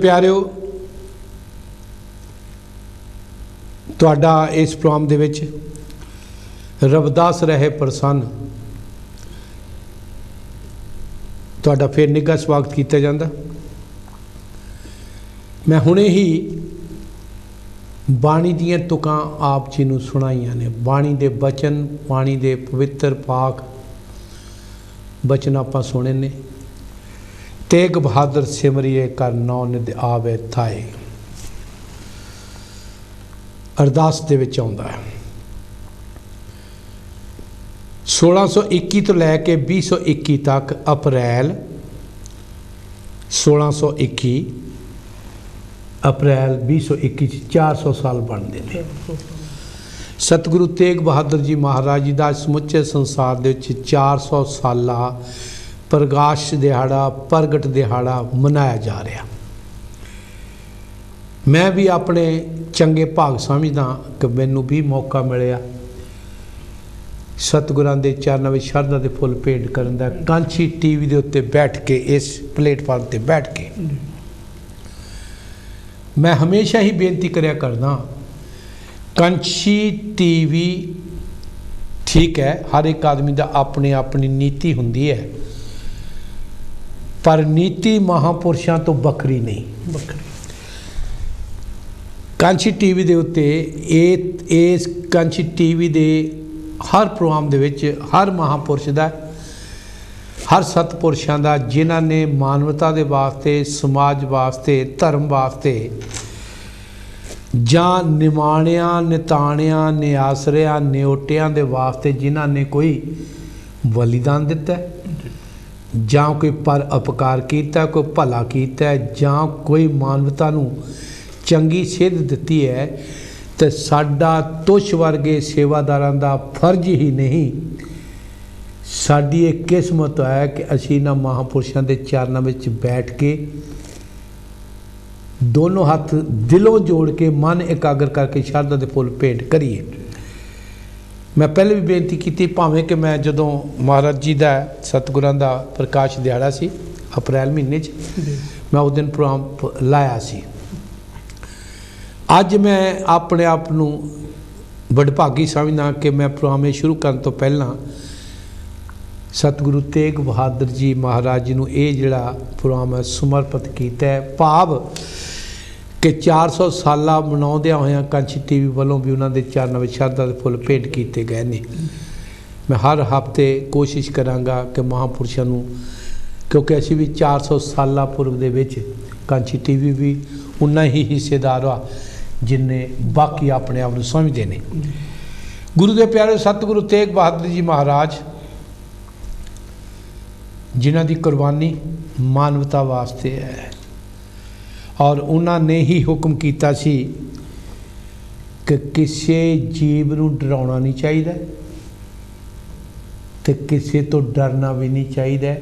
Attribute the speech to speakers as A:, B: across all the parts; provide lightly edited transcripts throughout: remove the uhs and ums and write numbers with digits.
A: प्यारिओ तुहाडा इस प्रोग्राम दे विच रविदास रहे प्रसन्न तुहाडा फिर निघा स्वागत किया जाता। मैं हुणे ही बाणी दियां तुकां आप जी नूं सुणाईयां ने। बाणी दे बचन, बाणी दे पवित्र पाक बचन आपां सुने ने। तेग बहादुर सिमरिए कर नौ निध आवे थाए अरदास दे विच आउंदा है। 1621 तो लैके 2021 तक अप्रैल 1621 अप्रैल 2021 400 साल बनते हैं। सतगुरु तेग बहादुर जी महाराज जी का समुचे संसार दे विच 400 साला प्रकाश दिहाड़ा प्रगट दिहाड़ा मनाया जा रहा। मैं भी अपने चंगे भाग समझदा कि मैनू भी मौका मिलिया सतगुरां दे चरणों में शरधा के फुल भेंट करन दा। कांची टीवी के उत्ते बैठ के इस प्लेटफार्म पर बैठ के मैं हमेशा ही बेनती करया करदा, कांची टीवी ठीक है, हर एक आदमी का अपनी अपनी नीति हुंदी है, पर नीति महापुरुषों तो बखरी नहीं। कांची टीवी के उत्ते इस कांची टीवी के हर प्रोग्राम दे विच हर महापुरुष का, हर सतपुरुषों का जिन्हां ने मानवता के वास्ते, समाज वास्ते, धर्म वास्ते जां निमाणिया निताणिया निआसरिया निओटिया के वास्ते जिन्हां ने कोई बलिदान दिता है, जां कोई पर उपकार किया, कोई भला किया, जां कोई मानवता नूं चंगी सेध दिती है, तो साडा तुछ वर्गे सेवादारां दा फर्ज ही नहीं, साडी एक किस्मत है कि असीं इन्हां महापुरुषों के चरणों में बैठ के दोनों हाथ दिलों जोड़ के मन एकाग्र करके शरधा के फुल भेंट करिए। मैं पहले भी बेनती की, भावें कि मैं जदों महाराज जी का सतगुरां दा प्रकाश दिहाड़ा सी अप्रैल महीने मैं उस दिन प्रोग्राम लाया सी। अज मैं अपने आप नूं वडभागी समझदा कि मैं प्रोग्राम शुरू करने तो पहला सतगुरु तेग बहादुर जी महाराज जी नूं ये जिहड़ा प्रोग्राम है समर्पित किया है। भाव कि 400 साला मनाउंदियां होइयां कांची टीवी वालों भी उन्होंने चरणों में शरधा के फुल भेंट किए गए ने। मैं हर हफ्ते कोशिश करांगा कि महापुरुषों नूं, क्योंकि असीं भी 400 साला पुरब दे विच कांची टीवी भी उन्ना ही हिस्सेदार आ जिन्हें बाकी अपने आप को समझते हैं। गुरु के प्यारे सतगुरु तेग बहादुर जी महाराज जिन्हां दी कुर्बानी मानवता वास्ते है, और उन्होंने ही हुक्म किया सी कि किसी जीव नूं डराउणा नहीं चाहिए तो किसी तो डरना भी नहीं चाहिए।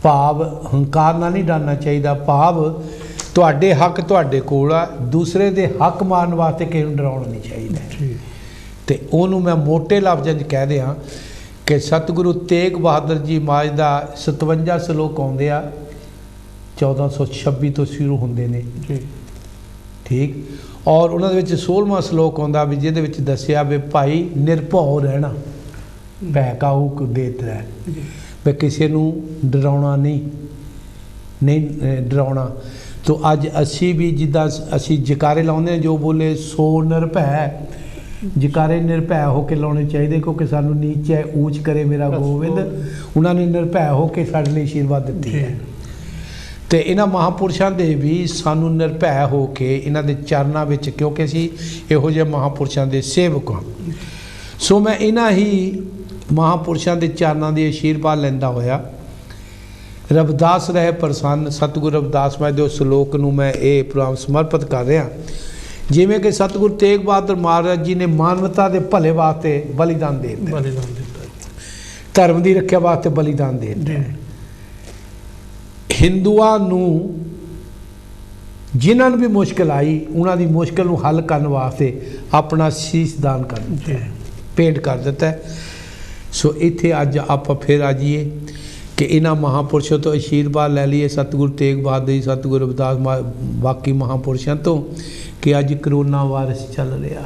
A: भाव हंकार ना नहीं डरना चाहिए, भाव तुहाडे हक तुहाडे कोल आ, दूसरे दे हक मारन वास्ते किसी नूं डराउणा नहीं चाहिए। तो उन्होंने मैं मोटे लफ्ज़ां च कह दियां कि सतगुरु तेग बहादुर जी महाराज का 57 श्लोक आउंदे आ, 1426 तो शुरू होंदे ने, ठीक। और उन्होंने 16वां श्लोक आउंदा भी जिहदे विच दस्सिया भी भाई निरभौ रहना, भै काहू को देत रह, भी किसी नूं डराउणा नहीं डराउणा। तो अज असी भी जिद्दां असी जकारे लाउंदे जो बोले सो निरभै, जकारे निरभै होकर लाने चाहिए, क्योंकि सानू नीचे ऊंच करे मेरा गोविंद, उन्होंने निरभै होकर साडे लई आशीर्वाद दित्ते है। तो इन्हां महापुरुषों के भी सानू निरभै हो के इन्हां दे चरणों में, क्योंकि असी इहो जिहे महापुरुषों के सेवक हाँ। सो मैं इन्हां ही महापुरुषों के चरणों के आशीर्वाद लैंदा होया रविदास रहे प्रसन्न सतगुरु रविदास महाराज के श्लोक नूं मैं ये प्रोग्राम समर्पित कर रहा। जिमें कि सतगुरु तेग बहादुर महाराज जी ने मानवता के भले वास्ते बलिदान दे दिता, धर्म की रक्षा वास्ते बलिदान दे दिता। हिंदुआं नूं जिन्हां नूं भी मुश्किल आई उन्हां दी मुश्किल नूं हल करने वास्ते अपना शीश दान कर दिता है, भेंट कर दिता है। सो इत्थे अज आप फिर आ जाइए कि इन्हां महापुरुषों तो आशीर्वाद लै लीए, सतगुरु तेग बहादुर जी, सतगुरु रविदास बाकी महापुरुषों तो, कि अज करोना वायरस चल रहा,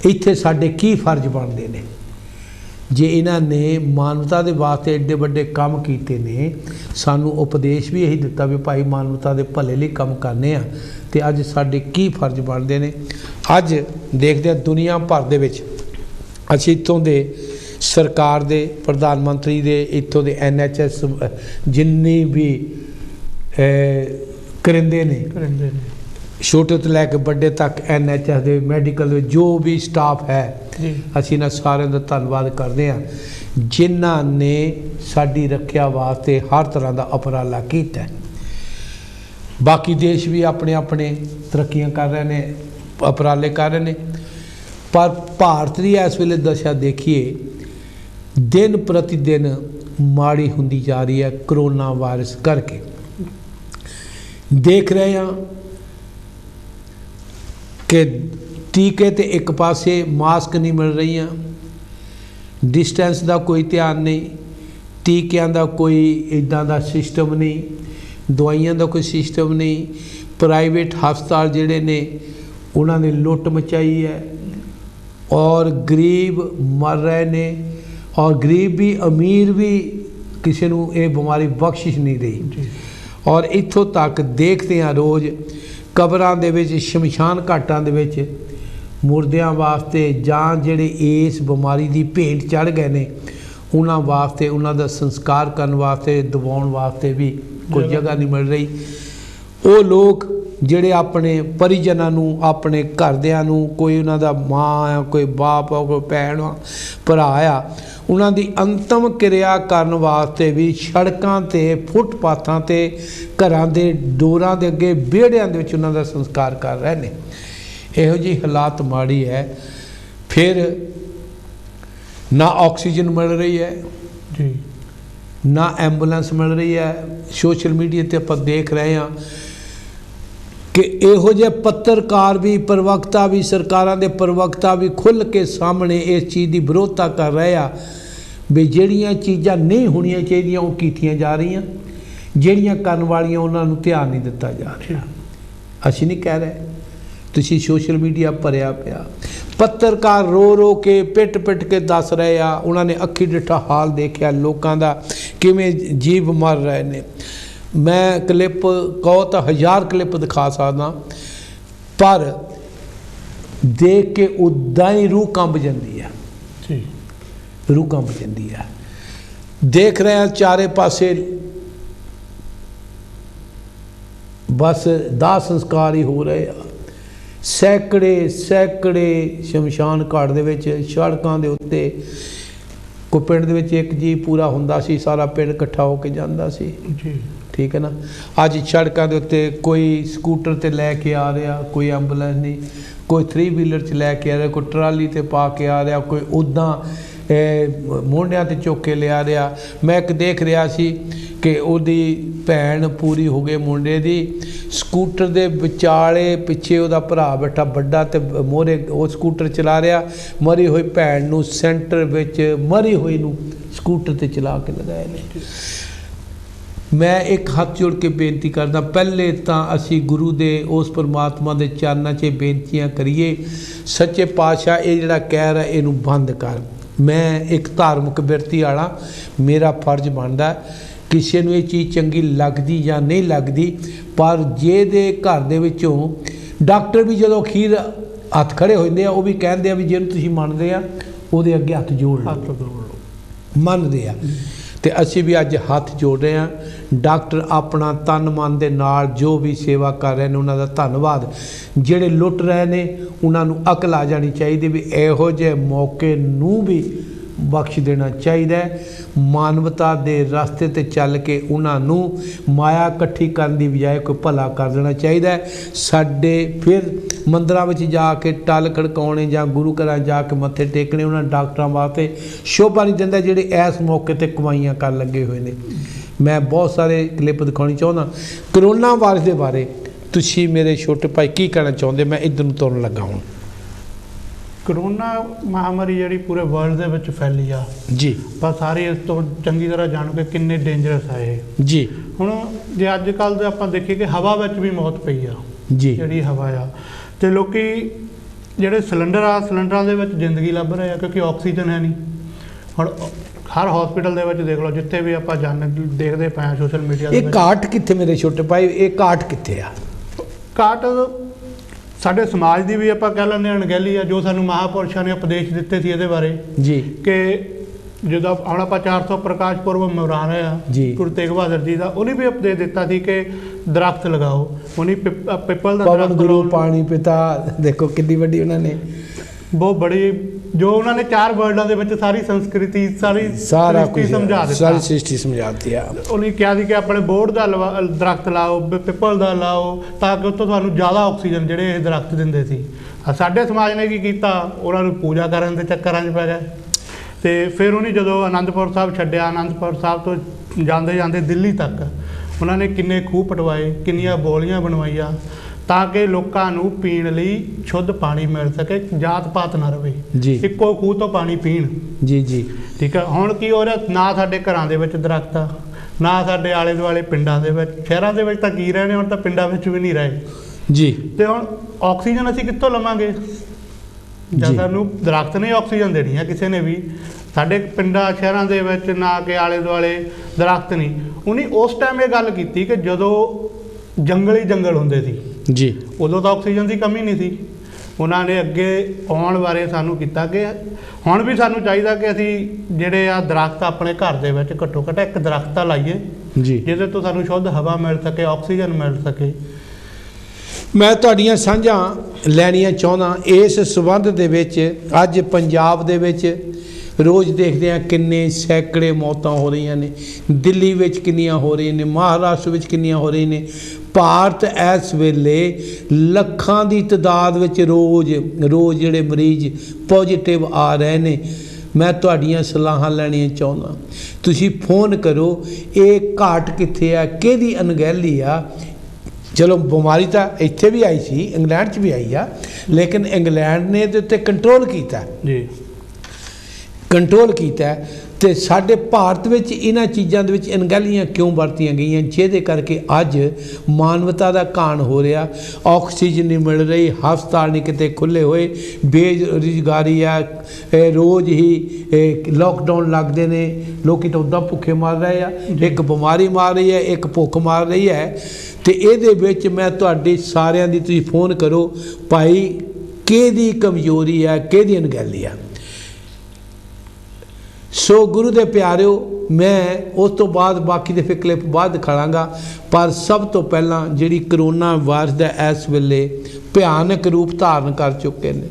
A: इत्थे साडे की फर्ज बनते हैं। जे इन्हां ने मानवता के वास्ते एडे वड्डे काम कीते ने, सानू उपदेश भी यही दिता भी भाई मानवता के भले लिए काम करने आ, ते अज साडे की फर्ज बनते हैं। अज देखते हैं दुनिया भर दे विच असीं इत्थों दे सरकार दे, प्रधानमंत्री दे, इत्थों दे NHS जिन्नी भी करिंदे ने, छोटे तो लैके बड़े तक NHS दे मैडिकल दे जो भी स्टाफ है, असीं इन्हां सारिਆਂ ਦਾ धन्नवाद करते हैं जिन्हां ने साडी रक्षा वास्ते हर तरह का उपराला कीता। बाकी देश भी अपने अपने तरक्कियां कर रहे हैं, उपराले कर रहे हैं, पर भारत की इस वेले दशा देखिए दिन प्रतिदिन माड़ी हुंदी जा रही है करोना वायरस करके। देख रहे हैं कि टीके तो एक पासे, मास्क नहीं मिल रही हैं, डिस्टेंस का कोई ध्यान नहीं, टीकों का कोई इदां दा सिस्टम नहीं, दवाइयां का कोई सिस्टम नहीं, प्राइवेट हस्पताल जिहड़े ने उन्होंने लुट मचाई है और गरीब मर रहे ने, और गरीब भी अमीर भी किसी को ये बीमारी बख्शिश नहीं रही। और इत्थों तक देखते हैं रोज़ कबरां दे विच, शमशान घाटां दे विच मुर्दियां वास्ते जां जिहड़े इस बीमारी की भेंट चढ़ गए ने उन्हां वास्ते, उन्हां दा संस्कार करन वास्ते, दबाउण वास्ते भी कोई जगह नहीं मिल रही। वो लोग जिहड़े अपने परिजनां नूं, अपने घरदियां नूं, कोई उन्हां दा माँ आ, कोई बाप आ, कोई भैन आ, भरा आ, उन्हां दी अंतिम क्रिया करन वास्ते भी सड़कां ते, फुटपाथां ते, घरां दे डोरां दे अगे, विहड़ियां दे विच उन्हां दा संस्कार कर रहे ने। इहो जी हालात माड़ी है। फिर ना ऑक्सीजन मिल रही है जी, ना एंबूलेंस मिल रही है। सोशल मीडिया ते आपां देख रहे हैं कि इहो जे पत्रकार भी, प्रवक्ता भी, सरकारां दे प्रवक्ता भी खुल के सामने इस चीज़ की विरोधता कर रहे हैं भी जिहड़ियां चीज़ां नहीं होणियां चाहीदियां वो कीतियां जा रही, जिहड़ियां करन वालियां उन्हां नूं ध्यान नहीं दिता जा रहा। असीं नहीं कह रहे, तुसीं सोशल मीडिया भरिया पिया, पत्रकार रो रो के, पिट पिट के दस रहे आ, उन्होंने अखी डिठा हाल देखा लोगों का किवें जीव मर रहे ने। मैं क्लिप कहो तो 1000 क्लिप दिखा सकदा, पर देख के उदा ही रूह कंब जाती है, रूह कंब जाती है। देख रहे हैं चारे पासे बस दाह संस्कार ही हो रहे हैं। सैकड़े सैकड़े शमशान घाट दे विच, सड़कों के उत्ते, कोई पिंड दे विच एक जी पूरा हुंदा सी, सारा पिंड इकट्ठा होके जांदा सी, ठीक है ना। अज सड़कों के उत्ते कोई स्कूटर ते लैके आ रहा, कोई एंबूलेंस नहीं, कोई 3 व्हीलर च लैके आ रहा, कोई ट्राली ते पा के आ रहा, कोई उदा मोढ़ियां ते चुक के लिया रहा। मैं एक देख रहा सी कि उहदी भैन पूरी हो गई मुंडे दी, स्कूटर दे विचाले पिछे उहदा भरा बैठा बड़ा ते मोहरे वो स्कूटर चला रहा, मरी हुई भैन नूं सेंटर विच मरी हुई नूं स्कूटर ते चला के लगाए ने। मैं एक हाथ जोड़ के बेनती करदा, पहले तो असी गुरु दे उस परमात्मा दे चरनां 'च बेनतियां करिए, सच्चे पातशाह ये जिहड़ा कह रहा इहनूं बंद कर। मैं एक धार्मिक बिरती वाला, मेरा फर्ज बनता किसी नूं ये चीज़ चंगी लगती या नहीं लगती, पर जे दे घर दे विचों डॉक्टर भी जो अखीर हत्थ खड़े हो जाते हैं, वो भी कहते हैं भी जिन्होंने तुसीं मनदे आ उहदे अगे हत्थ जोड़ लो, मनदे आ। तो असी भी अज हत्थ जोड़ रहे हैं। डॉक्टर अपना तन मन के नाल जो भी सेवा कर रहे हैं उन्होंने धन्नवाद। जिहड़े लुट रहे हैं उन्होंने अकल आ जानी चाहिए भी इहो जे मौके नूं भी बख्श देना चाहिए। मानवता के रास्ते ते चल के उन्होंने माया इकट्ठी करने की बजाय कोई भला कर देना चाहिए। साडे फिर मंदिरों में जाके टल खड़काने या गुरु घर जाके मत्थे टेकने उन्होंने डॉक्टरों वास्ते शोभा नहीं दिंदा जिहड़े इस मौके ते कमाइयां कर लगे हुए हैं। मैं बहुत सारे क्लिप दिखानी चाहता। करोना वायरस के बारे तुसीं मेरे छोटे भाई की कहना चाहते? मैं इधर नूं तुरन लगा हूँ।
B: ਕਰੋਨਾ ਮਹਾਮਾਰੀ ਜਿਹੜੀ ਪੂਰੇ ਵਰਲਡ ਦੇ ਵਿੱਚ ਫੈਲੀ ਆ
A: ਜੀ,
B: ਆਪਾਂ ਸਾਰੇ ਇਸ ਤੋਂ ਚੰਗੀ ਤਰ੍ਹਾਂ ਜਾਣੂਗੇ ਕਿੰਨੇ ਡੇਂਜਰਸ ਆ ਇਹ।
A: ਜੀ
B: ਹੁਣ ਜੇ ਅੱਜ ਕੱਲ੍ਹ ਦੇ ਆਪਾਂ ਦੇਖੀਏ ਕਿ ਹਵਾ ਵਿੱਚ ਵੀ ਮੌਤ ਪਈ ਆ,
A: ਜੀ,
B: ਜਿਹੜੀ ਹਵਾ ਆ, ਤੇ ਲੋਕੀ ਜਿਹੜੇ ਸਿਲੰਡਰਾਂ ਦੇ ਵਿੱਚ ਜ਼ਿੰਦਗੀ ਲੱਭ ਰਹੇ ਆ ਕਿਉਂਕਿ ਆਕਸੀਜਨ ਹੈ ਨਹੀਂ। ਹੁਣ ਹਰ ਹਸਪੀਟਲ ਦੇ ਵਿੱਚ ਦੇਖ ਲਓ, ਜਿੱਥੇ ਵੀ ਆਪਾਂ ਦੇਖਦੇ ਪਏ ਹਾਂ ਸੋਸ਼ਲ ਮੀਡੀਆ ਦੇ
A: ਇਹ
B: ਵਿੱਚ,
A: ਘਾਟ ਕਿੱਥੇ ਮੇਰੇ ਛੋਟੇ ਭਾਈ, ਇਹ ਘਾਟ ਕਿੱਥੇ ਆ?
B: ਘਾਟ ਸਾਡੇ ਸਮਾਜ ਦੀ ਵੀ ਆਪਾਂ ਕਹਿ ਲੈਂਦੇ ਹਾਂ ਅਣਗਹਿਲੀ ਆ, ਜੋ ਸਾਨੂੰ ਮਹਾਂਪੁਰਸ਼ਾਂ ਨੇ ਉਪਦੇਸ਼ ਦਿੱਤੇ ਸੀ ਇਹਦੇ ਬਾਰੇ
A: ਜੀ,
B: ਕਿ ਜਦੋਂ ਹੁਣ ਆਪਾਂ 400 ਪ੍ਰਕਾਸ਼ ਪੁਰਬ ਮਨਾ ਰਹੇ ਆ
A: ਜੀ,
B: ਗੁਰੂ ਤੇਗ ਬਹਾਦਰ ਜੀ ਦਾ, ਉਹਨੇ ਵੀ ਉਪਦੇਸ਼ ਦਿੱਤਾ ਸੀ ਕਿ ਦਰਖਤ ਲਗਾਓ। ਉਹਨੇ ਪਿੱਪਲ ਦਾ
A: ਪਵਨ
B: ਦਰਖਤ
A: ਗੁਰੂ
B: ਲਗਾਉਣ,
A: ਪਾਣੀ ਪਿਤਾ, ਦੇਖੋ ਕਿੰਨੀ ਵੱਡੀ ਉਹਨਾਂ ਨੇ
B: ਬਹੁਤ ਬੜੀ, ਜੋ ਉਹਨਾਂ ਨੇ 4 ਵਰਡਾਂ ਦੇ ਵਿੱਚ ਸਾਰੀ ਸੰਸਕ੍ਰਿਤੀ
A: ਸਾਰਾ ਕੁਝ
B: ਸਮਝਾ ਦਿੱਤਾ,
A: ਸਾਰੀ ਸ੍ਰਿਸ਼ਟੀ ਸਮਝਾਤੀ ਆ।
B: ਉਹਨੇ ਕਿਹਾ ਸੀ ਕਿ ਆਪਣੇ ਬੋਰਡ ਦਾ ਦਰਖਤ ਲਾਓ, ਪਿੱਪਲ ਦਾ ਲਾਓ, ਤਾਂ ਕਿ ਉੱਥੋਂ ਤੁਹਾਨੂੰ ਜ਼ਿਆਦਾ ਆਕਸੀਜਨ ਜਿਹੜੇ ਇਹ ਦਰਖਤ ਦਿੰਦੇ ਸੀ। ਸਾਡੇ ਸਮਾਜ ਨੇ ਕੀ ਕੀਤਾ, ਉਹਨਾਂ ਨੂੰ ਪੂਜਾ ਕਰਨ ਦੇ ਚੱਕਰਾਂ 'ਚ ਪੈ ਗਏ। ਤੇ ਫਿਰ ਉਹਨੇ ਜਦੋਂ ਅਨੰਦਪੁਰ ਸਾਹਿਬ ਛੱਡਿਆ, ਅਨੰਦਪੁਰ ਸਾਹਿਬ ਤੋਂ ਜਾਂਦੇ ਜਾਂਦੇ ਦਿੱਲੀ ਤੱਕ ਉਹਨਾਂ ਨੇ ਕਿੰਨੇ ਖੂਹ ਪਟਵਾਏ, ਕਿੰਨੀਆਂ ਬੋਲੀਆਂ ਬਣਵਾਈਆਂ, ਤਾਂ ਕਿ ਲੋਕਾਂ ਨੂੰ ਪੀਣ ਲਈ ਸ਼ੁੱਧ ਪਾਣੀ ਮਿਲ ਸਕੇ, ਜਾਤ ਪਾਤ ਨਾ ਰਵੇ,
A: ਜੀ,
B: ਇੱਕੋ ਖੂਹ ਤੋਂ ਪਾਣੀ ਪੀਣ।
A: ਜੀ, ਜੀ,
B: ਠੀਕ ਹੈ। ਹੁਣ ਕੀ ਹੋ ਰਿਹਾ, ਨਾ ਸਾਡੇ ਘਰਾਂ ਦੇ ਵਿੱਚ ਦਰਖਤ ਆ, ਨਾ ਸਾਡੇ ਆਲੇ ਦੁਆਲੇ ਪਿੰਡਾਂ ਦੇ ਵਿੱਚ, ਸ਼ਹਿਰਾਂ ਦੇ ਵਿੱਚ ਤਾਂ ਕੀ ਰਹਿਣੇ, ਹੁਣ ਤਾਂ ਪਿੰਡਾਂ ਵਿੱਚ ਵੀ ਨਹੀਂ ਰਹੇ
A: ਜੀ।
B: ਤੇ ਹੁਣ ਆਕਸੀਜਨ ਅਸੀਂ ਕਿੱਥੋਂ ਲਵਾਂਗੇ, ਜਦ ਸਾਨੂੰ ਦਰਖਤ ਨੇ ਆਕਸੀਜਨ ਦੇਣੀ ਆ ਕਿਸੇ ਨੇ ਵੀ। ਸਾਡੇ ਪਿੰਡਾਂ ਸ਼ਹਿਰਾਂ ਦੇ ਵਿੱਚ ਨਾ ਕਿ ਆਲੇ ਦੁਆਲੇ ਦਰਖਤ ਨਹੀਂ। ਉਹਨੇ ਉਸ ਟਾਈਮ ਇਹ ਗੱਲ ਕੀਤੀ ਕਿ ਜਦੋਂ ਜੰਗਲ ਹੁੰਦੇ ਸੀ
A: ਜੀ,
B: ਉਦੋਂ ਤਾਂ ਆਕਸੀਜਨ ਦੀ ਕਮੀ ਨਹੀਂ ਸੀ। ਉਹਨਾਂ ਨੇ ਅੱਗੇ ਆਉਣ ਬਾਰੇ ਸਾਨੂੰ ਕੀਤਾ ਕਿ ਹੁਣ ਵੀ ਸਾਨੂੰ ਚਾਹੀਦਾ ਕਿ ਅਸੀਂ ਜਿਹੜੇ ਆ ਦਰਖਤ ਆਪਣੇ ਘਰ ਦੇ ਵਿੱਚ ਘੱਟੋ ਘੱਟ ਇੱਕ ਦਰਖਤ ਤਾਂ ਲਾਈਏ,
A: ਜੀ,
B: ਜਿਹਦੇ ਤੋਂ ਸਾਨੂੰ ਸ਼ੁੱਧ ਹਵਾ ਮਿਲ ਸਕੇ, ਆਕਸੀਜਨ ਮਿਲ ਸਕੇ।
A: ਮੈਂ ਤੁਹਾਡੀਆਂ ਸਾਂਝਾਂ ਲੈਣੀਆਂ ਚਾਹੁੰਦਾ ਇਸ ਸੰਬੰਧ ਦੇ ਵਿੱਚ। ਅੱਜ ਪੰਜਾਬ ਦੇ ਵਿੱਚ ਰੋਜ਼ ਦੇਖਦੇ ਹਾਂ ਕਿੰਨੇ ਸੈਂਕੜੇ ਮੌਤਾਂ ਹੋ ਰਹੀਆਂ ਨੇ, ਦਿੱਲੀ ਵਿੱਚ ਕਿੰਨੀਆਂ ਹੋ ਰਹੀਆਂ ਨੇ, ਮਹਾਰਾਸ਼ਟਰ ਵਿੱਚ ਕਿੰਨੀਆਂ ਹੋ ਰਹੀਆਂ ਨੇ। ਭਾਰਤ ਇਸ ਵੇਲੇ ਲੱਖਾਂ ਦੀ ਤਾਦਾਦ ਵਿੱਚ ਰੋਜ਼ ਜਿਹੜੇ ਮਰੀਜ਼ ਪੋਜ਼ਿਟਿਵ ਆ ਰਹੇ ਨੇ। ਮੈਂ ਤੁਹਾਡੀਆਂ ਸਲਾਹਾਂ ਲੈਣੀਆਂ ਚਾਹੁੰਦਾ, ਤੁਸੀਂ ਫੋਨ ਕਰੋ, ਇਹ ਘਾਟ ਕਿੱਥੇ ਆ, ਕਿਹਦੀ ਅਣਗਹਿਲੀ ਆ। ਚਲੋ ਬਿਮਾਰੀ ਤਾਂ ਇੱਥੇ ਵੀ ਆਈ ਸੀ, ਇੰਗਲੈਂਡ 'ਚ ਵੀ ਆਈ ਆ, ਲੇਕਿਨ ਇੰਗਲੈਂਡ ਨੇ ਇਹਦੇ ਉੱਤੇ ਕੰਟਰੋਲ ਕੀਤਾ ਜੀ, ਕੰਟਰੋਲ ਕੀਤਾ। ਤੇ ਸਾਡੇ ਭਾਰਤ ਵਿੱਚ ਇਹਨਾਂ ਚੀਜ਼ਾਂ ਦੇ ਵਿੱਚ ਅਣਗਹਿਲੀਆਂ ਕਿਉਂ ਵਰਤੀਆਂ ਗਈਆਂ, ਜਿਹਦੇ ਕਰਕੇ ਅੱਜ ਮਾਨਵਤਾ ਦਾ ਘਾਣ ਹੋ ਰਿਹਾ। ਆਕਸੀਜਨ ਨਹੀਂ ਮਿਲ ਰਹੀ, ਹਸਪਤਾਲ ਨਹੀਂ ਕਿਤੇ ਖੁੱਲ੍ਹੇ ਹੋਏ, ਬੇਰੁਜ਼ਗਾਰੀ ਆ, ਰੋਜ਼ ਹੀ ਲੋਕਡਾਊਨ ਲੱਗਦੇ ਨੇ, ਲੋਕੀ ਤਾਂ ਉੱਦਾਂ ਭੁੱਖੇ ਮਰ ਰਹੇ ਆ। ਇੱਕ ਬਿਮਾਰੀ ਮਾਰ ਰਹੀ ਹੈ, ਇੱਕ ਭੁੱਖ ਮਾਰ ਰਹੀ ਹੈ। ਤੇ ਇਹਦੇ ਵਿੱਚ ਮੈਂ ਤੁਹਾਡੇ ਸਾਰਿਆਂ ਦੀ, ਤੁਸੀਂ ਫੋਨ ਕਰੋ ਭਾਈ, ਕਿਹਦੀ ਕਮਜ਼ੋਰੀ ਹੈ, ਕਿਹਦੀ ਅਣਗਹਿਲੀ ਆ। ਸੋ ਗੁਰੂ ਦੇ ਪਿਆਰਿਓ, ਮੈਂ ਉਸ ਤੋਂ ਬਾਅਦ ਬਾਕੀ ਦੇ ਫਿਰ ਕਲਿੱਪ ਬਾਅਦ ਦਿਖਾਵਾਂਗਾ, ਪਰ ਸਭ ਤੋਂ ਪਹਿਲਾਂ ਜਿਹੜੀ ਕਰੋਨਾ ਵਾਇਰਸ ਦਾ ਇਸ ਵੇਲੇ ਭਿਆਨਕ ਰੂਪ ਧਾਰਨ ਕਰ ਚੁੱਕੇ ਨੇ।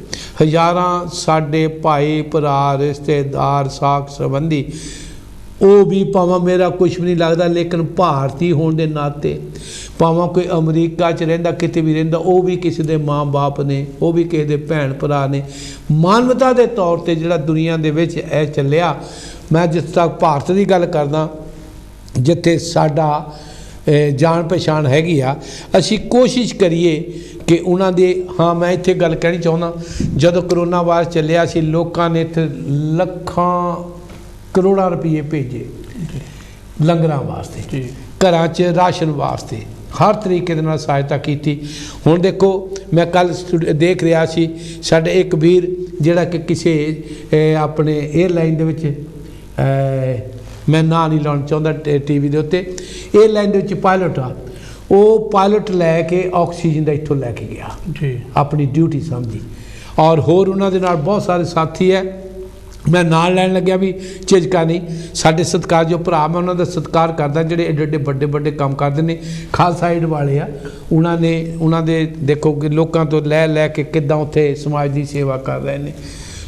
A: ਹਜ਼ਾਰਾਂ ਸਾਡੇ ਭਾਈ ਭਰਾ, ਰਿਸ਼ਤੇਦਾਰ, ਸਾਕ ਸੰਬੰਧੀ, ਉਹ ਵੀ ਭਾਵੇਂ ਮੇਰਾ ਕੁਛ ਵੀ ਨਹੀਂ ਲੱਗਦਾ, ਲੇਕਿਨ ਭਾਰਤੀ ਹੋਣ ਦੇ ਨਾਤੇ, ਭਾਵੇਂ ਕੋਈ ਅਮਰੀਕਾ 'ਚ ਰਹਿੰਦਾ, ਕਿਤੇ ਵੀ ਰਹਿੰਦਾ, ਉਹ ਵੀ ਕਿਸੇ ਦੇ ਮਾਂ ਬਾਪ ਨੇ, ਉਹ ਵੀ ਕਿਸੇ ਦੇ ਭੈਣ ਭਰਾ ਨੇ। ਮਾਨਵਤਾ ਦੇ ਤੌਰ 'ਤੇ ਜਿਹੜਾ ਦੁਨੀਆ ਦੇ ਵਿੱਚ ਇਹ ਚੱਲਿਆ, ਮੈਂ ਜਿੱਥੇ ਤੱਕ ਭਾਰਤ ਦੀ ਗੱਲ ਕਰਦਾ, ਜਿੱਥੇ ਸਾਡਾ ਜਾਣ ਪਛਾਣ ਹੈਗੀ ਆ, ਅਸੀਂ ਕੋਸ਼ਿਸ਼ ਕਰੀਏ ਕਿ ਉਹਨਾਂ ਦੇ। ਹਾਂ, ਮੈਂ ਇੱਥੇ ਗੱਲ ਕਹਿਣੀ ਚਾਹੁੰਦਾ, ਜਦੋਂ ਕਰੋਨਾ ਵਾਇਰਸ ਚੱਲਿਆ ਸੀ, ਲੋਕਾਂ ਨੇ ਇੱਥੇ ਲੱਖਾਂ ਕਰੋੜਾਂ ਰੁਪਏ ਭੇਜੇ ਲੰਗਰਾਂ ਵਾਸਤੇ, ਘਰਾਂ 'ਚ ਰਾਸ਼ਨ ਵਾਸਤੇ, ਹਰ ਤਰੀਕੇ ਦੇ ਨਾਲ ਸਹਾਇਤਾ ਕੀਤੀ। ਹੁਣ ਦੇਖੋ, ਮੈਂ ਕੱਲ੍ਹ ਦੇਖ ਰਿਹਾ ਸੀ, ਸਾਡੇ ਇੱਕ ਵੀਰ ਜਿਹੜਾ ਕਿ ਕਿਸੇ ਆਪਣੇ 에ਅਰਲਾਈਨ ਦੇ ਵਿੱਚ, ਮੈਂ ਨਾਂ ਨਹੀਂ ਲਾਉਣਾ ਚਾਹੁੰਦਾ TV ਦੇ ਉੱਤੇ, 에ਅਰਲਾਈਨ ਦੇ ਵਿੱਚ ਪਾਇਲਟ ਆ, ਉਹ ਪਾਇਲਟ ਲੈ ਕੇ ਆਕਸੀਜਨ ਦਾ ਇੱਥੋਂ ਲੈ ਕੇ ਗਿਆ ਜੀ, ਆਪਣੀ ਡਿਊਟੀ ਸਮਝੀ। ਔਰ ਹੋਰ ਉਹਨਾਂ ਦੇ ਨਾਲ ਬਹੁਤ ਸਾਰੇ ਸਾਥੀ ਹੈ, ਮੈਂ ਨਾਲ ਲੈਣ ਲੱਗਿਆ ਵੀ ਝਿਜਕਾ ਨਹੀਂ। ਸਾਡੇ ਸਤਿਕਾਰਯੋਗ ਭਰਾ, ਮੈਂ ਉਹਨਾਂ ਦਾ ਸਤਿਕਾਰ ਕਰਦਾ, ਜਿਹੜੇ ਐਡੇ ਐਡੇ ਵੱਡੇ ਕੰਮ ਕਰਦੇ ਨੇ, ਖਾਲਸਾ ਏਡ ਵਾਲੇ ਆ। ਉਹਨਾਂ ਦੇ ਦੇਖੋ ਕਿ ਲੋਕਾਂ ਤੋਂ ਲੈ ਕੇ ਕਿੱਦਾਂ ਉੱਥੇ ਸਮਾਜ ਦੀ ਸੇਵਾ ਕਰ ਰਹੇ ਨੇ।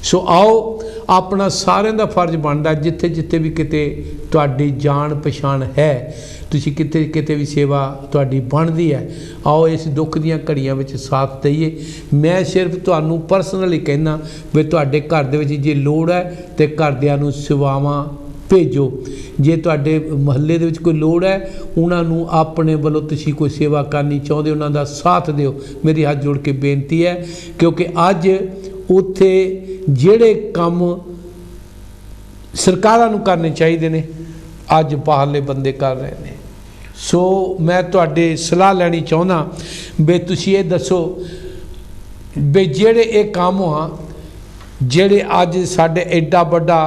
A: ਸੋ ਆਓ, ਆਪਣਾ ਸਾਰਿਆਂ ਦਾ ਫਰਜ਼ ਬਣਦਾ, ਜਿੱਥੇ ਵੀ ਕਿਤੇ ਤੁਹਾਡੀ ਜਾਣ ਪਛਾਣ ਹੈ, ਤੁਸੀਂ ਕਿਤੇ ਵੀ ਸੇਵਾ ਤੁਹਾਡੀ ਬਣਦੀ ਹੈ, ਆਓ ਇਸ ਦੁੱਖ ਦੀਆਂ ਘੜੀਆਂ ਵਿੱਚ ਸਾਥ ਦਈਏ। ਮੈਂ ਸਿਰਫ ਤੁਹਾਨੂੰ ਪਰਸਨਲੀ ਕਹਿਣਾ ਵੀ ਤੁਹਾਡੇ ਘਰ ਦੇ ਵਿੱਚ ਜੇ ਲੋੜ ਹੈ ਤੇ ਘਰਦਿਆਂ ਨੂੰ ਸੇਵਾਵਾਂ ਭੇਜੋ। ਜੇ ਤੁਹਾਡੇ ਮੁਹੱਲੇ ਦੇ ਵਿੱਚ ਕੋਈ ਲੋੜ ਹੈ, ਉਹਨਾਂ ਨੂੰ ਆਪਣੇ ਵੱਲੋਂ ਤੁਸੀਂ ਕੋਈ ਸੇਵਾ ਕਰਨੀ ਚਾਹੁੰਦੇ, ਉਹਨਾਂ ਦਾ ਸਾਥ ਦਿਓ। ਮੇਰੀ ਹੱਥ ਜੋੜ ਕੇ ਬੇਨਤੀ ਹੈ, ਕਿਉਂਕਿ ਅੱਜ ਉੱਥੇ ਜਿਹੜੇ ਕੰਮ ਸਰਕਾਰਾਂ ਨੂੰ ਕਰਨੇ ਚਾਹੀਦੇ ਨੇ ਅੱਜ ਬਾਹਰਲੇ ਬੰਦੇ ਕਰ ਰਹੇ ਨੇ। ਸੋ ਮੈਂ ਤੁਹਾਡੇ ਸਲਾਹ ਲੈਣੀ ਚਾਹੁੰਦਾ ਵੀ ਤੁਸੀਂ ਇਹ ਦੱਸੋ ਵੀ ਜਿਹੜੇ ਇਹ ਕੰਮ ਆ ਜਿਹੜੇ ਅੱਜ ਸਾਡੇ ਐਡਾ ਵੱਡਾ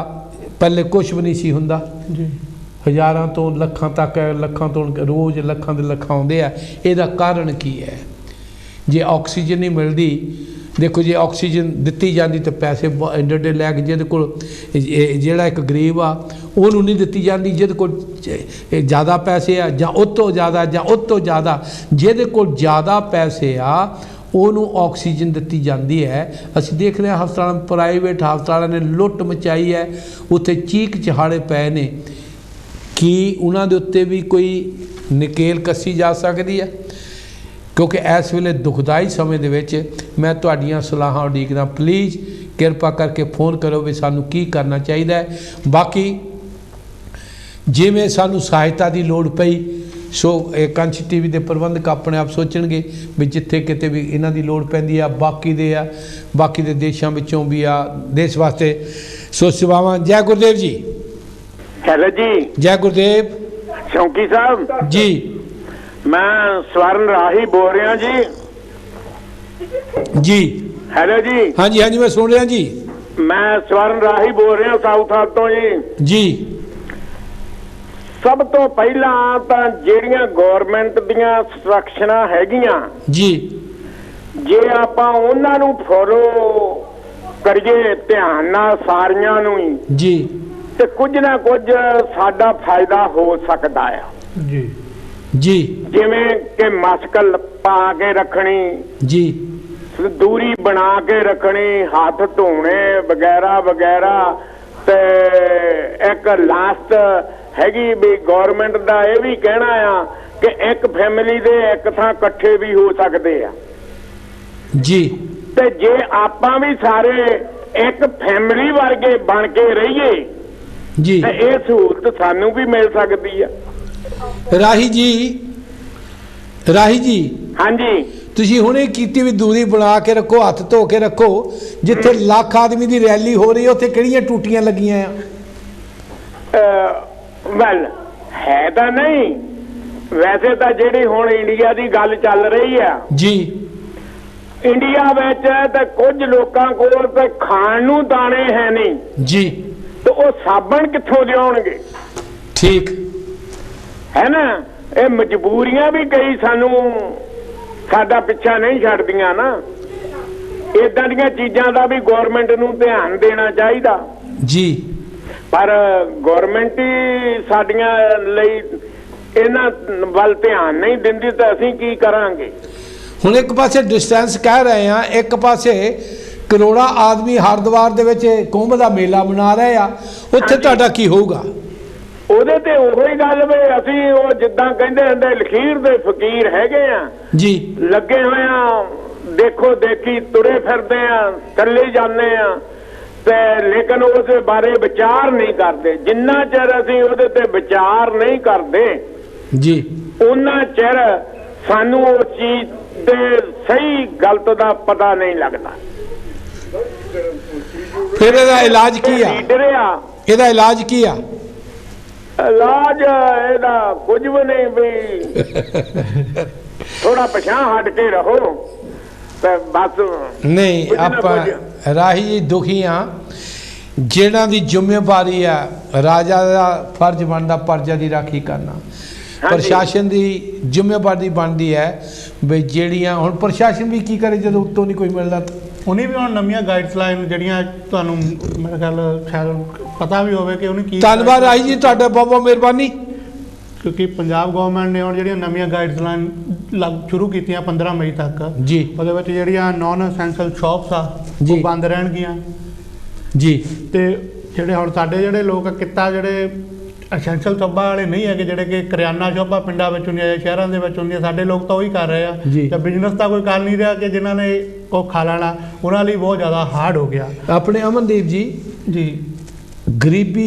A: ਪਹਿਲੇ ਕੁਛ ਵੀ ਨਹੀਂ ਸੀ ਹੁੰਦਾ
B: ਜੀ,
A: ਹਜ਼ਾਰਾਂ ਤੋਂ ਲੱਖਾਂ ਤੱਕ, ਲੱਖਾਂ ਤੋਂ ਰੋਜ਼ ਲੱਖਾਂ ਦੇ ਲੱਖਾਂ ਆਉਂਦੇ ਆ, ਇਹਦਾ ਕਾਰਨ ਕੀ ਹੈ? ਜੇ ਆਕਸੀਜਨ ਨਹੀਂ ਮਿਲਦੀ, ਦੇਖੋ ਜੇ ਆਕਸੀਜਨ ਦਿੱਤੀ ਜਾਂਦੀ ਤਾਂ ਪੈਸੇ ਐਡੇ ਲੈ ਕੇ ਜਿਹਦੇ ਕੋਲ ਜਿਹੜਾ ਇੱਕ ਗਰੀਬ ਆ ਉਹਨੂੰ ਨਹੀਂ ਦਿੱਤੀ ਜਾਂਦੀ, ਜਿਹਦੇ ਕੋਲ ਜ਼ਿਆਦਾ ਪੈਸੇ ਆ ਜਾਂ ਉਹ ਤੋਂ ਜ਼ਿਆਦਾ ਜਾਂ ਉਹ ਤੋਂ ਜ਼ਿਆਦਾ, ਜਿਹਦੇ ਕੋਲ ਜ਼ਿਆਦਾ ਪੈਸੇ ਆ ਉਹਨੂੰ ਆਕਸੀਜਨ ਦਿੱਤੀ ਜਾਂਦੀ ਹੈ। ਅਸੀਂ ਦੇਖ ਰਹੇ ਹਾਂ ਹਸਪਤਾਲਾਂ, ਪ੍ਰਾਈਵੇਟ ਹਸਪਤਾਲਾਂ ਨੇ ਲੁੱਟ ਮਚਾਈ ਹੈ, ਉੱਥੇ ਚੀਕ ਚਿਹਾੜੇ ਪਏ ਨੇ। ਕੀ ਉਹਨਾਂ ਦੇ ਉੱਤੇ ਵੀ ਕੋਈ ਨਕੇਲ ਕੱਸੀ ਜਾ ਸਕਦੀ ਹੈ? ਕਿਉਂਕਿ ਇਸ ਵੇਲੇ ਦੁਖਦਾਈ ਸਮੇਂ ਦੇ ਵਿੱਚ ਮੈਂ ਤੁਹਾਡੀਆਂ ਸਲਾਹਾਂ ਉਡੀਕਦਾ। ਪਲੀਜ਼ ਕਿਰਪਾ ਕਰਕੇ ਫੋਨ ਕਰੋ ਵੀ ਸਾਨੂੰ ਕੀ ਕਰਨਾ ਚਾਹੀਦਾ ਹੈ। ਬਾਕੀ ਜਿਵੇਂ ਸਾਨੂੰ ਸਹਾਇਤਾ ਦੀ ਲੋੜ ਪਈ, ਸੋ ਇਹ ਕੰਚ TV ਦੇ ਪ੍ਰਬੰਧਕ ਆਪਣੇ ਆਪ ਸੋਚਣਗੇ ਵੀ ਜਿੱਥੇ ਕਿਤੇ ਵੀ ਇਹਨਾਂ ਦੀ ਲੋੜ ਪੈਂਦੀ ਆ, ਬਾਕੀ ਦੇ ਦੇਸ਼ਾਂ ਵਿੱਚੋਂ ਵੀ ਆ ਦੇਸ਼ ਵਾਸਤੇ। ਸੋ ਸੇਵਾਵਾਂ। ਜੈ ਗੁਰਦੇਵ ਜੀ।
C: ਹੈਲੋ ਜੀ।
A: ਜੈ ਗੁਰਦੇਵ।
C: ਸ਼ੌਂਕੀ ਸਾਹਿਬ
A: ਜੀ।
C: ਮੈਂ ਸਵਰਨ ਰਾਹੀ ਬੋਲ ਰਿਹਾ ਜੀ।
A: ਜੀ
C: ਹੈਲੋ ਜੀ।
A: ਹਾਂਜੀ ਹਾਂਜੀ ਮੈਂ ਸੁਣ ਰਿਹਾ ਜੀ।
C: ਮੈਂ ਸਵਰਨ ਰਾਹੀ ਬੋਲ ਰਿਹਾ ਸਾਊਥ ਹਾਲ ਤੋਂ ਜੀ।
A: ਜੀ।
C: ਸਭ ਤੋਂ ਪਹਿਲਾਂ ਤਾਂ ਜਿਹੜੀਆਂ ਗਵਰਨਮੈਂਟ ਦੀਆਂ ਇੰਸਟਰਕਸ਼ਨਾਂ ਹੈਗੀਆਂ
A: ਜੀ,
C: ਜੇ ਆਪਾਂ ਉਹਨਾਂ ਨੂੰ ਫੋਲੋ ਕਰੀਏ ਧਿਆਨ ਨਾਲ ਸਾਰੀਆਂ ਨੂੰ ਹੀ,
A: ਜੀ
C: ਤੇ ਕੁਝ ਨਾ ਕੁਝ ਸਾਡਾ ਫਾਇਦਾ ਹੋ ਸਕਦਾ ਆ
B: ਜੀ
A: ਜੀ।
C: ਜਿਵੇਂ ਕਿ ਮਾਸਕ ਪਾ ਕੇ ਰੱਖਣੀ
A: ਜੀ,
C: ਦੂਰੀ ਬਣਾ ਕੇ ਰੱਖਣੀ, ਹੱਥ ਧੋਣੇ ਵਗੈਰਾ ਵਗੈਰਾ। ਤੇ ਇੱਕ ਲਾਸਟ ਹੈਗੀ ਵੀ ਗਵਰਨਮੈਂਟ ਦਾ ਇਹ ਵੀ ਕਹਿਣਾ ਆ ਕਿ ਇੱਕ ਫੈਮਿਲੀ ਦੇ ਇੱਕ ਥਾਂ ਇਕੱਠੇ ਵੀ ਹੋ ਸਕਦੇ ਆ
A: ਜੀ।
C: ਤੇ ਜੇ ਆਪਾਂ ਵੀ ਸਾਰੇ ਇੱਕ ਫੈਮਿਲੀ ਵਰਗੇ ਬਣ ਕੇ ਰਹੀਏ
A: ਜੀ।
C: ਤੇ ਇਹ ਸਹੂਲਤ ਸਾਨੂੰ ਵੀ ਮਿਲ ਸਕਦੀ ਆ।
A: ਰਾਹੀ ਜੀ, ਰਾਹੀ ਜੀ,
C: ਹਾਂਜੀ।
A: ਤੁਸੀਂ ਹੁਣੇ ਕੀਤੀ ਵੀ ਦੂਰੀ ਬਣਾ ਕੇ ਰੱਖੋ, ਹੱਥ ਧੋ ਕੇ ਰੱਖੋ। ਜਿੱਥੇ ਲੱਖ ਆਦਮੀ ਦੀ ਰੈਲੀ ਹੋ ਰਹੀ ਹੈ ਉੱਥੇ ਕਿਹੜੀਆਂ ਟੂਟੀਆਂ ਲੱਗੀਆਂ ਆ?
C: ਵੈਲ ਹੈ ਤਾਂ ਨਹੀਂ, ਵੈਸੇ ਤਾਂ ਜਿਹੜੀ ਹੁਣ ਇੰਡੀਆ ਦੀ ਗੱਲ ਚੱਲ ਰਹੀ ਆ
A: ਜੀ,
C: ਇੰਡੀਆ ਵਿੱਚ ਤੇ ਕੁਝ ਲੋਕਾਂ ਕੋਲ ਤੇ ਖਾਣ ਨੂੰ ਦਾਣੇ ਹੈ ਨਹੀਂ
A: ਜੀ,
C: ਤੇ ਉਹ ਸਾਬਣ ਕਿੱਥੋਂ ਲਿਆਉਣਗੇ?
A: ਠੀਕ
C: ਹੈ ਨਾ। ਇਹ ਮਜਬੂਰੀਆਂ ਵੀ ਕਈ ਸਾਨੂੰ ਸਾਡਾ ਪਿੱਛਾ ਨਹੀਂ ਛੱਡਦੀਆਂ ਨਾ। ਇਦਾਂ ਦੀਆਂ ਚੀਜ਼ਾਂ ਦਾ ਵੀ ਗਵਰਨਮੈਂਟ ਨੂੰ ਧਿਆਨ ਦੇਣਾ ਚਾਹੀਦਾ।
A: ਜੀ।
C: ਪਰ ਗਵਰਨਮੈਂਟ ਹੀ ਸਾਡੀਆਂ ਲਈ ਇਹਨਾਂ ਵੱਲ ਧਿਆਨ ਨਹੀਂ ਦਿੰਦੀ ਤਾਂ ਅਸੀਂ ਕੀ ਕਰਾਂਗੇ?
A: ਹੁਣ ਇੱਕ ਪਾਸੇ ਡਿਸਟੈਂਸ ਕਹਿ ਰਹੇ ਆ, ਇੱਕ ਪਾਸੇ ਕਰੋੜਾਂ ਆਦਮੀ ਹਰਿਦੁਆਰ ਦੇ ਵਿੱਚ ਕੁੰਭ ਦਾ ਮੇਲਾ ਮਨਾ ਰਹੇ ਆ, ਉੱਥੇ ਤੁਹਾਡਾ ਕੀ ਹੋਊਗਾ?
C: ਉਹਦੇ ਤੇ ਉਹੀ ਗੱਲ ਵੀ ਅਸੀਂ ਉਹ ਜਿੱਦਾਂ ਕਹਿੰਦੇ ਹੁੰਦੇ ਲਖੀਰ ਦੇ ਫਕੀਰ ਹੈਗੇ ਆ
A: ਜੀ,
C: ਲੱਗੇ ਹੋਏ ਆ, ਦੇਖੋ ਦੇਖੀ ਤੁਰੇ ਫਿਰਦੇ ਆ, ਚੱਲੇ ਜਾਂਦੇ ਆ ਤੇ ਲੇਕਿਨ ਉਸ ਬਾਰੇ ਵਿਚਾਰ ਨਹੀਂ ਕਰਦੇ। ਜਿੰਨਾ ਚਿਰ ਅਸੀਂ ਉਹਦੇ ਤੇ ਵਿਚਾਰ ਨਹੀਂ ਕਰਦੇ
A: ਜੀ,
C: ਉਹਨਾਂ ਚਿਰ ਸਾਨੂੰ ਉਹ ਚੀਜ਼ ਦੇ ਸਹੀ ਗਲਤ ਦਾ ਪਤਾ ਨਹੀਂ ਲੱਗਦਾ।
A: ਫਿਰ ਇਹਦਾ ਇਲਾਜ ਕੀ ਆ? ਇਹਦਾ ਇਲਾਜ ਕੀ ਆ?
C: ਇਲਾਜ ਇਹਦਾ ਕੁਝ ਵੀ ਨਹੀਂ, ਵੀ ਥੋੜਾ ਪਛਾਣ ਹਟ ਕੇ ਰਹੋ ਤੇ ਬਸ।
A: ਨਹੀਂ, ਆਪਾਂ ਰਾਹੀ ਜੀ ਦੁਖੀ ਆ। ਜਿਹਨਾਂ ਦੀ ਜ਼ਿੰਮੇਵਾਰੀ ਆ, ਰਾਜਾ ਦਾ ਫਰਜ਼ ਬਣਦਾ ਪ੍ਰਜਾ ਦੀ ਰਾਖੀ ਕਰਨਾ। ਪ੍ਰਸ਼ਾਸਨ ਦੀ ਜ਼ਿੰਮੇਵਾਰੀ ਬਣਦੀ ਹੈ ਵੀ ਜਿਹੜੀਆਂ ਹੁਣ ਪ੍ਰਸ਼ਾਸਨ ਵੀ ਕੀ ਕਰੇ ਜਦੋਂ ਉੱਤੋਂ ਨਹੀਂ ਕੋਈ ਮਿਲਦਾ।
B: ਉਹਨੇ ਵੀ ਹੁਣ ਨਵੀਆਂ ਗਾਈਡਲਾਈਨ ਜਿਹੜੀਆਂ ਤੁਹਾਨੂੰ ਮੇਰੇ ਖਿਆਲ ਸ਼ਾਇਦ ਪਤਾ ਵੀ ਹੋਵੇ ਕਿ ਉਹਨੇ ਕੀ।
A: ਧੰਨਵਾਦ ਰਾਹੀ ਜੀ, ਤੁਹਾਡਾ ਬਹੁਤ ਬਹੁਤ ਮਿਹਰਬਾਨੀ।
B: ਕਿਉਂਕਿ ਪੰਜਾਬ ਗਵਰਨਮੈਂਟ ਨੇ ਹੁਣ ਜਿਹੜੀਆਂ ਨਵੀਆਂ ਗਾਈਡਲਾਈਨ ਸ਼ੁਰੂ ਕੀਤੀਆਂ 15 ਮਈ ਤੱਕ
A: ਜੀ,
B: ਉਹਦੇ ਵਿੱਚ ਜਿਹੜੀਆਂ ਨਾਨ ਅਸੈਂਸ਼ੀਅਲ ਸ਼ਾਪਸ ਆ ਉਹ ਬੰਦ ਰਹਿਣਗੀਆਂ
A: ਜੀ।
B: ਤੇ ਜਿਹੜੇ ਹੁਣ ਸਾਡੇ ਜਿਹੜੇ ਲੋਕ ਕਿੱਤਾ ਜਿਹੜੇ ਅਸੈਂਸ਼ੀਅਲ ਸ਼ੋਪਾਂ ਵਾਲੇ ਨਹੀਂ ਹੈਗੇ, ਜਿਹੜੇ ਕਿ ਕਰਿਆਨਾ ਸ਼ੋਪਾਂ ਪਿੰਡਾਂ ਵਿੱਚ ਹੁੰਦੀਆਂ ਜਾਂ ਸ਼ਹਿਰਾਂ ਦੇ ਵਿੱਚ ਹੁੰਦੀਆਂ, ਸਾਡੇ ਲੋਕ ਤਾਂ ਉਹੀ ਕਰ ਰਹੇ ਆ। ਤੇ ਬਿਜ਼ਨਸ ਦਾ ਕੋਈ ਕਰ ਨਹੀਂ ਰਿਹਾ ਕਿ ਜਿਨ੍ਹਾਂ ਨੇ ਉਹ ਖਾ ਲੈਣਾ, ਉਹਨਾਂ ਲਈ ਬਹੁਤ ਜ਼ਿਆਦਾ ਹਾਰਡ ਹੋ ਗਿਆ।
A: ਆਪਣੇ ਅਮਨਦੀਪ ਜੀ,
B: ਜੀ,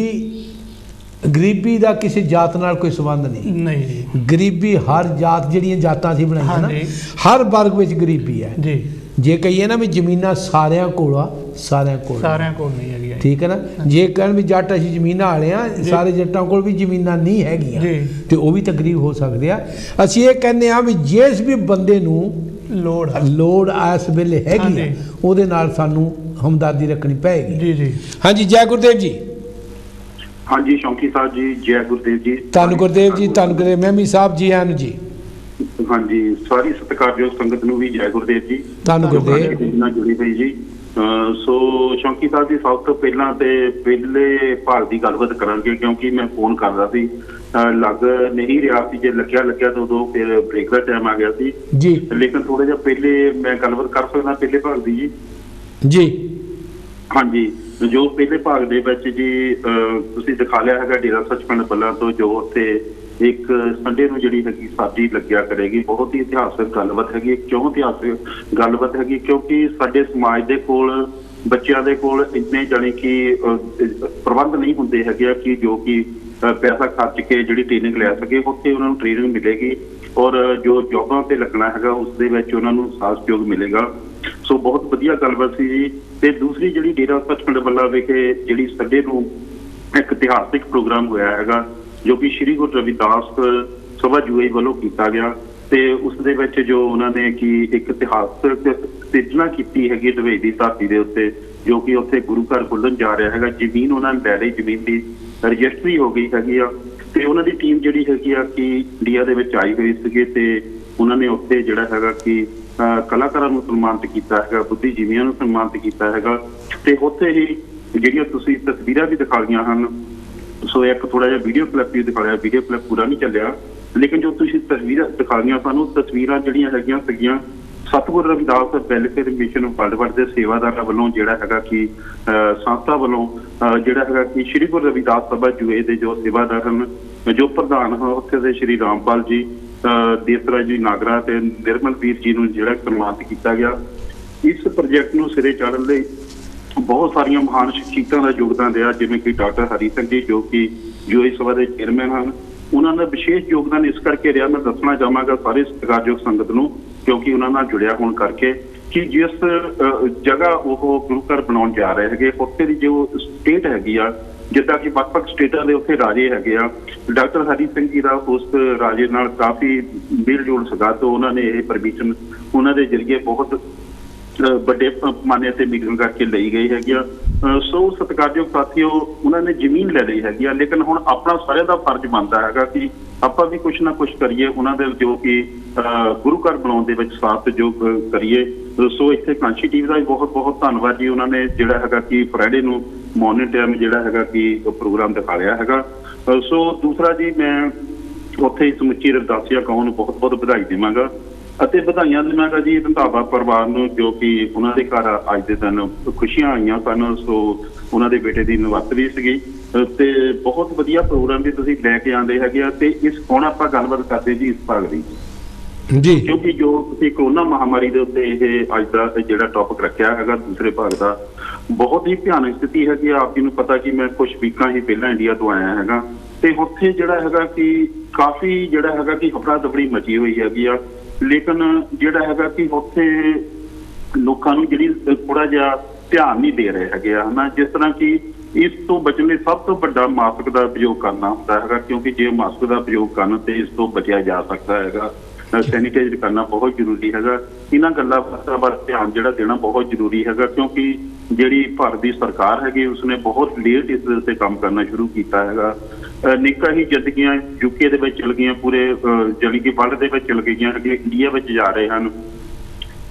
A: ਗਰੀਬੀ ਦਾ ਕਿਸੇ ਜਾਤ ਨਾਲ ਕੋਈ ਸੰਬੰਧ ਨਹੀਂ।
B: ਨਹੀਂ ਜੀ,
A: ਗਰੀਬੀ ਹਰ ਜਾਤ, ਜਿਹੜੀਆਂ ਜਾਤਾਂ ਸੀ ਬਣਾਈਆਂ ਨਾ, ਹਰ ਵਰਗ ਵਿੱਚ ਗਰੀਬੀ ਹੈ
B: ਜੀ।
A: ਜੇ ਕਹੀਏ ਨਾ ਵੀ ਜ਼ਮੀਨਾਂ ਸਾਰਿਆਂ ਕੋਲ ਆ, ਸਾਰਿਆਂ ਕੋਲ
B: ਸਾਰਿਆਂ ਕੋਲ ਨਹੀਂ ਹੈਗੀ
A: ਠੀਕ ਹੈ ਨਾ। ਜੇ ਕਹਿਣ ਵੀ ਜੱਟ ਅਸੀਂ ਜ਼ਮੀਨਾਂ ਵਾਲੇ ਆ, ਸਾਰੇ ਜੱਟਾਂ ਕੋਲ ਵੀ ਜ਼ਮੀਨਾਂ ਨਹੀਂ ਹੈਗੀਆਂ ਤੇ ਉਹ ਵੀ ਤਕਰੀਬ ਹੋ ਸਕਦੇ ਆ। ਅਸੀਂ ਇਹ ਕਹਿੰਦੇ ਆ ਵੀ ਜਿਸ ਵੀ ਬੰਦੇ ਨੂੰ ਲੋੜ ਇਸ ਵੇਲੇ ਹੈਗੀ ਆ, ਉਹਦੇ ਨਾਲ ਸਾਨੂੰ ਹਮਦਰਦੀ ਰੱਖਣੀ ਪਏਗੀ।
B: ਜੀ ਜੀ
A: ਹਾਂਜੀ, ਜੈ ਗੁਰਦੇਵ ਜੀ।
D: ਹਾਂਜੀ ਸ਼ੌਂਕੀ ਸਾਹਿਬ ਜੀ, ਜੈ ਗੁਰਦੇਵ ਜੀ।
A: ਧੰਨ ਗੁਰਦੇਵ ਜੀ, ਧੰਨ ਗੁਰਦੇਵ ਮਹਿਮੀ ਸਾਹਿਬ ਜੀ ਆਨ ਜੀ।
D: ਹਾਂਜੀ, ਸਾਰੀ ਸਤਿਕਾਰਯੋਗ ਸੰਗਤ ਨੂੰ ਵੀ ਜੈ ਗੁਰਦੇਵ ਜੀ।
A: ਧੰਨ ਗੁਰਦੇਵ
D: ਨਾਲ ਜੁੜੀ ਪਈ ਜੀ। ਸੋ ਸ਼ੌਂਕੀ ਸਾਹਿਬ ਜੀ, ਸਭ ਤੋਂ ਪਹਿਲਾਂ ਤੇ ਪਹਿਲੇ ਭਾਗ ਦੀ ਗੱਲਬਾਤ ਕਰਾਂਗੇ, ਕਿਉਂਕਿ ਮੈਂ ਫੋਨ ਕਰਦਾ ਸੀ ਲੱਗ ਨਹੀਂ ਰਿਹਾ ਸੀ। ਜੇ ਲੱਗਿਆ ਤਾਂ ਉਦੋਂ ਫਿਰ ਬ੍ਰੇਕ ਦਾ ਟਾਈਮ ਆ ਗਿਆ ਸੀ
A: ਜੀ,
D: ਲੇਕਿਨ ਥੋੜਾ ਜਿਹਾ ਪਹਿਲੇ ਮੈਂ ਗੱਲਬਾਤ ਕਰ ਸਕਦਾ ਪਹਿਲੇ ਭਾਗ ਦੀ ਜੀ।
A: ਜੀ
D: ਹਾਂਜੀ, ਜੋ ਪਹਿਲੇ ਭਾਗ ਦੇ ਵਿੱਚ ਜੀ ਤੁਸੀਂ ਦਿਖਾ ਲਿਆ ਹੈਗਾ ਡੇਰਾ ਸੱਚਖੰਡ ਬੱਲਾ ਤੋਂ, ਜੋ ਉੱਥੇ ਇੱਕ ਸੰਡੇ ਨੂੰ ਜਿਹੜੀ ਹੈਗੀ ਸਾਡੀ ਲੱਗਿਆ ਕਰੇਗੀ। ਬਹੁਤ ਹੀ ਇਤਿਹਾਸਕ ਗੱਲਬਾਤ ਹੈਗੀ। ਕਿਉਂ ਇਤਿਹਾਸਕ ਗੱਲਬਾਤ ਹੈਗੀ? ਕਿਉਂਕਿ ਸਾਡੇ ਸਮਾਜ ਦੇ ਕੋਲ ਬੱਚਿਆਂ ਦੇ ਕੋਲ ਇੰਨੇ ਜਾਣੀ ਕਿ ਪ੍ਰਬੰਧ ਨਹੀਂ ਹੁੰਦੇ ਹੈਗੇ ਕਿ ਜੋ ਕਿ ਪੈਸਾ ਖਰਚ ਕੇ ਜਿਹੜੀ ਟ੍ਰੇਨਿੰਗ ਲੈ ਸਕੇ। ਉੱਥੇ ਉਹਨਾਂ ਨੂੰ ਟ੍ਰੇਨਿੰਗ ਮਿਲੇਗੀ ਔਰ ਜੋ ਜੋਬਾਂ ਤੇ ਲੱਗਣਾ ਹੈਗਾ ਉਸ ਦੇ ਵਿੱਚ ਉਹਨਾਂ ਨੂੰ ਸਹਿਯੋਗ ਮਿਲੇਗਾ। ਸੋ ਬਹੁਤ ਵਧੀਆ ਗੱਲਬਾਤ ਸੀ ਜੀ। ਤੇ ਦੂਸਰੀ ਜਿਹੜੀ ਡੇਰਾ ਸੱਚਖੰਡ ਬੱਲਾ ਵਿਖੇ ਜਿਹੜੀ ਸੰਡੇ ਨੂੰ ਇੱਕ ਇਤਿਹਾਸਿਕ ਪ੍ਰੋਗਰਾਮ ਹੋਇਆ ਹੈਗਾ, ਜੋ ਕਿ ਸ਼੍ਰੀ ਗੁਰੂ ਰਵਿਦਾਸ ਸਭਾ ਯੂਏ ਵੱਲੋਂ ਕੀਤਾ ਗਿਆ। ਤੇ ਉਸ ਦੇ ਵਿੱਚ ਜੋ ਉਹਨਾਂ ਨੇ ਕਿ ਇੱਕ ਇਤਿਹਾਸਕ ਸਿਰਜਣਾ ਕੀਤੀ ਹੈਗੀ ਦੁਬਈ ਦੀ ਧਰਤੀ ਦੇ ਉੱਤੇ, ਜੋ ਕਿ ਉੱਥੇ ਗੁਰੂ ਘਰ ਖੁੱਲ੍ਹਣ ਜਾ ਰਿਹਾ ਹੈਗਾ। ਜ਼ਮੀਨ ਉਹਨਾਂ ਨੇ ਲੈ ਲਈ, ਜ਼ਮੀਨ ਦੀ ਰਜਿਸਟਰੀ ਹੋ ਗਈ ਹੈਗੀ ਆ। ਤੇ ਉਹਨਾਂ ਦੀ ਟੀਮ ਜਿਹੜੀ ਹੈਗੀ ਆ ਕਿ ਇੰਡੀਆ ਦੇ ਵਿੱਚ ਆਈ ਹੋਈ ਸੀਗੀ ਤੇ ਉਹਨਾਂ ਨੇ ਉੱਥੇ ਜਿਹੜਾ ਹੈਗਾ ਕਿ ਕਲਾਕਾਰਾਂ ਨੂੰ ਸਨਮਾਨਿਤ ਕੀਤਾ ਹੈਗਾ, ਬੁੱਧੀਜੀਵੀਆਂ ਨੂੰ ਸਨਮਾਨਿਤ ਕੀਤਾ ਹੈਗਾ। ਤੇ ਉੱਥੇ ਹੀ ਜਿਹੜੀਆਂ ਤੁਸੀਂ ਤਸਵੀਰਾਂ ਵੀ ਦਿਖਾ ਲਈਆਂ ਹਨ, ਸੋ ਇੱਕ ਥੋੜਾ ਜਿਹਾ ਵੀਡੀਓ ਕਲਿੱਪ ਵੀ ਦਿਖਾ ਲਿਆ। ਵੀਡੀਓ ਕਲਿੱਪ ਪੂਰਾ ਨਹੀਂ ਚੱਲਿਆ, ਲੇਕਿਨ ਜੋ ਤੁਸੀਂ ਤਸਵੀਰਾਂ ਦਿਖਾ ਲਈਆਂ ਸਾਨੂੰ, ਤਸਵੀਰਾਂ ਜਿਹੜੀਆਂ ਹੈਗੀਆਂ ਸੀਗੀਆਂ ਸਤਿਗੁਰੂ ਰਵਿਦਾਸ ਵੈਲਫੇਅਰ ਮਿਸ਼ਨ ਵਰਲਡ ਦੇ ਸੇਵਾਦਾਰਾਂ ਵੱਲੋਂ ਜਿਹੜਾ ਹੈਗਾ ਕਿ ਸੰਸਥਾ ਵੱਲੋਂ ਜਿਹੜਾ ਹੈਗਾ ਕਿ ਸ਼੍ਰੀ ਗੁਰੂ ਰਵਿਦਾਸ ਸਭਾ ਯੂਏ ਦੇ ਜੋ ਸੇਵਾਦਾਰ ਹਨ, ਜੋ ਪ੍ਰਧਾਨ ਹਨ ਉੱਥੇ ਦੇ ਸ਼੍ਰੀ ਰਾਮਪਾਲ ਜੀ, ਦੇਸਰਾਜ ਜੀ ਨਾਗਰਾ ਤੇ ਨਿਰਮਲਵੀਰ ਜੀ ਨੂੰ ਜਿਹੜਾ ਸਨਮਾਨਿਤ ਕੀਤਾ ਗਿਆ। ਇਸ ਪ੍ਰੋਜੈਕਟ ਨੂੰ ਸਿਰੇ ਚਾੜਨ ਲਈ ਬਹੁਤ ਸਾਰੀਆਂ ਮਹਾਨ ਸ਼ਖਸੀਅਤਾਂ ਦਾ ਯੋਗਦਾਨ ਰਿਹਾ, ਜਿਵੇਂ ਕਿ ਡਾਕਟਰ ਹਰੀ ਸਿੰਘ ਜੀ ਜੋ ਕਿ ਯੂਏ ਸਭਾ ਦੇ ਚੇਅਰਮੈਨ ਹਨ। ਉਹਨਾਂ ਦਾ ਵਿਸ਼ੇਸ਼ ਯੋਗਦਾਨ ਇਸ ਕਰਕੇ ਰਿਹਾ, ਮੈਂ ਦੱਸਣਾ ਚਾਹਾਂਗਾ ਸਾਰੇ ਸਤਿਕਾਰਯੋਗ ਸੰਗਤ ਨੂੰ, ਕਿਉਂਕਿ ਉਹਨਾਂ ਨਾਲ ਜੁੜਿਆ ਹੋਣ ਕਰਕੇ, ਕਿ ਜਿਸ ਜਗ੍ਹਾ ਉਹ ਗੁਰੂ ਘਰ ਬਣਾਉਣ ਜਾ ਰਹੇ ਹੈਗੇ ਉੱਥੇ ਦੀ ਜੋ ਸਟੇਟ ਹੈਗੀ ਆ, ਜਿੱਦਾਂ ਕਿ ਵੱਖ-ਵੱਖ ਸਟੇਟਾਂ ਦੇ ਉੱਥੇ ਰਾਜੇ ਹੈਗੇ ਆ, ਡਾਕਟਰ ਹਰੀ ਸਿੰਘ ਜੀ ਦਾ ਉਸ ਰਾਜੇ ਨਾਲ ਕਾਫੀ ਮੇਲ ਜੋਲ ਸੀਗਾ। ਤੋਂ ਉਹਨਾਂ ਨੇ ਇਹ ਪਰਮਿਸ਼ਨ ਉਹਨਾਂ ਦੇ ਜ਼ਰੀਏ ਬਹੁਤ ਵੱਡੇ ਪੈਮਾਨੇ ਤੇ ਮੀਟਿੰਗ ਕਰਕੇ ਲਈ ਗਈ ਹੈਗੀ ਆ। ਸੋ ਸਤਿਕਾਰਯੋਗ ਸਾਥੀਓ, ਉਹਨਾਂ ਨੇ ਜ਼ਮੀਨ ਲੈ ਲਈ ਹੈਗੀ ਆ, ਲੇਕਿਨ ਹੁਣ ਆਪਣਾ ਸਾਰਿਆਂ ਦਾ ਫਰਜ਼ ਬਣਦਾ ਹੈਗਾ ਕਿ ਆਪਾਂ ਵੀ ਕੁਛ ਨਾ ਕੁਛ ਕਰੀਏ ਉਹਨਾਂ ਦੇ ਜੋ ਕਿ ਗੁਰੂ ਘਰ ਬਣਾਉਣ ਦੇ ਵਿੱਚ ਸਾਥ ਜੋ ਕਰੀਏ। ਸੋ ਇੱਥੇ ਕਾਂਸ਼ੀ ਟੀਵੀ ਦਾ ਵੀ ਬਹੁਤ ਬਹੁਤ ਧੰਨਵਾਦ ਜੀ। ਉਹਨਾਂ ਨੇ ਜਿਹੜਾ ਹੈਗਾ ਕਿ ਫਰਾਈਡੇ ਨੂੰ ਮਾਰਨਿੰਗ ਟਾਈਮ ਜਿਹੜਾ ਹੈਗਾ ਕਿ ਪ੍ਰੋਗਰਾਮ ਦਿਖਾ ਲਿਆ ਹੈਗਾ। ਸੋ ਦੂਸਰਾ ਜੀ, ਮੈਂ ਉੱਥੇ ਸਮੁੱਚੀ ਰਵਿਦਾਸੀਆ ਕੌਮ ਨੂੰ ਬਹੁਤ ਬਹੁਤ ਵਧਾਈ ਦੇਵਾਂਗਾ ਅਤੇ ਵਧਾਈਆਂ ਦੇਵਾਂਗਾ ਜੀ ਰੰਧਾਵਾ ਪਰਿਵਾਰ ਨੂੰ, ਜੋ ਕਿ ਉਹਨਾਂ ਦੇ ਘਰ ਅੱਜ ਦੇ ਦਿਨ ਖੁਸ਼ੀਆਂ ਆਈਆਂ ਸਨ। ਸੋ ਉਹਨਾਂ ਦੇ ਬੇਟੇ ਦੀ ਨਵਰਾਤਰੀ ਸੀਗੀ ਤੇ ਬਹੁਤ ਵਧੀਆ ਪ੍ਰੋਗਰਾਮ ਵੀ ਤੁਸੀਂ ਲੈ ਕੇ ਆਉਂਦੇ ਹੈਗੇ ਆ। ਤੇ ਇਸ ਹੁਣ ਆਪਾਂ ਗੱਲਬਾਤ ਕਰਦੇ ਜੀ ਇਸ ਭਾਗ ਦੀ ਜੀ, ਕਿਉਂਕਿ ਜੋ ਤੁਸੀਂ ਕੋਰੋਨਾ ਮਹਾਮਾਰੀ ਦੇ ਉੱਤੇ ਇਹ ਅੱਜ ਦਾ ਜਿਹੜਾ ਟੌਪਿਕ ਰੱਖਿਆ ਹੈਗਾ ਦੂਸਰੇ ਭਾਗ ਦਾ, ਬਹੁਤ ਹੀ ਭਿਆਨਕ ਸਥਿਤੀ ਹੈਗੀ ਆ। ਆਪ ਜੀ ਨੂੰ ਪਤਾ ਕਿ ਮੈਂ ਕੁਝ ਵੀਕਾਂ ਹੀ ਪਹਿਲਾਂ ਇੰਡੀਆ ਤੋਂ ਆਇਆ ਹੈਗਾ ਤੇ ਉੱਥੇ ਜਿਹੜਾ ਹੈਗਾ ਕਿ ਕਾਫੀ ਜਿਹੜਾ ਹੈਗਾ ਕਿ ਹਫੜਾ ਦਫੜੀ ਮਚੀ ਹੋਈ ਹੈਗੀ ਆ। ਲੇਕਿਨ ਜਿਹੜਾ ਹੈਗਾ ਕਿ ਉੱਥੇ ਲੋਕਾਂ ਨੂੰ ਜਿਹੜੀ ਥੋੜਾ ਜਿਹਾ ਧਿਆਨ ਨਹੀਂ ਦੇ ਰਹੇ ਹੈਗੇ ਆ ਹਨਾ। ਜਿਸ ਤਰ੍ਹਾਂ ਕਿ ਇਸ ਤੋਂ ਬਚਣ ਲਈ ਸਭ ਤੋਂ ਵੱਡਾ ਮਾਸਕ ਦਾ ਉਪਯੋਗ ਕਰਨਾ ਹੁੰਦਾ ਹੈਗਾ, ਕਿਉਂਕਿ ਜੇ ਮਾਸਕ ਦਾ ਉਪਯੋਗ ਕਰਨ ਤੇ ਇਸ ਤੋਂ ਬਚਿਆ ਜਾ ਸਕਦਾ ਹੈਗਾ। ਸੈਨੀਟਾਈਜ਼ ਕਰਨਾ ਬਹੁਤ ਜ਼ਰੂਰੀ ਹੈਗਾ। ਇਹਨਾਂ ਗੱਲਾਂ ਵੱਲ ਧਿਆਨ ਜਿਹੜਾ ਦੇਣਾ ਬਹੁਤ ਜ਼ਰੂਰੀ ਹੈਗਾ, ਕਿਉਂਕਿ ਜਿਹੜੀ ਭਾਰਤ ਦੀ ਸਰਕਾਰ ਹੈਗੀ ਉਸਨੇ ਬਹੁਤ ਲੇਟ ਇਸ ਦੇ ਉੱਤੇ ਕੰਮ ਕਰਨਾ ਸ਼ੁਰੂ ਕੀਤਾ ਹੈਗਾ। ਨਿੱਕਾ ਹੀ ਜ਼ਿੰਦਗੀਆਂ ਯੂਕੇ ਦੇ ਵਿੱਚ ਚਲ ਗਈਆਂ, ਪੂਰੇ ਜਾਣੀ ਕਿ ਵਰਲਡ ਦੇ ਵਿੱਚ ਚਲ ਗਈਆਂ ਹੈਗੀਆਂ, ਇੰਡੀਆ ਵਿੱਚ ਜਾ ਰਹੇ ਹਨ।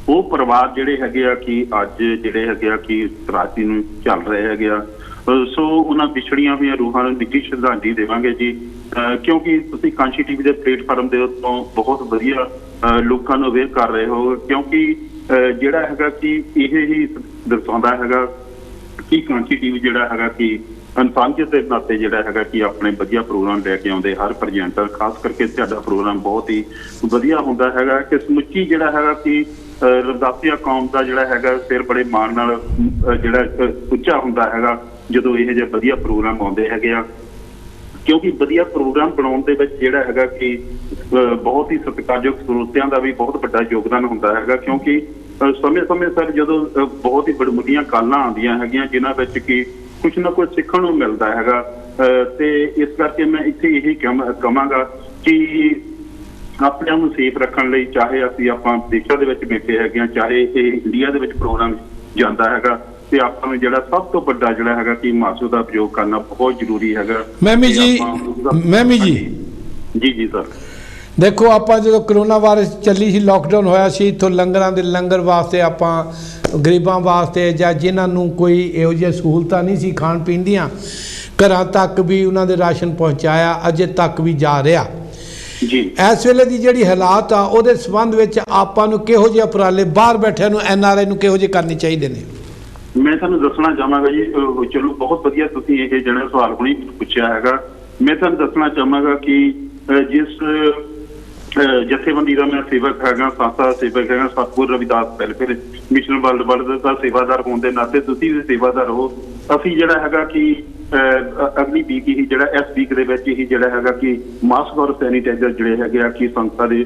D: ਉਹ ਪਰਿਵਾਰ ਜਿਹੜੇ ਹੈਗੇ ਆ ਕਿ ਅੱਜ ਜਿਹੜੇ ਹੈਗੇ ਆ ਕਿ ਤਰਾਸਦੀ ਨੂੰ ਚੱਲ ਰਹੇ ਹੈਗੇ ਆ। ਸੋ ਉਹਨਾਂ ਵਿਛੜੀਆਂ ਹੋਈਆਂ ਰੂਹਾਂ ਨੂੰ ਨਿੱਘੀ ਸ਼ਰਧਾਂਜਲੀ ਦੇਵਾਂਗੇ ਜੀ, ਕਿਉਂਕਿ ਤੁਸੀਂ ਕਾਂਸ਼ੀ ਟੀਵੀ ਦੇ ਪਲੇਟਫਾਰਮ ਦੇ ਉੱਤੋਂ ਬਹੁਤ ਵਧੀਆ ਲੋਕਾਂ ਨੂੰ ਅਵੇਅਰ ਕਰ ਰਹੇ ਹੋ। ਕਿਉਂਕਿ ਜਿਹੜਾ ਹੈਗਾ ਕਿ ਇਹ ਹੀ ਦਰਸਾਉਂਦਾ ਹੈਗਾ ਕਿ ਕਾਂਸ਼ੀ ਟੀਵੀ ਜਿਹੜਾ ਹੈਗਾ ਕਿ ਇਨਸਾਨੀਅਤ ਦੇ ਨਾਤੇ ਜਿਹੜਾ ਹੈਗਾ ਕਿ ਆਪਣੇ ਵਧੀਆ ਪ੍ਰੋਗਰਾਮ ਲੈ ਕੇ ਆਉਂਦੇ। ਹਰ ਪ੍ਰੈਜੈਂਟਰ ਖਾਸ ਕਰਕੇ ਤੁਹਾਡਾ ਪ੍ਰੋਗਰਾਮ ਬਹੁਤ ਹੀ ਵਧੀਆ ਹੁੰਦਾ ਹੈਗਾ ਕਿ ਸਮੁੱਚੀ ਜਿਹੜਾ ਹੈਗਾ ਕਿ ਰਵਿਦਾਸੀਆ ਕੌਮ ਦਾ ਜਿਹੜਾ ਹੈਗਾ ਸਿਰ ਬੜੇ ਮਾਣ ਨਾਲ ਜਿਹੜਾ ਉੱਚਾ ਹੁੰਦਾ ਹੈਗਾ ਜਦੋਂ ਇਹ ਜਿਹੇ ਵਧੀਆ ਪ੍ਰੋਗਰਾਮ ਆਉਂਦੇ ਹੈਗੇ ਆ। ਕਿਉਂਕਿ ਵਧੀਆ ਪ੍ਰੋਗਰਾਮ ਬਣਾਉਣ ਦੇ ਵਿੱਚ ਜਿਹੜਾ ਹੈਗਾ ਕਿ ਬਹੁਤ ਹੀ ਸਤਿਕਾਰਯੋਗ ਸਰੋਤਿਆਂ ਦਾ ਵੀ ਬਹੁਤ ਵੱਡਾ ਯੋਗਦਾਨ ਹੁੰਦਾ ਹੈਗਾ, ਕਿਉਂਕਿ ਸਮੇਂ ਸਿਰ ਜਦੋਂ ਬਹੁਤ ਹੀ ਬੜਮੁੱਲੀਆਂ ਕਾਲਾਂ ਆਉਂਦੀਆਂ ਹੈਗੀਆਂ ਜਿਨ੍ਹਾਂ ਵਿੱਚ ਕਿ ਕੁਛ ਨਾ ਕੁਛ ਸਿੱਖਣ ਨੂੰ ਮਿਲਦਾ ਹੈਗਾ, ਤੇ ਇਸ ਕਰਕੇ ਮੈਂ ਇੱਥੇ ਇਹੀ ਕਹਾਂਗਾ ਕਿ ਆਪਣੇ ਆਪ ਨੂੰ ਸੇਫ ਰੱਖਣ ਲਈ, ਚਾਹੇ ਆਪਾਂ ਦੇਸ਼ਾਂ ਦੇ ਵਿੱਚ ਬੈਠੇ ਹੈਗੇ ਹਾਂ, ਚਾਹੇ ਇਹ ਇੰਡੀਆ ਦੇ ਵਿੱਚ ਪ੍ਰੋਗਰਾਮ ਜਾਂਦਾ ਹੈਗਾ, ਤੇ ਆਪਾਂ ਨੂੰ ਜਿਹੜਾ ਸਭ ਤੋਂ ਵੱਡਾ ਜਿਹੜਾ ਹੈਗਾ ਕਿ ਮਾਸਕ ਦਾ ਉਪਯੋਗ ਕਰਨਾ ਬਹੁਤ ਜ਼ਰੂਰੀ ਹੈਗਾ।
A: ਮੈਮੀ ਜੀ
D: ਜੀ ਸਰ,
A: ਦੇਖੋ ਆਪਾਂ ਜਦੋਂ ਕਰੋਨਾ ਵਾਇਰਸ ਚੱਲੀ ਸੀ, ਲੋਕਡਾਊਨ ਹੋਇਆ ਸੀ, ਇੱਥੋਂ ਲੰਗਰਾਂ ਦੇ ਲੰਗਰ ਵਾਸਤੇ ਆਪਾਂ ਗਰੀਬਾਂ ਵਾਸਤੇ ਜਾਂ ਜਿਨ੍ਹਾਂ ਨੂੰ ਕੋਈ ਇਹੋ ਜਿਹੀਆਂ ਸਹੂਲਤਾਂ ਨਹੀਂ ਸੀ ਖਾਣ ਪੀਣ ਦੀਆਂ, ਘਰਾਂ ਤੱਕ ਵੀ ਉਹਨਾਂ ਦੇ ਰਾਸ਼ਨ ਪਹੁੰਚਾਇਆ, ਅਜੇ ਤੱਕ ਵੀ ਜਾ ਰਿਹਾ
D: ਜੀ।
A: ਇਸ ਵੇਲੇ ਦੀ ਜਿਹੜੀ ਹਾਲਾਤ ਆ ਉਹਦੇ ਸੰਬੰਧ ਵਿੱਚ ਆਪਾਂ ਨੂੰ ਕਿਹੋ ਜਿਹੇ ਉਪਰਾਲੇ ਬਾਹਰ ਬੈਠਿਆਂ ਨੂੰ NRI ਨੂੰ ਕਿਹੋ ਜਿਹੇ ਕਰਨੇ ਚਾਹੀਦੇ ਨੇ?
D: ਮੈਂ ਤੁਹਾਨੂੰ ਦੱਸਣਾ ਚਾਹਾਂਗਾ ਜੀ, ਚਲੋ ਬਹੁਤ ਵਧੀਆ ਤੁਸੀਂ ਇਹ ਜਿਹੜਾ ਸਵਾਲ ਹੁਣੀ ਪੁੱਛਿਆ ਹੈਗਾ। ਮੈਂ ਤੁਹਾਨੂੰ ਦੱਸਣਾ ਚਾਹਾਂਗਾ ਕਿ ਜਿਸ ਜਥੇਬੰਦੀ ਦਾ ਮੈਂ ਸੇਵਕ ਹੈਗਾ, ਸੰਸਥਾ ਸੇਵਕ ਹੈਗਾ, ਸਤਿਗੁਰੂ ਰਵਿਦਾਸ ਵੈਲਫੇਅਰ ਮਿਸ਼ਨ ਵਰਲਡ ਦਾ ਸੇਵਾਦਾਰ ਹੋਣ ਦੇ ਨਾਤੇ ਤੁਸੀਂ ਵੀ ਸੇਵਾਦਾਰ ਹੋ। ਅਸੀਂ ਜਿਹੜਾ ਹੈਗਾ ਕਿ ਅਗਲੀ ਵੀਕ ਹੀ ਜਿਹੜਾ ਇਸ ਵੀਕ ਦੇ ਵਿੱਚ ਹੀ ਜਿਹੜਾ ਹੈਗਾ ਕਿ ਮਾਸਕ ਔਰ ਸੈਨੀਟਾਈਜ਼ਰ ਜਿਹੜੇ ਹੈਗੇ ਆ ਕਿ ਸੰਸਥਾ ਦੇ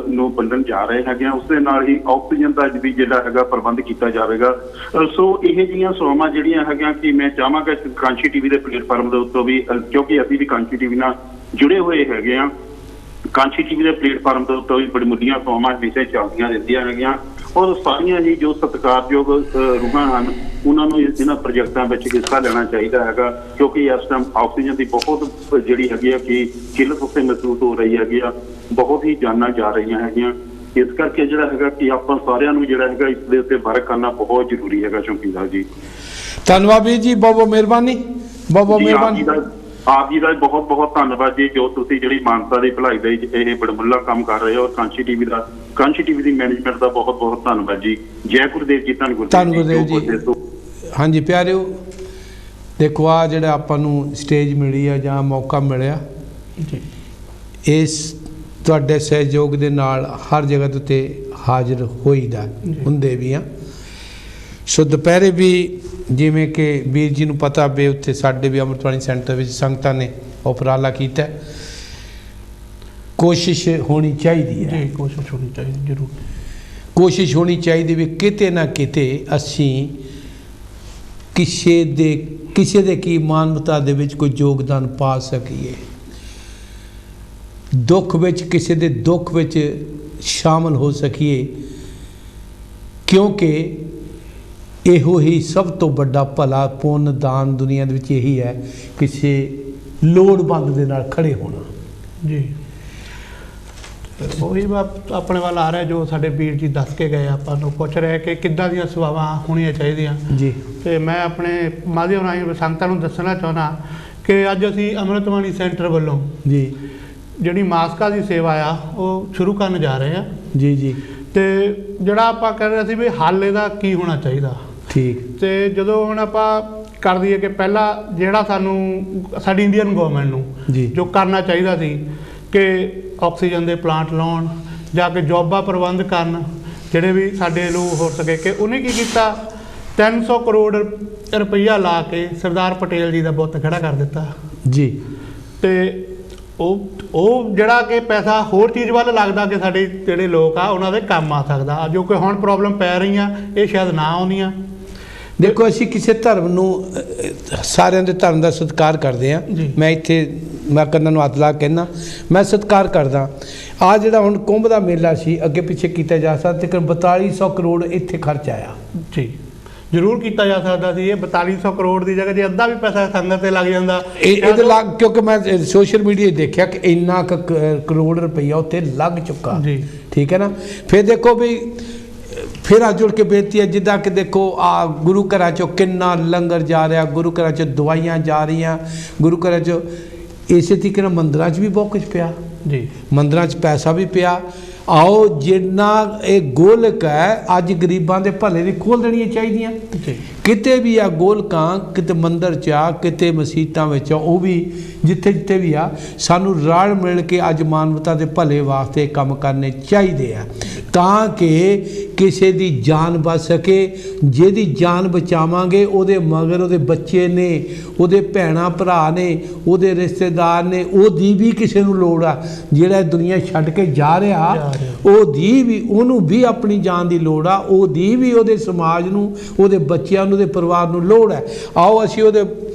D: ਨੂੰ ਵੰਡਣ ਜਾ ਰਹੇ ਹੈਗੇ ਆ। ਉਸ ਦੇ ਨਾਲ ਹੀ ਆਕਸੀਜਨ ਦਾ ਵੀ ਜਿਹੜਾ ਹੈਗਾ ਪ੍ਰਬੰਧ ਕੀਤਾ ਜਾਵੇਗਾ। ਸੋ ਇਹ ਜਿਹੀਆਂ ਸੇਵਾਵਾਂ ਜਿਹੜੀਆਂ ਹੈਗੀਆਂ ਕਿ ਮੈਂ ਚਾਹਾਂਗਾ ਕਾਂਸ਼ੀ ਟੀਵੀ ਦੇ ਪਲੇਟਫਾਰਮ ਦੇ ਉੱਤੋਂ ਵੀ, ਕਿਉਂਕਿ ਅਸੀਂ ਵੀ ਕਾਂਸ਼ੀ ਟੀਵੀ ਨਾਲ ਜੁੜੇ ਹੋਏ ਹੈਗੇ ਆ, ਕਾਂਸ਼ੀ ਟੀਵੀ ਦੇ ਪਲੇਟਫਾਰਮ ਦੇ ਉੱਤੋਂ ਵੀ ਬੜੀ ਮੁੱਢੀਆਂ ਸੇਵਾਵਾਂ ਹਮੇਸ਼ਾ ਚੱਲਦੀਆਂ ਰਹਿੰਦੀਆਂ ਹੈਗੀਆਂ, ਔਰ ਸਾਰੀਆਂ ਹੀ ਜੋ ਸਤਿਕਾਰਯੋਗ ਰੂਹਾਂ ਹਨ ਉਹਨਾਂ ਨੂੰ ਇਹਨਾਂ ਪ੍ਰੋਜੈਕਟਾਂ ਵਿੱਚ ਹਿੱਸਾ ਲੈਣਾ ਚਾਹੀਦਾ ਹੈਗਾ, ਕਿਉਂਕਿ ਇਸ ਟਾਈਮ ਆਕਸੀਜਨ ਦੀ ਬਹੁਤ ਜਿਹੜੀ ਹੈਗੀ ਆ ਕਿ ਕਿੱਲਤ ਉੱਤੇ ਮਹਿਸੂਸ ਹੋ ਰਹੀ ਹੈਗੀ ਆ, ਬਹੁਤ ਹੀ ਜਾਨਾਂ ਜਾ ਰਹੀਆਂ ਹੈਗੀਆਂ। ਇਸ ਕਰਕੇ ਜਿਹੜਾ ਹੈਗਾ ਕਿ ਆਪਾਂ ਸਾਰਿਆਂ ਨੂੰ ਜਿਹੜਾ ਹੈਗਾ ਇਸ ਦੇ ਉੱਤੇ ਵਰਕ ਕਰਨਾ ਬਹੁਤ ਜ਼ਰੂਰੀ ਹੈਗਾ। ਚੌਂਕੀਦਾਰ ਜੀ
A: ਧੰਨਵਾਦ ਵੀਰ ਜੀ, ਬਹੁਤ ਬਹੁਤ ਮਿਹਰਬਾਨੀ, ਬਹੁਤ ਬਹੁਤ ਮਿਹਰਬਾਨੀ।
D: ਆਪ ਜੀ ਦਾ ਬਹੁਤ ਬਹੁਤ ਧੰਨਵਾਦ ਜੀ, ਜੋ ਤੁਸੀਂ ਜਿਹੜੀ ਮਾਨਸਾ ਦੀ ਭਲਾਈ ਦਾ ਇਹ ਬੜਮੁੱਲਾ ਕੰਮ ਕਰ ਰਹੇ ਹੋ। ਕਾਂਸ਼ੀ ਟੀਵੀ ਦੀ ਮੈਨੇਜਮੈਂਟ ਦਾ ਬਹੁਤ ਬਹੁਤ ਧੰਨਵਾਦ ਜੀ। ਜੈ ਗੁਰਦੇਵ ਜੀ, ਧੰਨ ਗੁਰਦੇਵ ਜੀ।
A: ਹਾਂਜੀ ਪਿਆਰਿਓ, ਦੇਖੋ ਆ ਜਿਹੜਾ ਆਪਾਂ ਨੂੰ ਸਟੇਜ ਮਿਲੀ ਆ ਜਾਂ ਮੌਕਾ ਮਿਲਿਆ
B: ਜੀ,
A: ਇਸ ਤੁਹਾਡੇ ਸਹਿਯੋਗ ਦੇ ਨਾਲ ਹਰ ਜਗ੍ਹਾ ਦੇ ਉੱਤੇ ਹਾਜ਼ਰ ਹੋਈਦਾ ਹੁੰਦੇ ਵੀ ਆ। ਸੋ ਦੁਪਹਿਰੇ ਵੀ ਜਿਵੇਂ ਕਿ ਵੀਰ ਜੀ ਨੂੰ ਪਤਾ ਵੀ ਉੱਥੇ ਸਾਡੇ ਵੀ ਅੰਮ੍ਰਿਤਬਾਣੀ ਸੈਂਟਰ ਵਿੱਚ ਸੰਗਤਾਂ ਨੇ ਉਪਰਾਲਾ ਕੀਤਾ, ਕੋਸ਼ਿਸ਼ ਹੋਣੀ ਚਾਹੀਦੀ ਹੈ
B: ਜੀ, ਕੋਸ਼ਿਸ਼ ਹੋਣੀ ਚਾਹੀਦੀ, ਜ਼ਰੂਰ
A: ਕੋਸ਼ਿਸ਼ ਹੋਣੀ ਚਾਹੀਦੀ ਵੀ ਕਿਤੇ ਨਾ ਕਿਤੇ ਅਸੀਂ ਕਿਸੇ ਦੇ ਕੀ ਮਾਨਵਤਾ ਦੇ ਵਿੱਚ ਕੋਈ ਯੋਗਦਾਨ ਪਾ ਸਕੀਏ, ਦੁੱਖ ਵਿੱਚ ਕਿਸੇ ਦੇ ਦੁੱਖ ਵਿੱਚ ਸ਼ਾਮਲ ਹੋ ਸਕੀਏ, ਕਿਉਂਕਿ ਇਹੋ ਹੀ ਸਭ ਤੋਂ ਵੱਡਾ ਭਲਾ ਪੁੰਨ ਦਾਨ ਦੁਨੀਆ ਦੇ ਵਿੱਚ ਇਹੀ ਹੈ, ਕਿਸੇ ਲੋੜਵੰਦ ਦੇ ਨਾਲ ਖੜੇ ਹੋਣਾ
B: ਜੀ। ਉਹੀ ਆਪਣੇ ਵੱਲ ਆ ਰਿਹਾ ਜੋ ਸਾਡੇ ਵੀਰ ਜੀ ਦੱਸ ਕੇ ਗਏ, ਆਪਾਂ ਨੂੰ ਪੁੱਛ ਰਹੇ ਕਿ ਕਿੱਦਾਂ ਦੀਆਂ ਸੇਵਾਵਾਂ ਹੋਣੀਆਂ ਚਾਹੀਦੀਆਂ
A: ਜੀ।
B: ਤੇ ਮੈਂ ਆਪਣੇ ਮਾਧਿਅਮ ਰਾਹੀਂ ਸੰਗਤਾਂ ਨੂੰ ਦੱਸਣਾ ਚਾਹੁੰਦਾ ਕਿ ਅੱਜ ਅਸੀਂ ਅੰਮ੍ਰਿਤਬਾਣੀ ਸੈਂਟਰ ਵੱਲੋਂ
A: ਜੀ
B: ਜਿਹੜੀ ਮਾਸਕਾਂ ਦੀ ਸੇਵਾ ਆ ਉਹ ਸ਼ੁਰੂ ਕਰਨ ਜਾ ਰਹੇ ਆ
A: ਜੀ ਜੀ।
B: ਤੇ ਜਿਹੜਾ ਆਪਾਂ ਕਹਿ ਰਹੇ ਸੀ ਵੀ ਹੱਲ ਇਹਦਾ ਕੀ ਹੋਣਾ ਚਾਹੀਦਾ,
A: ਠੀਕ।
B: ਤੇ ਜਦੋਂ ਹੁਣ ਆਪਾਂ ਕਰ ਦਈਏ ਕਿ ਪਹਿਲਾਂ ਜਿਹੜਾ ਸਾਡੀ ਇੰਡੀਅਨ ਗਵਰਨਮੈਂਟ ਨੂੰ ਜੋ ਕਰਨਾ ਚਾਹੀਦਾ ਸੀ ਕਿ ਆਕਸੀਜਨ ਦੇ ਪਲਾਂਟ ਲਾਉਣ ਜਾਂ ਕਿ ਜੋਬਾਂ ਪ੍ਰਬੰਧ ਕਰਨ ਜਿਹੜੇ ਵੀ ਸਾਡੇ ਲੋਕ ਹੋ ਸਕੇ, ਕਿ ਉਹਨੇ ਕੀ ਕੀਤਾ 300 ਕਰੋੜ ਰੁਪਈਆ ਲਾ ਕੇ ਸਰਦਾਰ ਪਟੇਲ ਜੀ ਦਾ ਬੁੱਤ ਖੜਾ ਕਰ ਦਿੱਤਾ
A: ਜੀ।
B: ਤੇ ਉਹ ਜਿਹੜਾ ਕਿ ਪੈਸਾ ਹੋਰ ਚੀਜ਼ ਵੱਲ ਲੱਗਦਾ ਕਿ ਸਾਡੇ ਜਿਹੜੇ ਲੋਕ ਆ ਉਹਨਾਂ ਦੇ ਕੰਮ ਆ ਸਕਦਾ, ਜੋ ਕਿ ਹੁਣ ਪ੍ਰੋਬਲਮ ਪੈ ਰਹੀਆਂ ਇਹ ਸ਼ਾਇਦ ਨਾ ਆਉਂਦੀਆਂ।
A: ਦੇਖੋ ਅਸੀਂ ਕਿਸੇ ਧਰਮ ਨੂੰ ਸਾਰਿਆਂ ਦੇ ਧਰਮ ਦਾ ਸਤਿਕਾਰ ਕਰਦੇ ਹਾਂ, ਮੈਂ ਇੱਥੇ ਮੈਂ ਕੰਨਾਂ ਨੂੰ ਹੱਥ ਲਾ ਕੇ ਕਹਿੰਦਾ ਮੈਂ ਸਤਿਕਾਰ ਕਰਦਾ। ਆ ਜਿਹੜਾ ਹੁਣ ਕੁੰਭ ਦਾ ਮੇਲਾ ਸੀ ਅੱਗੇ ਪਿੱਛੇ ਕੀਤਾ ਜਾ ਸਕਦਾ, ਤਕਰੀਬਨ 4200 ਕਰੋੜ ਇੱਥੇ ਖਰਚ ਆਇਆ ਜੀ।
B: ਜ਼ਰੂਰ ਕੀਤਾ ਜਾ ਸਕਦਾ ਸੀ, ਇਹ 4200 ਕਰੋੜ ਦੀ ਜਗ੍ਹਾ ਜੇ ਅੱਧਾ ਵੀ ਪੈਸਾ ਸੰਗਤ ਤੇ ਲੱਗ ਜਾਂਦਾ
A: ਇਹਦੇ ਲੱਗ, ਕਿਉਂਕਿ ਮੈਂ ਸੋਸ਼ਲ ਮੀਡੀਆ 'ਤੇ ਦੇਖਿਆ ਕਿ ਇੰਨਾ ਕਰੋੜ ਰੁਪਈਆ ਉੱਥੇ ਲੱਗ ਚੁੱਕਾ ਜੀ। ਠੀਕ ਹੈ ਨਾ। ਫਿਰ ਦੇਖੋ ਵੀ ਫਿਰ ਆ ਜੁੜ ਕੇ ਬੇਨਤੀ ਹੈ, ਜਿੱਦਾਂ ਕਿ ਦੇਖੋ ਆ ਗੁਰੂ ਘਰਾਂ 'ਚੋਂ ਕਿੰਨਾ ਲੰਗਰ ਜਾ ਰਿਹਾ, ਗੁਰੂ ਘਰਾਂ 'ਚ ਦਵਾਈਆਂ ਜਾ ਰਹੀਆਂ, ਗੁਰੂ ਘਰਾਂ 'ਚ ਇਸੇ ਤਰੀਕੇ ਨਾਲ ਮੰਦਿਰਾਂ 'ਚ ਵੀ ਬਹੁਤ ਕੁਝ ਪਿਆ ਜੀ, ਮੰਦਿਰਾਂ 'ਚ ਪੈਸਾ ਵੀ ਪਿਆ। ਆਓ ਜਿੰਨਾ ਇਹ ਗੋਲਕ ਹੈ ਅੱਜ ਗਰੀਬਾਂ ਦੇ ਭਲੇ ਦੀ ਖੋਲ੍ਹ ਦੇਣੀਆਂ ਚਾਹੀਦੀਆਂ। ਕਿਤੇ ਵੀ ਆ ਗੋਲਕਾਂ, ਕਿਤੇ ਮੰਦਿਰ 'ਚ ਆ, ਕਿਤੇ ਮਸੀਤਾਂ ਵਿੱਚ ਆ, ਉਹ ਵੀ ਜਿੱਥੇ ਜਿੱਥੇ ਵੀ ਆ ਸਾਨੂੰ ਰਲ ਮਿਲ ਕੇ ਅੱਜ ਮਾਨਵਤਾ ਦੇ ਭਲੇ ਵਾਸਤੇ ਕੰਮ ਕਰਨੇ ਚਾਹੀਦੇ ਆ, ਤਾਂ ਕਿ ਕਿਸੇ ਦੀ ਜਾਨ ਬਚ ਸਕੇ। ਜਿਹਦੀ ਜਾਨ ਬਚਾਵਾਂਗੇ ਉਹਦੇ ਮਗਰ ਉਹਦੇ ਬੱਚੇ ਨੇ, ਉਹਦੇ ਭੈਣਾਂ ਭਰਾ ਨੇ, ਉਹਦੇ ਰਿਸ਼ਤੇਦਾਰ ਨੇ, ਉਹਦੀ ਵੀ ਕਿਸੇ ਨੂੰ ਲੋੜ ਆ। ਜਿਹੜਾ ਦੁਨੀਆ ਛੱਡ ਕੇ ਜਾ ਰਿਹਾ ਉਹਦੀ ਵੀ, ਉਹਨੂੰ ਵੀ ਆਪਣੀ ਜਾਨ ਦੀ ਲੋੜ ਆ। ਉਹਦੀ ਵੀ ਉਹਦੇ ਸਮਾਜ ਨੂੰ, ਉਹਦੇ ਬੱਚਿਆਂ ਨੂੰ, ਉਹਦੇ ਪਰਿਵਾਰ ਨੂੰ ਲੋੜ ਹੈ। ਆਓ ਅਸੀਂ ਉਹਦੇ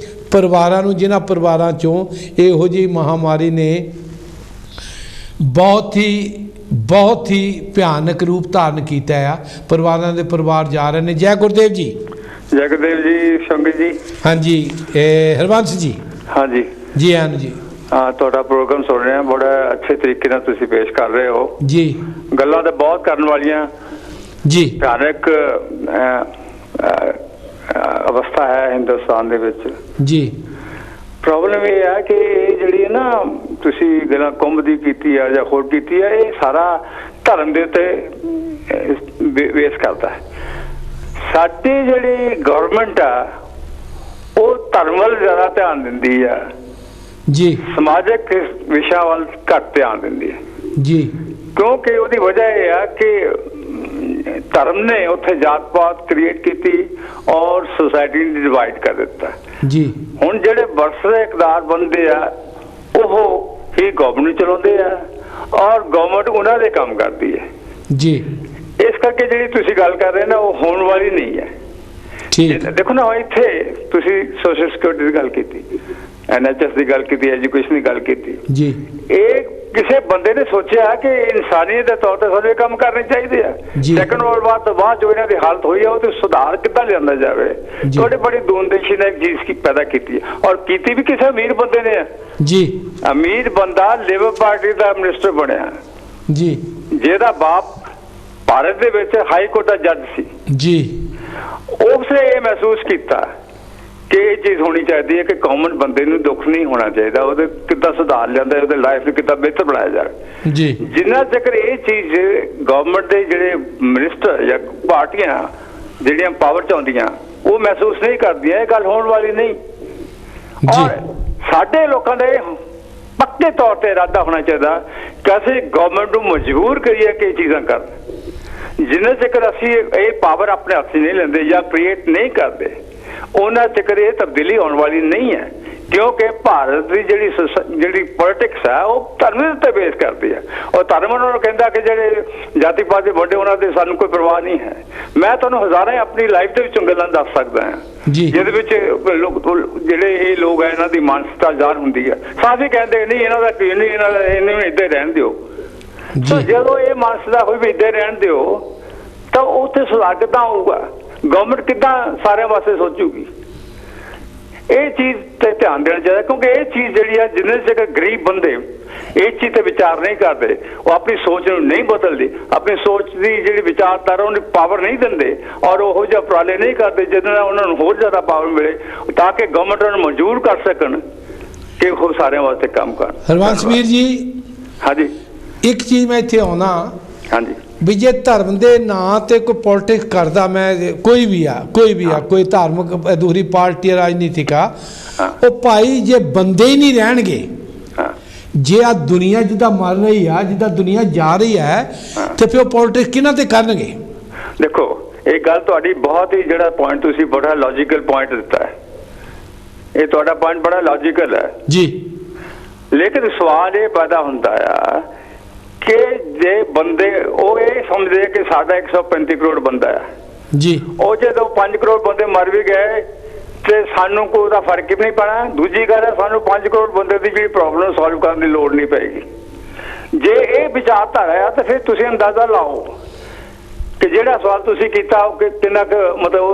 A: ਪਰਿਵਾਰਾਂ ਨੂੰ, ਜਿਨ੍ਹਾਂ ਪਰਿਵਾਰਾਂ 'ਚੋਂ ਇਹੋ ਜਿਹੀ ਮਹਾਮਾਰੀ ਨੇ ਬਹੁਤ ਹੀ ਭਿਆਨਕ ਰੂਪ ਧਾਰਨ ਕੀਤਾ ਆ, ਪਰਿਵਾਰਾਂ ਦੇ ਪਰਿਵਾਰ ਜਾ ਰਹੇ ਨੇ। ਜੈ ਗੁਰਦੇਵ ਜੀ।
E: ਜੈ ਗੁਰਦੇਵ ਜੀ। ਸ਼ੰਕਰ ਜੀ।
A: ਹਾਂਜੀ ਹਰਬੰਸ ਜੀ।
E: ਹਾਂਜੀ
A: ਜੀ ਆਨ ਜੀ।
E: ਹਾਂ, ਤੁਹਾਡਾ ਪ੍ਰੋਗਰਾਮ ਸੁਣ ਰਹੇ ਹਾਂ, ਬੜਾ ਅੱਛੇ ਤਰੀਕੇ ਨਾਲ ਤੁਸੀਂ ਪੇਸ਼ ਕਰ ਰਹੇ ਹੋ
A: ਜੀ। ਗੱਲਾਂ
E: ਤਾਂ ਬਹੁਤ ਕਰਨ ਵਾਲੀਆਂ
A: ਜੀ।
E: ਭਿਆਨਕ ਅਵਸਥਾ ਹੈ ਹਿੰਦੁਸਤਾਨ ਦੇ ਵਿੱਚ ਜੀ। ਪ੍ਰੋਬਲਮ ਇਹ ਹੈ ਕਿ ਜਿਹੜੀ ਹੈ ਨਾ, ਤੁਸੀਂ ਗੱਲਾਂ ਕੁੰਭ ਦੀ ਕੀਤੀ ਹੈ ਜਾਂ ਹੋਰ ਕੀਤੀ ਹੈ, ਇਹ ਸਾਰਾ ਧਰਮ ਦੇ ਉੱਤੇ ਬੇਸ ਕਰਦਾ ਹੈ। ਸਾਡੀ ਜਿਹੜੀ ਗਵਰਨਮੈਂਟ ਆ ਉਹ ਧਰਮ ਵੱਲ ਜ਼ਿਆਦਾ ਧਿਆਨ ਦਿੰਦੀ ਆ ਜੀ, ਸਮਾਜਿਕ ਵਿਸ਼ਾ ਵੱਲ ਘੱਟ ਧਿਆਨ ਦਿੰਦੀ ਹੈ ਜੀ। ਕਿਉਂਕਿ ਉਹਦੀ ਵਜ੍ਹਾ ਇਹ ਆ ਕਿ ਧਰਮ ਨੇ ਉੱਥੇ ਜਾਤ ਪਾਤ ਕ੍ਰੀਏਟ ਕੀਤੀ ਔਰ ਸੋਸਾਇਟੀ ਨੂੰ ਡਿਵਾਈਡ ਕਰ ਦਿੱਤਾ ਜੀ। ਹੁਣ ਜਿਹੜੇ ਬਰਸਦੇ ਇਕਦਾਰ ਬੰਦੇ ਆ ਉਹ ਹੀ ਗਵਰਨਮੈਂਟ ਚਲਾਉਂਦੇ ਆ ਔਰ ਗਵਰਨਮੈਂਟ ਉਹਨਾਂ ਦੇ ਕੰਮ ਕਰਦੀ ਹੈ ਜੀ। ਇਸ ਕਰਕੇ ਜਿਹੜੀ ਤੁਸੀਂ ਗੱਲ ਕਰ ਰਹੇ ਨਾ, ਉਹ ਹੋਣ ਵਾਲੀ ਨਹੀਂ ਹੈ। ਠੀਕ ਦੇਖੋ ਨਾ, ਇੱਥੇ ਤੁਸੀਂ ਸੋਸ਼ਲ ਸਿਕਿਉਰਿਟੀ ਦੀ ਗੱਲ ਕੀਤੀ, NHS ਦੀ ਗੱਲ ਕੀਤੀ, ਐਜੂਕੇਸ਼ਨ ਦੀ ਗੱਲ ਕੀਤੀ ਜੀ। ਇਹ ਕਿਸੇ ਬੰਦੇ ਨੇ ਸੋਚਿਆ ਕਿ ਇਨਸਾਨੀਅਤ ਦੇ ਤੌਰ ਤੇ ਸਾਨੂੰ ਇਹ ਕੰਮ ਕਰਨੇ ਚਾਹੀਦੇ ਆ। ਸੈਕੰਡ ਵਰਲਡ ਵਾਰ ਤੋਂ ਬਾਅਦ ਜੋ ਇਹਨਾਂ ਦੀ ਹਾਲਤ ਹੋਈ ਆ, ਉਹ ਤੇ ਸੁਧਾਰ ਕਿੱਦਾਂ ਲਿਆਂਦਾ ਜਾਵੇ। ਤੁਹਾਡੇ ਬੜੀ ਦੂਰਦੇਸ਼ੀ ਨੇ ਇੱਕ ਚੀਜ਼ ਪੈਦਾ ਕੀਤੀ ਹੈ ਔਰ ਕੀਤੀ ਵੀ ਕਿਸੇ ਅਮੀਰ ਬੰਦੇ ਨੇ ਜੀ। ਅਮੀਰ ਬੰਦਾ ਲੇਬਰ ਪਾਰਟੀ ਦਾ ਮਿਨਿਸਟਰ ਬਣਿਆ ਜੀ, ਜਿਹਦਾ ਬਾਪ ਭਾਰਤ ਦੇ ਵਿੱਚ ਹਾਈ ਕੋਰਟ ਦਾ ਜੱਜ ਸੀ ਜੀ। ਉਸਨੇ ਇਹ ਮਹਿਸੂਸ ਕੀਤਾ ਕਿ ਇਹ ਚੀਜ਼ ਹੋਣੀ ਚਾਹੀਦੀ ਹੈ ਕਿ ਕਾਮਨ ਬੰਦੇ ਨੂੰ ਦੁੱਖ ਨਹੀਂ ਹੋਣਾ ਚਾਹੀਦਾ, ਉਹਦੇ ਕਿੱਦਾਂ ਸੁਧਾਰ ਲਿਆਂਦਾ, ਉਹਦੇ ਲਾਈਫ ਨੂੰ ਕਿੱਦਾਂ ਬਿਹਤਰ ਬਣਾਇਆ ਜਾਵੇ ਜੀ। ਜਿੰਨਾ ਚੱਕਰ ਇਹ ਚੀਜ਼ ਗਵਰਨਮੈਂਟ ਦੇ ਜਿਹੜੇ ਮਿਨਿਸਟਰ ਜਾਂ ਪਾਰਟੀਆਂ ਜਿਹੜੀਆਂ ਪਾਵਰ 'ਚ ਆਉਂਦੀਆਂ ਉਹ ਮਹਿਸੂਸ ਨਹੀਂ ਕਰਦੀਆਂ, ਇਹ ਗੱਲ ਹੋਣ ਵਾਲੀ ਨਹੀਂ। ਔਰ ਸਾਡੇ ਲੋਕਾਂ ਦਾ ਇਹ ਪੱਕੇ ਤੌਰ ਤੇ ਇਰਾਦਾ ਹੋਣਾ ਚਾਹੀਦਾ ਕਿ ਅਸੀਂ ਗਵਰਨਮੈਂਟ ਨੂੰ ਮਜਬੂਰ ਕਰੀਏ ਕਿ ਇਹ ਚੀਜ਼ਾਂ ਕਰਨ। ਜਿੰਨਾ ਚੱਕਰ ਅਸੀਂ ਇਹ ਪਾਵਰ ਆਪਣੇ ਹੱਥ 'ਚ ਨਹੀਂ ਲੈਂਦੇ ਜਾਂ ਕ੍ਰੀਏਟ ਨਹੀਂ ਕਰਦੇ, ਉਹਨਾਂ ਚੱਕਰ ਇਹ ਤਬਦੀਲੀ ਆਉਣ ਵਾਲੀ ਨਹੀਂ ਹੈ। ਕਿਉਂਕਿ ਭਾਰਤ ਦੀ ਜਿਹੜੀ ਪੋਲਿਟਿਕਸ ਹੈ ਉਹ ਧਰਮ ਦੇ ਉੱਤੇ ਬੇਸ ਕਰਦੀ ਹੈ ਔਰ ਧਰਮ ਉਹਨਾਂ ਨੂੰ ਕਹਿੰਦਾ ਕਿ ਜਿਹੜੇ ਜਾਤੀ ਪਾਤ ਦੇ ਵੱਡੇ ਉਹਨਾਂ ਦੇ ਸਾਨੂੰ ਕੋਈ ਪਰਵਾਹ ਨਹੀਂ ਹੈ। ਮੈਂ ਤੁਹਾਨੂੰ ਹਜ਼ਾਰਾਂ ਆਪਣੀ ਲਾਈਫ ਦੇ ਵਿੱਚੋਂ ਗੱਲਾਂ ਦੱਸ ਸਕਦਾ ਹਾਂ ਜਿਹਦੇ ਵਿੱਚ ਜਿਹੜੇ ਇਹ ਲੋਕ ਹੈ ਇਹਨਾਂ ਦੀ ਮਾਨਸਿਕਤਾ ਜ਼ਾਹਰ ਹੁੰਦੀ ਹੈ। ਸਾਫ਼ ਹੀ ਕਹਿੰਦੇ ਨਹੀਂ ਇਹਨਾਂ ਦਾ ਕੀ ਨਹੀਂ, ਇਹਨੂੰ ਇੱਦਾਂ ਰਹਿਣ ਦਿਓ। ਜਦੋਂ ਇਹ ਮਾਨਸਿਕਤਾ ਹੋਈ ਵੀ ਇੱਦਾਂ ਰਹਿਣ ਦਿਓ ਤਾਂ ਉੱਥੇ ਸੁਧਾਰ ਕਿੱਦਾਂ ਆਊਗਾ? ਗਵਰਨਮੈਂਟ ਕਿੱਦਾਂ ਸਾਰਿਆਂ ਵਾਸਤੇ ਸੋਚੂਗੀ? ਇਹ ਚੀਜ਼ ਤੇ ਧਿਆਨ ਦੇਣਾ ਚਾਹੀਦਾ ਕਿਉਂਕਿ ਇਹ ਚੀਜ਼ ਜਿਹੜੀ ਆ, ਜਿੰਨੇ ਜਗ੍ਹਾ ਗਰੀਬ ਬੰਦੇ ਇਹ ਚੀਜ਼ ਤੇ ਵਿਚਾਰ ਨਹੀਂ ਕਰਦੇ, ਉਹ ਆਪਣੀ ਸੋਚ ਨੂੰ ਨਹੀਂ ਬਦਲਦੇ, ਆਪਣੀ ਸੋਚ ਦੀ ਜਿਹੜੀ ਵਿਚਾਰਧਾਰਾ ਉਹਨੂੰ ਪਾਵਰ ਨਹੀਂ ਦਿੰਦੇ ਔਰ ਉਹੋ ਜਿਹੇ ਉਪਰਾਲੇ ਨਹੀਂ ਕਰਦੇ ਜਿਹਦੇ ਨਾਲ ਉਹਨਾਂ ਨੂੰ ਹੋਰ ਜ਼ਿਆਦਾ ਪਾਵਰ ਮਿਲੇ ਤਾਂ ਕਿ ਗਵਰਨਮੈਂਟ ਨੂੰ ਮਨਜ਼ੂਰ ਕਰ ਸਕਣ ਕਿ ਉਹ ਸਾਰਿਆਂ ਵਾਸਤੇ ਕੰਮ ਕਰਨ।
A: ਹਰਬੰਸ ਵੀਰ ਜੀ। ਹਾਂਜੀ। ਇੱਕ ਚੀਜ਼ ਮੈਂ ਇੱਥੇ ਆਉਣਾ ਹਾਂਜੀ ਵੀ ਜੇ ਧਰਮ ਦੇ ਨਾਂ ਤੇ ਕੋਈ ਪੋਲਿਟਿਕਸ ਕਰਦਾ, ਮੈਂ ਕੋਈ ਵੀ ਆ ਕੋਈ ਧਾਰਮਿਕ ਅਧੂਰੀ ਪਾਰਟੀ ਰਾਜਨੀਤਿਕ ਆ, ਉਹ ਭਾਈ ਜੇ ਬੰਦੇ ਹੀ ਨਹੀਂ ਰਹਿਣਗੇ, ਜੇ ਆ ਦੁਨੀਆ ਜਿੱਦਾਂ ਮਰ ਰਹੀ ਆ, ਜਿੱਦਾਂ ਦੁਨੀਆ ਜਾ ਰਹੀ ਹੈ, ਤੇ ਫਿਰ ਪੋਲਿਟਿਕਸ ਕਿਹਨਾਂ ਤੇ ਕਰਨਗੇ?
E: ਦੇਖੋ ਇਹ ਗੱਲ ਤੁਹਾਡੀ ਬਹੁਤ ਹੀ ਜਿਹੜਾ ਪੁਆਇੰਟ ਤੁਸੀਂ ਬੜਾ ਲੌਜੀਕਲ ਪੁਆਇੰਟ ਦਿੱਤਾ ਹੈ, ਇਹ ਤੁਹਾਡਾ ਪੁਆਇੰਟ ਬੜਾ ਲੌਜੀਕਲ ਹੈ ਜੀ। ਲੇਕਿਨ ਸਵਾਲ ਇਹ ਪੈਦਾ ਹੁੰਦਾ ਆ ਕਿ ਜੇ ਬੰਦੇ ਉਹ ਇਹ ਸਮਝਦੇ ਕਿ ਸਾਡਾ 135 ਕਰੋੜ ਬੰਦਾ ਹੈ ਜੀ, ਉਹ ਜਦੋਂ 5 ਕਰੋੜ ਬੰਦੇ ਮਰ ਵੀ ਗਏ ਤੇ ਸਾਨੂੰ ਕੋਈ ਉਹਦਾ ਫਰਕ ਹੀ ਨਹੀਂ ਪੈਣਾ। ਦੂਜੀ ਗੱਲ ਹੈ, ਸਾਨੂੰ 5 ਕਰੋੜ ਬੰਦੇ ਦੀ ਜਿਹੜੀ ਪ੍ਰੋਬਲਮ ਸੋਲਵ ਕਰਨ ਦੀ ਲੋੜ ਨਹੀਂ ਪਏਗੀ। ਜੇ ਇਹ ਵਿਚਾਰਧਾਰਾ ਆ ਤਾਂ ਫਿਰ ਤੁਸੀਂ ਅੰਦਾਜ਼ਾ ਲਾਓ ਕਿ ਜਿਹੜਾ ਸਵਾਲ ਤੁਸੀਂ ਕੀਤਾ ਉਹ ਕਿੰਨਾ ਕੁ ਮਤਲਬ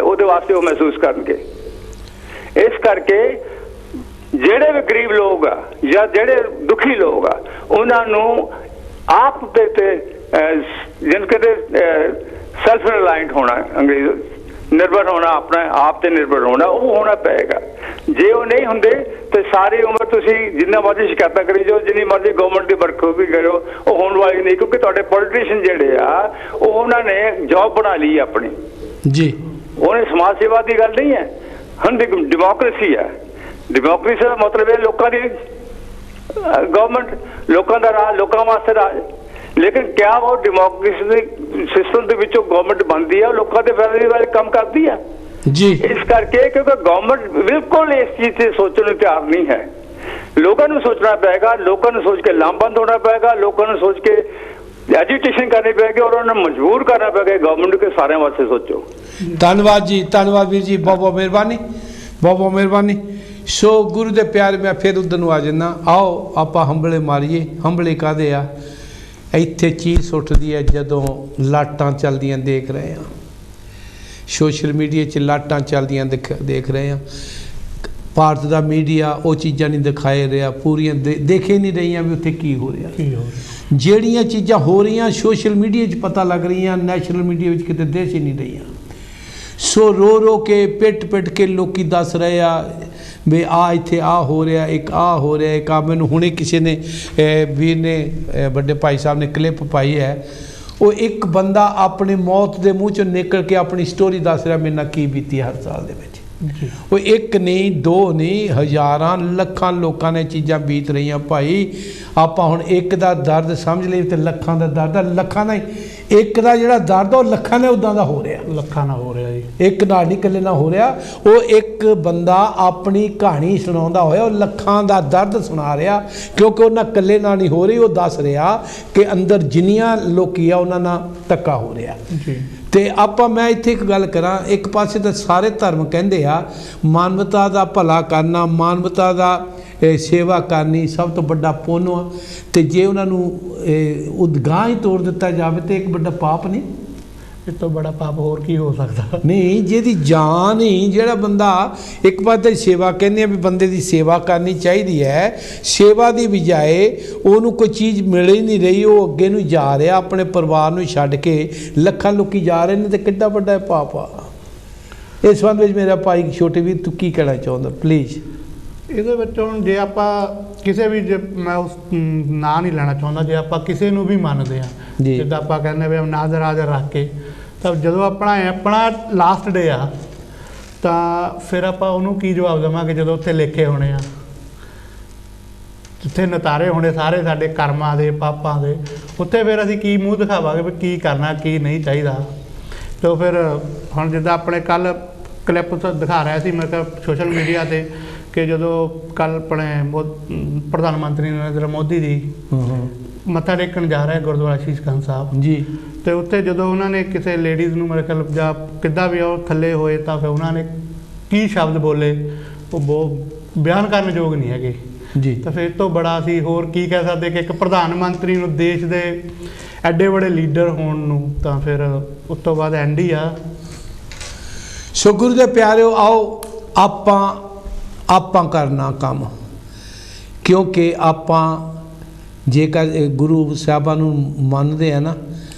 E: ਉਹਦੇ ਵਾਸਤੇ ਉਹ ਮਹਿਸੂਸ ਕਰਨਗੇ। ਇਸ ਕਰਕੇ ਜਿਹੜੇ ਵੀ ਗਰੀਬ ਲੋਕ ਆ ਜਾਂ ਜਿਹੜੇ ਦੁਖੀ ਲੋਕ ਆ ਉਹਨਾਂ ਨੂੰ ਆਪ ਦੇ ਤੇ ਜਿਨ ਕਹਿੰਦੇ ਸੈਲਫ ਰਿਲਾਇੰਟ ਹੋਣਾ, ਅੰਗਰੇਜ਼ੀ ਨਿਰਭਰ ਹੋਣਾ, ਆਪਣੇ ਆਪ ਤੇ ਨਿਰਭਰ ਹੋਣਾ, ਉਹ ਹੋਣਾ ਪਏਗਾ। ਜੇ ਉਹ ਨਹੀਂ ਹੁੰਦੇ ਤੇ ਸਾਰੀ ਉਮਰ ਤੁਸੀਂ ਜਿੰਨਾ ਮਰਜ਼ੀ ਸ਼ਿਕਾਇਤਾਂ ਕਰੀ ਜਾਓ, ਜਿੰਨੀ ਮਰਜ਼ੀ ਗਵਰਨਮੈਂਟ ਦੀ ਬਰਖੂਬੀ ਕਰੋ, ਉਹ ਹੋਣ ਵਾਲੀ ਨਹੀਂ। ਕਿਉਂਕਿ ਤੁਹਾਡੇ ਪੋਲੀਟੀਸ਼ੀਅਨ ਜਿਹੜੇ ਆ ਉਹ ਉਹਨਾਂ ਨੇ ਜੌਬ ਬਣਾ ਲਈ ਆਪਣੀ ਜੀ, ਉਹਨੇ ਸਮਾਜ ਸੇਵਾ ਦੀ ਗੱਲ ਨਹੀਂ ਹੈ। ਹੁਣ ਡੈਮੋਕ੍ਰੇਸੀ ਹੈ, ਡੈਮੋਕ੍ਰੇਸੀ ਦਾ ਮਤਲਬ ਇਹ ਲੋਕਾਂ ਦੀ ਗਵਰਨਮੈਂਟ, ਲੋਕਾਂ ਦਾ ਰਾਜ, ਲੋਕਾਂ ਵਾਸਤੇ ਰਾਜ। ਲੇਕਿਨ ਕਿਆ ਉਹ ਡੈਮੋਕ੍ਰੇਸੀ ਸਿਸਟਮ ਦੇ ਵਿੱਚੋਂ ਗਵਰਨਮੈਂਟ ਬਣਦੀ ਆ, ਲੋਕਾਂ ਦੇ ਫਾਇਦੇ ਵਾਲੇ ਕੰਮ ਕਰਦੀ ਆ
A: ਜੀ।
E: ਇਸ ਕਰਕੇ ਕਿਉਂਕਿ ਗਵਰਨਮੈਂਟ ਬਿਲਕੁਲ ਇਸ ਚੀਜ਼ ਤੇ ਸੋਚਣ ਨੂੰ ਤਿਆਰ ਨਹੀਂ ਹੈ। ਲੋਕਾਂ ਨੂੰ ਸੋਚਣਾ ਪਏਗਾ, ਲੋਕਾਂ ਨੂੰ ਸੋਚ ਕੇ ਲਾਮਬੰਦ ਹੋਣਾ ਪਏਗਾ, ਲੋਕਾਂ ਨੂੰ ਸੋਚ ਕੇ ਐਜੀਟੇਸ਼ਨ ਕਰਨੀ ਪਏਗੀ ਔਰ ਉਹਨਾਂ ਨੂੰ ਮਜਬੂਰ ਕਰਨਾ ਪਏਗਾ ਗਵਰਨਮੈਂਟ ਕੇ ਸਾਰਿਆਂ ਵਾਸਤੇ ਸੋਚੋ।
A: ਧੰਨਵਾਦ ਜੀ, ਧੰਨਵਾਦ ਵੀਰ ਜੀ, ਬਹੁਤ ਬਹੁਤ ਮਿਹਰਬਾਨੀ, ਬਹੁਤ ਬਹੁਤ ਮਿਹਰਬਾਨੀ। ਸੋ ਗੁਰੂ ਦੇ ਪਿਆਰ, ਮੈਂ ਫਿਰ ਉੱਧਰ ਨੂੰ ਆ ਜਾਂਦਾ। ਆਓ ਆਪਾਂ ਹੰਬਲੇ ਮਾਰੀਏ। ਹੰਬਲੇ ਕਾਹਦੇ ਆ? ਇੱਥੇ ਚੀਜ਼ ਉੱਠਦੀ ਹੈ ਜਦੋਂ ਲਾਟਾਂ ਚੱਲਦੀਆਂ ਦੇਖ ਰਹੇ ਹਾਂ, ਸੋਸ਼ਲ ਮੀਡੀਆ 'ਚ ਲਾਟਾਂ ਚੱਲਦੀਆਂ ਦੇਖ ਰਹੇ ਹਾਂ। ਭਾਰਤ ਦਾ ਮੀਡੀਆ ਉਹ ਚੀਜ਼ਾਂ ਨਹੀਂ ਦਿਖਾਏ ਰਿਹਾ, ਪੂਰੀਆਂ ਦੇਖੇ ਨਹੀਂ ਰਹੀਆਂ ਵੀ ਉੱਥੇ ਕੀ ਹੋ ਰਿਹਾ। ਜਿਹੜੀਆਂ ਚੀਜ਼ਾਂ ਹੋ ਰਹੀਆਂ ਸੋਸ਼ਲ ਮੀਡੀਆ 'ਚ ਪਤਾ ਲੱਗ ਰਹੀਆਂ, ਨੈਸ਼ਨਲ ਮੀਡੀਆ ਵਿੱਚ ਕਿਤੇ ਦੇਖ ਹੀ ਨਹੀਂ ਰਹੀਆਂ। ਸੋ ਰੋ ਰੋ ਕੇ ਪਿੱਟ ਕੇ ਲੋਕੀ ਦੱਸ ਰਹੇ ਆ ਵੀ ਆ ਇੱਥੇ ਆ ਹੋ ਰਿਹਾ, ਇੱਕ ਆ ਹੋ ਰਿਹਾ, ਇੱਕ ਆ। ਮੈਨੂੰ ਹੁਣੇ ਕਿਸੇ ਨੇ ਵੀਰ ਨੇ ਵੱਡੇ ਭਾਈ ਸਾਹਿਬ ਨੇ ਕਲਿੱਪ ਪਾਈ ਹੈ, ਉਹ ਇੱਕ ਬੰਦਾ ਆਪਣੀ ਮੌਤ ਦੇ ਮੂੰਹ 'ਚੋਂ ਨਿਕਲ ਕੇ ਆਪਣੀ ਸਟੋਰੀ ਦੱਸ ਰਿਹਾ ਮੇਰੇ ਨਾਲ ਕੀ ਬੀਤੀ ਹਰ ਸਾਲ ਦੇ ਵਿੱਚ। ਉਹ ਇੱਕ ਨਹੀਂ, ਦੋ ਨਹੀਂ, ਹਜ਼ਾਰਾਂ ਲੱਖਾਂ ਲੋਕਾਂ ਨੇ ਚੀਜ਼ਾਂ ਬੀਤ ਰਹੀਆਂ ਭਾਈ। ਆਪਾਂ ਹੁਣ ਇੱਕ ਦਾ ਦਰਦ ਸਮਝ ਲਈ ਤੇ ਲੱਖਾਂ ਦਾ ਦਰਦ ਆ। ਲੱਖਾਂ ਦਾ ਇੱਕ ਦਾ ਜਿਹੜਾ ਦਰਦ ਉਹ ਲੱਖਾਂ ਨੇ ਉੱਦਾਂ ਦਾ ਹੋ ਰਿਹਾ,
B: ਲੱਖਾਂ ਨਾਲ ਹੋ ਰਿਹਾ ਜੀ,
A: ਇੱਕ ਨਾਲ ਨਹੀਂ ਇਕੱਲੇ ਨਾਲ ਹੋ ਰਿਹਾ। ਉਹ ਇੱਕ ਬੰਦਾ ਆਪਣੀ ਕਹਾਣੀ ਸੁਣਾਉਂਦਾ ਹੋਇਆ ਉਹ ਲੱਖਾਂ ਦਾ ਦਰਦ ਸੁਣਾ ਰਿਹਾ, ਕਿਉਂਕਿ ਉਹਨਾਂ ਇਕੱਲੇ ਨਾਲ ਨਹੀਂ ਹੋ ਰਹੀ। ਉਹ ਦੱਸ ਰਿਹਾ ਕਿ ਅੰਦਰ ਜਿੰਨੀਆਂ ਲੋਕੀ ਆ ਉਹਨਾਂ ਨਾਲ ਧੱਕਾ ਹੋ ਰਿਹਾ
B: ਜੀ।
A: ਤੇ ਆਪਾਂ ਮੈਂ ਇੱਥੇ ਇੱਕ ਗੱਲ ਕਰਾਂ, ਇੱਕ ਪਾਸੇ ਤਾਂ ਸਾਰੇ ਧਰਮ ਕਹਿੰਦੇ ਆ ਮਾਨਵਤਾ ਦਾ ਭਲਾ ਕਰਨਾ, ਮਾਨਵਤਾ ਦਾ ਸੇਵਾ ਕਰਨੀ ਸਭ ਤੋਂ ਵੱਡਾ ਪੁੰਨ ਆ। ਤੇ ਜੇ ਉਹਨਾਂ ਨੂੰ ਉਦਗਾਹ ਹੀ ਤੋੜ ਦਿੱਤਾ ਜਾਵੇ ਤੇ ਇੱਕ ਵੱਡਾ ਪਾਪ ਨਹੀਂ।
B: ਇਸ ਤੋਂ ਬੜਾ ਪਾਪ ਹੋਰ ਕੀ ਹੋ ਸਕਦਾ?
A: ਨਹੀਂ, ਜਿਹਦੀ ਜਾਨ ਹੀ, ਜਿਹੜਾ ਬੰਦਾ ਇੱਕ ਪਾਸੇ ਸੇਵਾ ਕਹਿੰਦੇ ਆ ਵੀ ਬੰਦੇ ਦੀ ਸੇਵਾ ਕਰਨੀ ਚਾਹੀਦੀ ਹੈ, ਸੇਵਾ ਦੀ ਬਜਾਏ ਉਹਨੂੰ ਕੋਈ ਚੀਜ਼ ਮਿਲ ਹੀ ਨਹੀਂ ਰਹੀ, ਉਹ ਅੱਗੇ ਨੂੰ ਜਾ ਰਿਹਾ, ਆਪਣੇ ਪਰਿਵਾਰ ਨੂੰ ਛੱਡ ਕੇ ਲੱਖਾਂ ਲੋਕੀ ਜਾ ਰਹੇ ਨੇ, ਤੇ ਕਿੱਡਾ ਵੱਡਾ ਪਾਪ ਆ। ਇਸ ਸੰਬੰਧ ਵਿੱਚ ਮੇਰਾ ਭਾਈ ਛੋਟੇ ਵੀਰ ਤੂੰ ਕੀ ਕਹਿਣਾ ਚਾਹੁੰਦਾ ਪਲੀਜ਼?
B: ਇਹਦੇ ਵਿੱਚ ਹੁਣ ਜੇ ਆਪਾਂ ਕਿਸੇ ਵੀ, ਜੇ ਮੈਂ ਉਸ ਨਾਂ ਨਹੀਂ ਲੈਣਾ ਚਾਹੁੰਦਾ, ਜੇ ਆਪਾਂ ਕਿਸੇ ਨੂੰ ਵੀ ਮੰਨਦੇ ਹਾਂ, ਜਿੱਦਾਂ ਆਪਾਂ ਕਹਿੰਦੇ ਵੀ ਨਾਜ਼ਰ ਹਾਜ਼ਰ ਰੱਖ ਕੇ, ਤਾਂ ਜਦੋਂ ਆਪਣਾ ਲਾਸਟ ਡੇ ਆ ਤਾਂ ਫਿਰ ਆਪਾਂ ਉਹਨੂੰ ਕੀ ਜਵਾਬ ਦੇਵਾਂਗੇ? ਜਦੋਂ ਉੱਥੇ ਲੇਖੇ ਹੋਣੇ ਆ, ਜਿੱਥੇ ਨਤਾਰੇ ਹੋਣੇ ਸਾਰੇ ਸਾਡੇ ਕਰਮਾਂ ਦੇ, ਪਾਪਾਂ ਦੇ, ਉੱਥੇ ਫਿਰ ਅਸੀਂ ਕੀ ਮੂੰਹ ਦਿਖਾਵਾਂਗੇ ਵੀ ਕੀ ਕਰਨਾ ਕੀ ਨਹੀਂ ਚਾਹੀਦਾ। ਤਾਂ ਫਿਰ ਹੁਣ ਜਿੱਦਾਂ ਆਪਣੇ ਕੱਲ੍ਹ ਕਲਿੱਪ ਦਿਖਾ ਰਿਹਾ ਸੀ ਮੈਂ ਕਿਹਾ ਸੋਸ਼ਲ ਮੀਡੀਆ 'ਤੇ ਕਿ ਜਦੋਂ ਕੱਲ੍ਹ ਆਪਣੇ ਪ੍ਰਧਾਨ ਮੰਤਰੀ ਨਰਿੰਦਰ ਮੋਦੀ ਜੀ ਮੱਥਾ ਟੇਕਣ ਜਾ ਰਹੇ ਗੁਰਦੁਆਰਾ ਸ਼ੀਸ਼ ਗੰਜ ਸਾਹਿਬ
A: ਜੀ,
B: ਤੇ ਉੱਥੇ ਜਦੋਂ ਉਹਨਾਂ ਨੇ ਕਿਸੇ ਲੇਡੀਜ਼ ਨੂੰ ਮੇਰੇ ਖਿਆਲ ਜਾਂ ਕਿੱਦਾਂ ਵੀ ਉਹ ਥੱਲੇ ਹੋਏ ਤਾਂ ਫਿਰ ਉਹਨਾਂ ਨੇ ਕੀ ਸ਼ਬਦ ਬੋਲੇ ਉਹ ਬਹੁਤ ਬਿਆਨ ਕਰਨ ਯੋਗ ਨਹੀਂ ਹੈਗੇ
A: ਜੀ।
B: ਤਾਂ ਫਿਰ ਤੋਂ ਬੜਾ ਅਸੀਂ ਹੋਰ ਕੀ ਕਹਿ ਸਕਦੇ ਕਿ ਇੱਕ ਪ੍ਰਧਾਨ ਮੰਤਰੀ ਨੂੰ ਦੇਸ਼ ਦੇ ਐਡੇ ਬੜੇ ਲੀਡਰ ਹੋਣ ਨੂੰ, ਤਾਂ ਫਿਰ ਉਸ ਤੋਂ ਬਾਅਦ ਐਂਡ ਹੀ ਆ।
A: ਸੋ ਗੁਰੂ ਦੇ ਪਿਆਰਿਓ, ਆਓ ਆਪਾਂ ਕਰਨਾ ਕੰਮ, ਕਿਉਂਕਿ ਆਪਾਂ ਜੇਕਰ ਗੁਰੂ ਸਾਹਿਬਾਂ ਨੂੰ ਮੰਨਦੇ ਆ ਨਾ,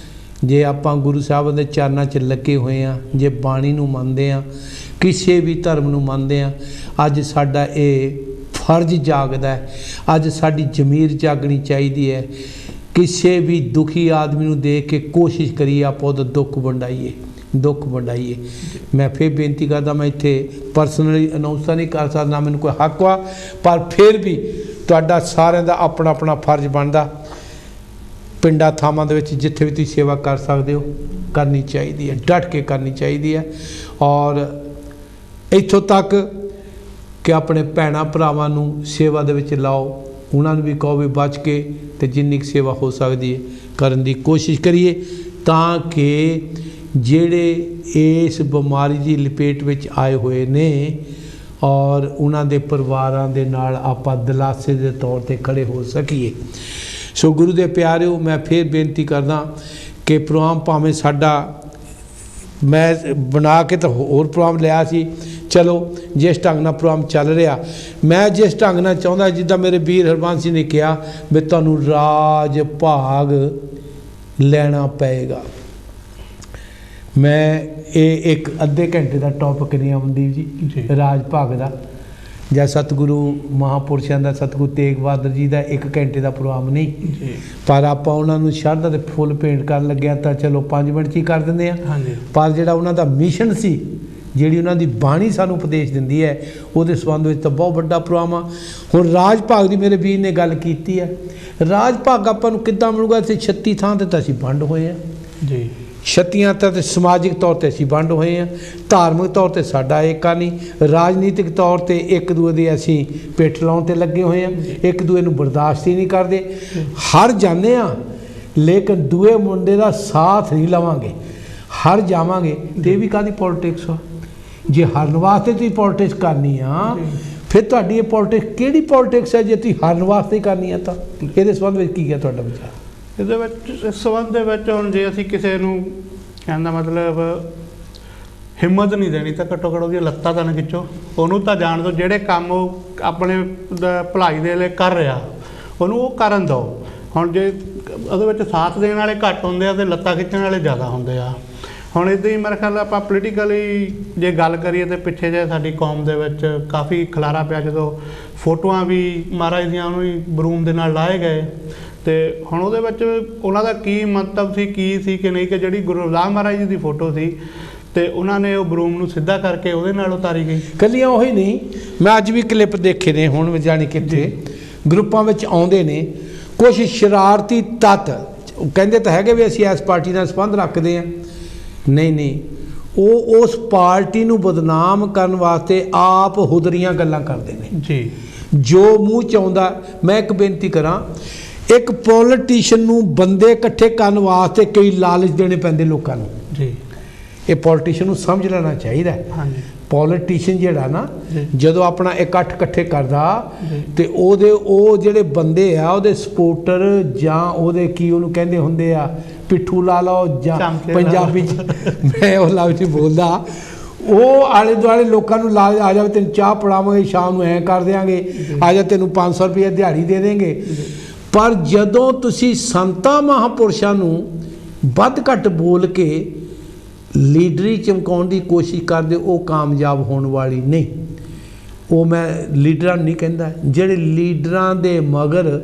A: ਜੇ ਆਪਾਂ ਗੁਰੂ ਸਾਹਿਬਾਂ ਦੇ ਚਰਨਾਂ 'ਚ ਲੱਗੇ ਹੋਏ ਆ, ਜੇ ਬਾਣੀ ਨੂੰ ਮੰਨਦੇ ਆ, ਕਿਸੇ ਵੀ ਧਰਮ ਨੂੰ ਮੰਨਦੇ ਆ, ਅੱਜ ਸਾਡਾ ਇਹ ਫਰਜ਼ ਜਾਗਦਾ ਹੈ, ਅੱਜ ਸਾਡੀ ਜ਼ਮੀਰ ਜਾਗਣੀ ਚਾਹੀਦੀ ਹੈ। ਕਿਸੇ ਵੀ ਦੁਖੀ ਆਦਮੀ ਨੂੰ ਦੇਖ ਕੇ ਕੋਸ਼ਿਸ਼ ਕਰੀਏ ਆਪਾਂ ਉਹਦਾ ਦੁੱਖ ਵੰਡਾਈਏ। ਮੈਂ ਫਿਰ ਬੇਨਤੀ ਕਰਦਾ, ਮੈਂ ਇੱਥੇ ਪਰਸਨਲੀ ਅਨਾਉਂਸ ਨਹੀਂ ਕਰ ਸਕਦਾ, ਨਾ ਮੈਨੂੰ ਕੋਈ ਹੱਕ ਵਾ, ਪਰ ਫਿਰ ਵੀ ਤੁਹਾਡਾ ਸਾਰਿਆਂ ਦਾ ਆਪਣਾ ਆਪਣਾ ਫਰਜ਼ ਬਣਦਾ। ਪਿੰਡਾਂ ਥਾਵਾਂ ਦੇ ਵਿੱਚ ਜਿੱਥੇ ਵੀ ਤੁਸੀਂ ਸੇਵਾ ਕਰ ਸਕਦੇ ਹੋ ਕਰਨੀ ਚਾਹੀਦੀ ਹੈ, ਡਟ ਕੇ ਕਰਨੀ ਚਾਹੀਦੀ ਹੈ। ਔਰ ਇੱਥੋਂ ਤੱਕ ਕਿ ਆਪਣੇ ਭੈਣਾਂ ਭਰਾਵਾਂ ਨੂੰ ਸੇਵਾ ਦੇ ਵਿੱਚ ਲਾਓ, ਉਹਨਾਂ ਨੂੰ ਵੀ ਕਹੋ ਵੀ ਬਚ ਕੇ ਤੇ ਜਿੰਨੀ ਕੁ ਸੇਵਾ ਹੋ ਸਕਦੀ ਹੈ ਕਰਨ ਦੀ ਕੋਸ਼ਿਸ਼ ਕਰੀਏ, ਤਾਂ ਕਿ ਜਿਹੜੇ ਇਸ ਬਿਮਾਰੀ ਦੀ ਲਪੇਟ ਵਿੱਚ ਆਏ ਹੋਏ ਨੇ ਔਰ ਉਹਨਾਂ ਦੇ ਪਰਿਵਾਰਾਂ ਦੇ ਨਾਲ ਆਪਾਂ ਦਿਲਾਸੇ ਦੇ ਤੌਰ ਤੇ ਖੜੇ ਹੋ ਸਕੀਏ। ਸੋ ਗੁਰੂ ਦੇ ਪਿਆਰਿਓ, ਮੈਂ ਫਿਰ ਬੇਨਤੀ ਕਰਦਾ ਕਿ ਪ੍ਰੋਗਰਾਮ ਭਾਵੇਂ ਸਾਡਾ ਮੈਂ ਬਣਾ ਕੇ ਤਾਂ ਹੋਰ ਪ੍ਰੋਗਰਾਮ ਲਿਆ ਸੀ, ਚਲੋ ਜਿਸ ਢੰਗ ਨਾਲ ਪ੍ਰੋਗਰਾਮ ਚੱਲ ਰਿਹਾ, ਮੈਂ ਜਿਸ ਢੰਗ ਨਾਲ ਚਾਹੁੰਦਾ, ਜਿੱਦਾਂ ਮੇਰੇ ਵੀਰ ਹਰਬੰਸ ਸਿੰਘ ਨੇ ਕਿਹਾ ਵੀ ਤੁਹਾਨੂੰ ਰਾਜ ਭਾਗ ਲੈਣਾ ਪਏਗਾ। ਮੈਂ ਇਹ ਇੱਕ ਅੱਧੇ ਘੰਟੇ ਦਾ ਟੌਪਿਕ ਨਹੀਂ ਅਮਨਦੀਪ ਜੀ, ਰਾਜ ਭਾਗ ਦਾ, ਜਾਂ ਸਤਿਗੁਰੂ ਮਹਾਂਪੁਰਸ਼ਾਂ ਦਾ, ਸਤਿਗੁਰੂ ਤੇਗ ਬਹਾਦਰ ਜੀ ਦਾ 1 ਘੰਟੇ ਦਾ ਪ੍ਰੋਗਰਾਮ ਨਹੀਂ, ਪਰ ਆਪਾਂ ਉਹਨਾਂ ਨੂੰ ਸ਼ਰਧਾ ਦੇ ਫੁੱਲ ਭੇਂਟ ਕਰਨ ਲੱਗਿਆ ਤਾਂ ਚਲੋ 5 ਮਿੰਟ 'ਚ ਹੀ ਕਰ ਦਿੰਦੇ ਆ। ਪਰ ਜਿਹੜਾ ਉਹਨਾਂ ਦਾ ਮਿਸ਼ਨ ਸੀ ਜਿਹੜੀ ਉਹਨਾਂ ਦੀ ਬਾਣੀ ਸਾਨੂੰ ਉਪਦੇਸ਼ ਦਿੰਦੀ ਹੈ, ਉਹਦੇ ਸੰਬੰਧ ਵਿੱਚ ਤਾਂ ਬਹੁਤ ਵੱਡਾ ਪ੍ਰੋਗਰਾਮ ਆ। ਹੁਣ ਰਾਜ ਭਾਗ ਦੀ ਮੇਰੇ ਵੀਰ ਨੇ ਗੱਲ ਕੀਤੀ ਹੈ, ਰਾਜ ਭਾਗ ਆਪਾਂ ਨੂੰ ਕਿੱਦਾਂ ਮਿਲੂਗਾ? ਇੱਥੇ 36 ਥਾਂ 'ਤੇ ਤਾਂ ਅਸੀਂ ਵੰਡ ਹੋਏ ਆ
B: ਜੀ,
A: 36 ਤਾਂ ਸਮਾਜਿਕ ਤੌਰ 'ਤੇ ਅਸੀਂ ਵੰਡ ਹੋਏ ਹਾਂ, ਧਾਰਮਿਕ ਤੌਰ 'ਤੇ ਸਾਡਾ ਏਕਾ ਨਹੀਂ, ਰਾਜਨੀਤਿਕ ਤੌਰ 'ਤੇ ਇੱਕ ਦੂਏ ਦੇ ਅਸੀਂ ਪਿੱਠ ਲਾਉਣ 'ਤੇ ਲੱਗੇ ਹੋਏ ਹਾਂ, ਇੱਕ ਦੂਏ ਨੂੰ ਬਰਦਾਸ਼ਤ ਹੀ ਨਹੀਂ ਕਰਦੇ, ਹਰ ਜਾਂਦੇ ਹਾਂ ਲੇਕਿਨ ਦੂਏ ਮੁੰਡੇ ਦਾ ਸਾਥ ਨਹੀਂ ਲਵਾਂਗੇ, ਹਰ ਜਾਵਾਂਗੇ ਤੇ ਇਹ ਵੀ ਕਾਹਦੀ ਪੋਲੀਟਿਕਸ ਆ? ਜੇ ਹਰਨ ਵਾਸਤੇ ਤੁਸੀਂ ਪੋਲੀਟਿਕਸ ਕਰਨੀ ਆ ਫਿਰ ਤੁਹਾਡੀ ਇਹ ਪੋਲੀਟਿਕਸ ਕਿਹੜੀ ਪੋਲੀਟਿਕਸ ਹੈ ਜੇ ਤੁਸੀਂ ਹਰਨ ਵਾਸਤੇ ਕਰਨੀ ਆ? ਤਾਂ ਇਹਦੇ ਸੰਬੰਧ ਵਿੱਚ ਕੀ ਹੈ ਤੁਹਾਡਾ ਵਿਚਾਰ?
B: ਇਹਦੇ ਵਿੱਚ ਇਸ ਸੰਬੰਧ ਦੇ ਵਿੱਚ ਹੁਣ ਜੇ ਅਸੀਂ ਕਿਸੇ ਨੂੰ ਕਹਿਣ ਦਾ ਮਤਲਬ ਹਿੰਮਤ ਨਹੀਂ ਦੇਣੀ ਤਾਂ ਘੱਟੋ ਘੱਟ ਉਹਦੀਆਂ ਲੱਤਾਂ ਤਾਂ ਨਾ ਖਿੱਚੋ, ਉਹਨੂੰ ਤਾਂ ਜਾਣ ਦਿਓ, ਜਿਹੜੇ ਕੰਮ ਉਹ ਆਪਣੇ ਭਲਾਈ ਦੇ ਲਈ ਕਰ ਰਿਹਾ ਉਹਨੂੰ ਉਹ ਕਰਨ ਦਿਓ। ਹੁਣ ਜੇ ਉਹਦੇ ਵਿੱਚ ਸਾਥ ਦੇਣ ਵਾਲੇ ਘੱਟ ਹੁੰਦੇ ਆ ਤੇ ਲੱਤਾਂ ਖਿੱਚਣ ਵਾਲੇ ਜ਼ਿਆਦਾ ਹੁੰਦੇ ਆ। ਹੁਣ ਇੱਦਾਂ ਹੀ ਮੇਰੇ ਖਿਆਲ ਆਪਾਂ ਪੋਲੀਟੀਕਲੀ ਜੇ ਗੱਲ ਕਰੀਏ ਤਾਂ ਪਿੱਛੇ ਜੇ ਸਾਡੀ ਕੌਮ ਦੇ ਵਿੱਚ ਕਾਫੀ ਖਲਾਰਾ ਪਿਆ, ਜਦੋਂ ਫੋਟੋਆਂ ਵੀ ਮਹਾਰਾਜ ਦੀਆਂ ਉਹਨੂੰ ਹੀ ਬਰੂਮ ਦੇ ਨਾਲ ਲਾਏ ਗਏ, ਤੇ ਹੁਣ ਉਹਦੇ ਵਿੱਚ ਉਹਨਾਂ ਦਾ ਕੀ ਮੰਤਵ ਸੀ, ਕੀ ਸੀ ਕਿ ਨਹੀਂ, ਕਿ ਜਿਹੜੀ ਗੁਰੂ ਰਵਿਦਾਸ ਮਹਾਰਾਜ ਜੀ ਦੀ ਫੋਟੋ ਸੀ ਤੇ ਉਹਨਾਂ ਨੇ ਉਹ ਬਰੂਮ ਨੂੰ ਸਿੱਧਾ ਕਰਕੇ ਉਹਦੇ ਨਾਲ ਉਤਾਰੀ ਗਈ।
A: ਕੱਲੀਆਂ ਉਹੀ ਨਹੀਂ, ਮੈਂ ਅੱਜ ਵੀ ਕਲਿੱਪ ਦੇਖੇ ਨੇ, ਹੁਣ ਜਾਣੀ ਕਿੱਥੇ ਗਰੁੱਪਾਂ ਵਿੱਚ ਆਉਂਦੇ ਨੇ ਕੁਛ ਸ਼ਰਾਰਤੀ ਤੱਤ, ਕਹਿੰਦੇ ਤਾਂ ਹੈਗੇ ਵੀ ਅਸੀਂ ਇਸ ਪਾਰਟੀ ਨਾਲ ਸੰਬੰਧ ਰੱਖਦੇ ਹਾਂ, ਨਹੀਂ, ਉਹ ਉਸ ਪਾਰਟੀ ਨੂੰ ਬਦਨਾਮ ਕਰਨ ਵਾਸਤੇ ਆਪ ਹੁਦਰੀਆਂ ਗੱਲਾਂ ਕਰਦੇ ਨੇ
B: ਜੀ,
A: ਜੋ ਮੂੰਹ 'ਚ ਆਉਂਦਾ। ਮੈਂ ਇੱਕ ਬੇਨਤੀ ਕਰਾਂ, ਇੱਕ ਪੋਲੀਟੀਸ਼ੀਅਨ ਨੂੰ ਬੰਦੇ ਇਕੱਠੇ ਕਰਨ ਵਾਸਤੇ ਕਈ ਲਾਲਚ ਦੇਣੇ ਪੈਂਦੇ ਲੋਕਾਂ ਨੂੰ
B: ਜੀ,
A: ਇਹ ਪੋਲੀਟੀਸ਼ੀਅਨ ਨੂੰ ਸਮਝ ਲੈਣਾ ਚਾਹੀਦਾ।
B: ਹਾਂਜੀ,
A: ਪੋਲੀਟੀਸ਼ੀਅਨ ਜਿਹੜਾ ਨਾ ਜਦੋਂ ਆਪਣਾ ਇਕੱਠ ਇਕੱਠੇ ਕਰਦਾ ਤੇ ਉਹ ਜਿਹੜੇ ਬੰਦੇ ਆ ਉਹਦੇ ਸਪੋਰਟਰ ਜਾਂ ਉਹਦੇ ਕੀ ਉਹਨੂੰ ਕਹਿੰਦੇ ਹੁੰਦੇ ਆ, ਪਿੱਠੂ ਲਾ ਲਓ ਜਾਂ ਪੰਜਾਬੀ 'ਚ ਮੈਂ ਉਹ ਲਫ਼ਜ਼ ਨਹੀਂ ਬੋਲਦਾ, ਉਹ ਆਲੇ ਦੁਆਲੇ ਲੋਕਾਂ ਨੂੰ ਲਾ ਆ ਜਾਵੇ ਤੈਨੂੰ ਚਾਹ ਪਿਲਾਵਾਂਗੇ, ਸ਼ਾਮ ਨੂੰ ਐਂ ਕਰ ਦਿਆਂਗੇ, ਆ ਜਾ ਤੈਨੂੰ 500 ਰੁਪਏ ਦਿਹਾੜੀ ਦੇ ਦੇਂਗੇ। ਪਰ ਜਦੋਂ ਤੁਸੀਂ ਸੰਤਾਂ ਮਹਾਂਪੁਰਸ਼ਾਂ ਨੂੰ ਵੱਧ ਘੱਟ ਬੋਲ ਕੇ ਲੀਡਰੀ ਚਮਕਾਉਣ ਦੀ ਕੋਸ਼ਿਸ਼ ਕਰਦੇ, ਉਹ ਕਾਮਯਾਬ ਹੋਣ ਵਾਲੀ ਨਹੀਂ। ਉਹ ਮੈਂ ਲੀਡਰਾਂ ਨਹੀਂ ਕਹਿੰਦਾ, ਜਿਹੜੇ ਲੀਡਰਾਂ ਦੇ ਮਗਰ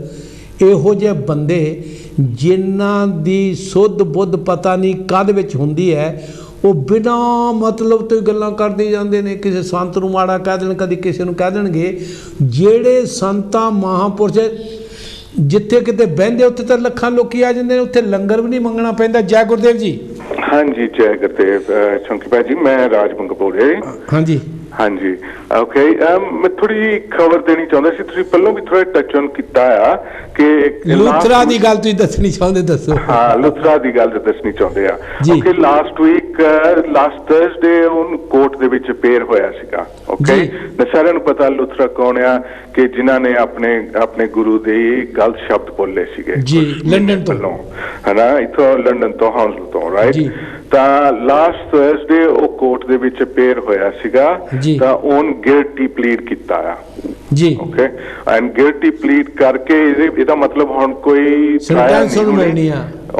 A: ਇਹੋ ਜਿਹੇ ਬੰਦੇ ਜਿਨ੍ਹਾਂ ਦੀ ਸੁੱਧ ਬੁੱਧ ਪਤਾ ਨਹੀਂ ਕਦ ਵਿੱਚ ਹੁੰਦੀ ਹੈ, ਉਹ ਬਿਨਾਂ ਮਤਲਬ ਤੋਂ ਗੱਲਾਂ ਕਰਦੇ ਜਾਂਦੇ ਨੇ, ਕਿਸੇ ਸੰਤ ਨੂੰ ਮਾੜਾ ਕਹਿ ਦੇਣ, ਕਦੀ ਕਿਸੇ ਨੂੰ ਕਹਿ ਦੇਣਗੇ। ਜਿਹੜੇ ਸੰਤਾਂ ਮਹਾਂਪੁਰਸ਼ ਜਿੱਥੇ ਕਿਤੇ ਬਹਿੰਦੇ ਉੱਥੇ ਤਾਂ ਲੱਖਾਂ ਲੋਕੀ ਆ ਜਾਂਦੇ ਨੇ, ਉੱਥੇ ਲੰਗਰ ਵੀ ਨਹੀਂ ਮੰਗਣਾ ਪੈਂਦਾ। ਜੈ ਗੁਰਦੇਵ ਜੀ।
F: ਹਾਂਜੀ, ਜੈ ਗੁਰਦੇਵ। ਚੌਂਕੀ ਭਾਈ ਜੀ, ਮੈਂ ਰਾਜ ਮੰਗ ਬੋਲ ਰਿਹਾ।
A: ਹਾਂਜੀ
F: ਹਾਂਜੀ, ਓਕੇ। ਮੈਂ ਥੋੜੀ ਜਿਹੀ ਖਬਰ ਦੇਣੀ ਚਾਹੁੰਦਾ ਸੀ, ਤੁਸੀਂ ਪਹਿਲਾਂ ਵੀ ਥੋੜਾ ਟੱਚ ਔਨ ਕੀਤਾ ਆ ਕਿ
A: ਲੂਥਰਾ ਦੀ ਗੱਲ ਤੁਸੀਂ ਦੱਸਣੀ ਚਾਹੁੰਦੇ, ਦੱਸੋ।
F: ਹਾਂ, ਲੂਥਰਾ ਦੀ ਗੱਲ ਦੱਸਣੀ ਚਾਹੁੰਦੇ ਆ। ਓਕੇ, ਲਾਸਟ ਥਰਸਡੇ ਉਹ ਕੋਰਟ ਦੇ ਵਿੱਚ ਪੇਰ ਹੋਇਆ ਸੀਗਾ। ਓਕੇ, ਸਾਰਿਆਂ ਨੂੰ ਪਤਾ ਲੂਥਰਾ ਕੌਣ ਆ, ਕਿ ਜਿਨ੍ਹਾਂ ਨੇ ਆਪਣੇ ਗੁਰੂ ਦੇ ਗਲਤ ਸ਼ਬਦ ਬੋਲੇ ਸੀਗੇ
A: ਜੀ, ਲੰਡਨ ਤੋਂ,
F: ਹਨਾ, ਇੱਥੋਂ ਲੰਡਨ ਤੋਂ, ਹਾਊਸਲ ਤੋਂ, ਰਾਈਟ। ਤਾਂ ਲਾਸਟ ਥਰਸਡੇ ਉਹ ਕੋਰਟ ਦੇ ਵਿੱਚ ਪੇਰ ਹੋਇਆ ਸੀਗਾ, ਤਾਂ ਉਹਨ ਗਿਲਟੀ ਪਲੀਡ ਕੀਤਾ ਆ ਜੀ। ਓਕੇ, ਐਂਡ ਗਿਲਟੀ ਪਲੀਡ ਕਰਕੇ ਇਹਦਾ ਮਤਲਬ ਹੁਣ ਕੋਈ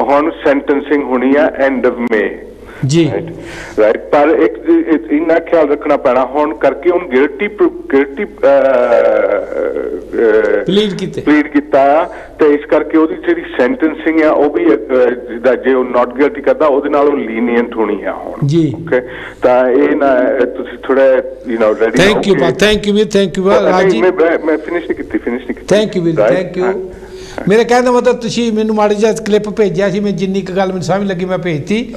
F: ਹੁਣ ਸੈਂਟੈਂਸਿੰਗ ਹੋਣੀ ਆ ਐਂਡ ਆਫ ਮੇ ਜੀ, ਰਾਈਟ। ਪਰ ਇੱਕ ਇੰਨਾ ਖਿਆਲ ਰੱਖਣਾ ਪੈਣਾ, ਹੁਣ ਕਰਕੇ ਹੁਣ ਗਿਲਟੀ ਪਲੀਡ ਕੀਤਾ ਤੇ ਇਸ ਕਰਕੇ ਉਹਦੀ ਜਿਹੜੀ ਸੈਂਟੈਂਸਿੰਗ ਆ ਉਹ ਵੀ ਜਿੱਦਾਂ ਜੇ ਉਹ ਨਾਟ ਗਿਲਟੀ ਕਰਦਾ ਉਹਦੇ ਨਾਲ ਉਹ ਲੀਨੀਅੰਟ ਹੋਣੀ ਆ ਹੁਣ ਜੀ। ਓਕੇ, ਤਾਂ ਇਹ ਨਾ ਤੁਸੀਂ ਥੋੜਾ ready.
A: Thank you Raj ji.
F: ਮੈਂ ਫਿਨਿਸ਼ ਨਹੀਂ ਕੀਤੀ।
A: Thank you. ਮੇਰੇ ਕਹਿਣ ਦਾ ਮਤਲਬ ਤੁਸੀਂ ਮੈਨੂੰ ਮਾੜੀ ਜਿਹਾ ਕਲਿੱਪ ਭੇਜਿਆ ਸੀ, ਮੈਂ ਜਿੰਨੀ ਕੁ ਗੱਲ ਮੈਨੂੰ ਸਮਝ ਲੱਗੀ ਮੈਂ ਭੇਜਤੀ,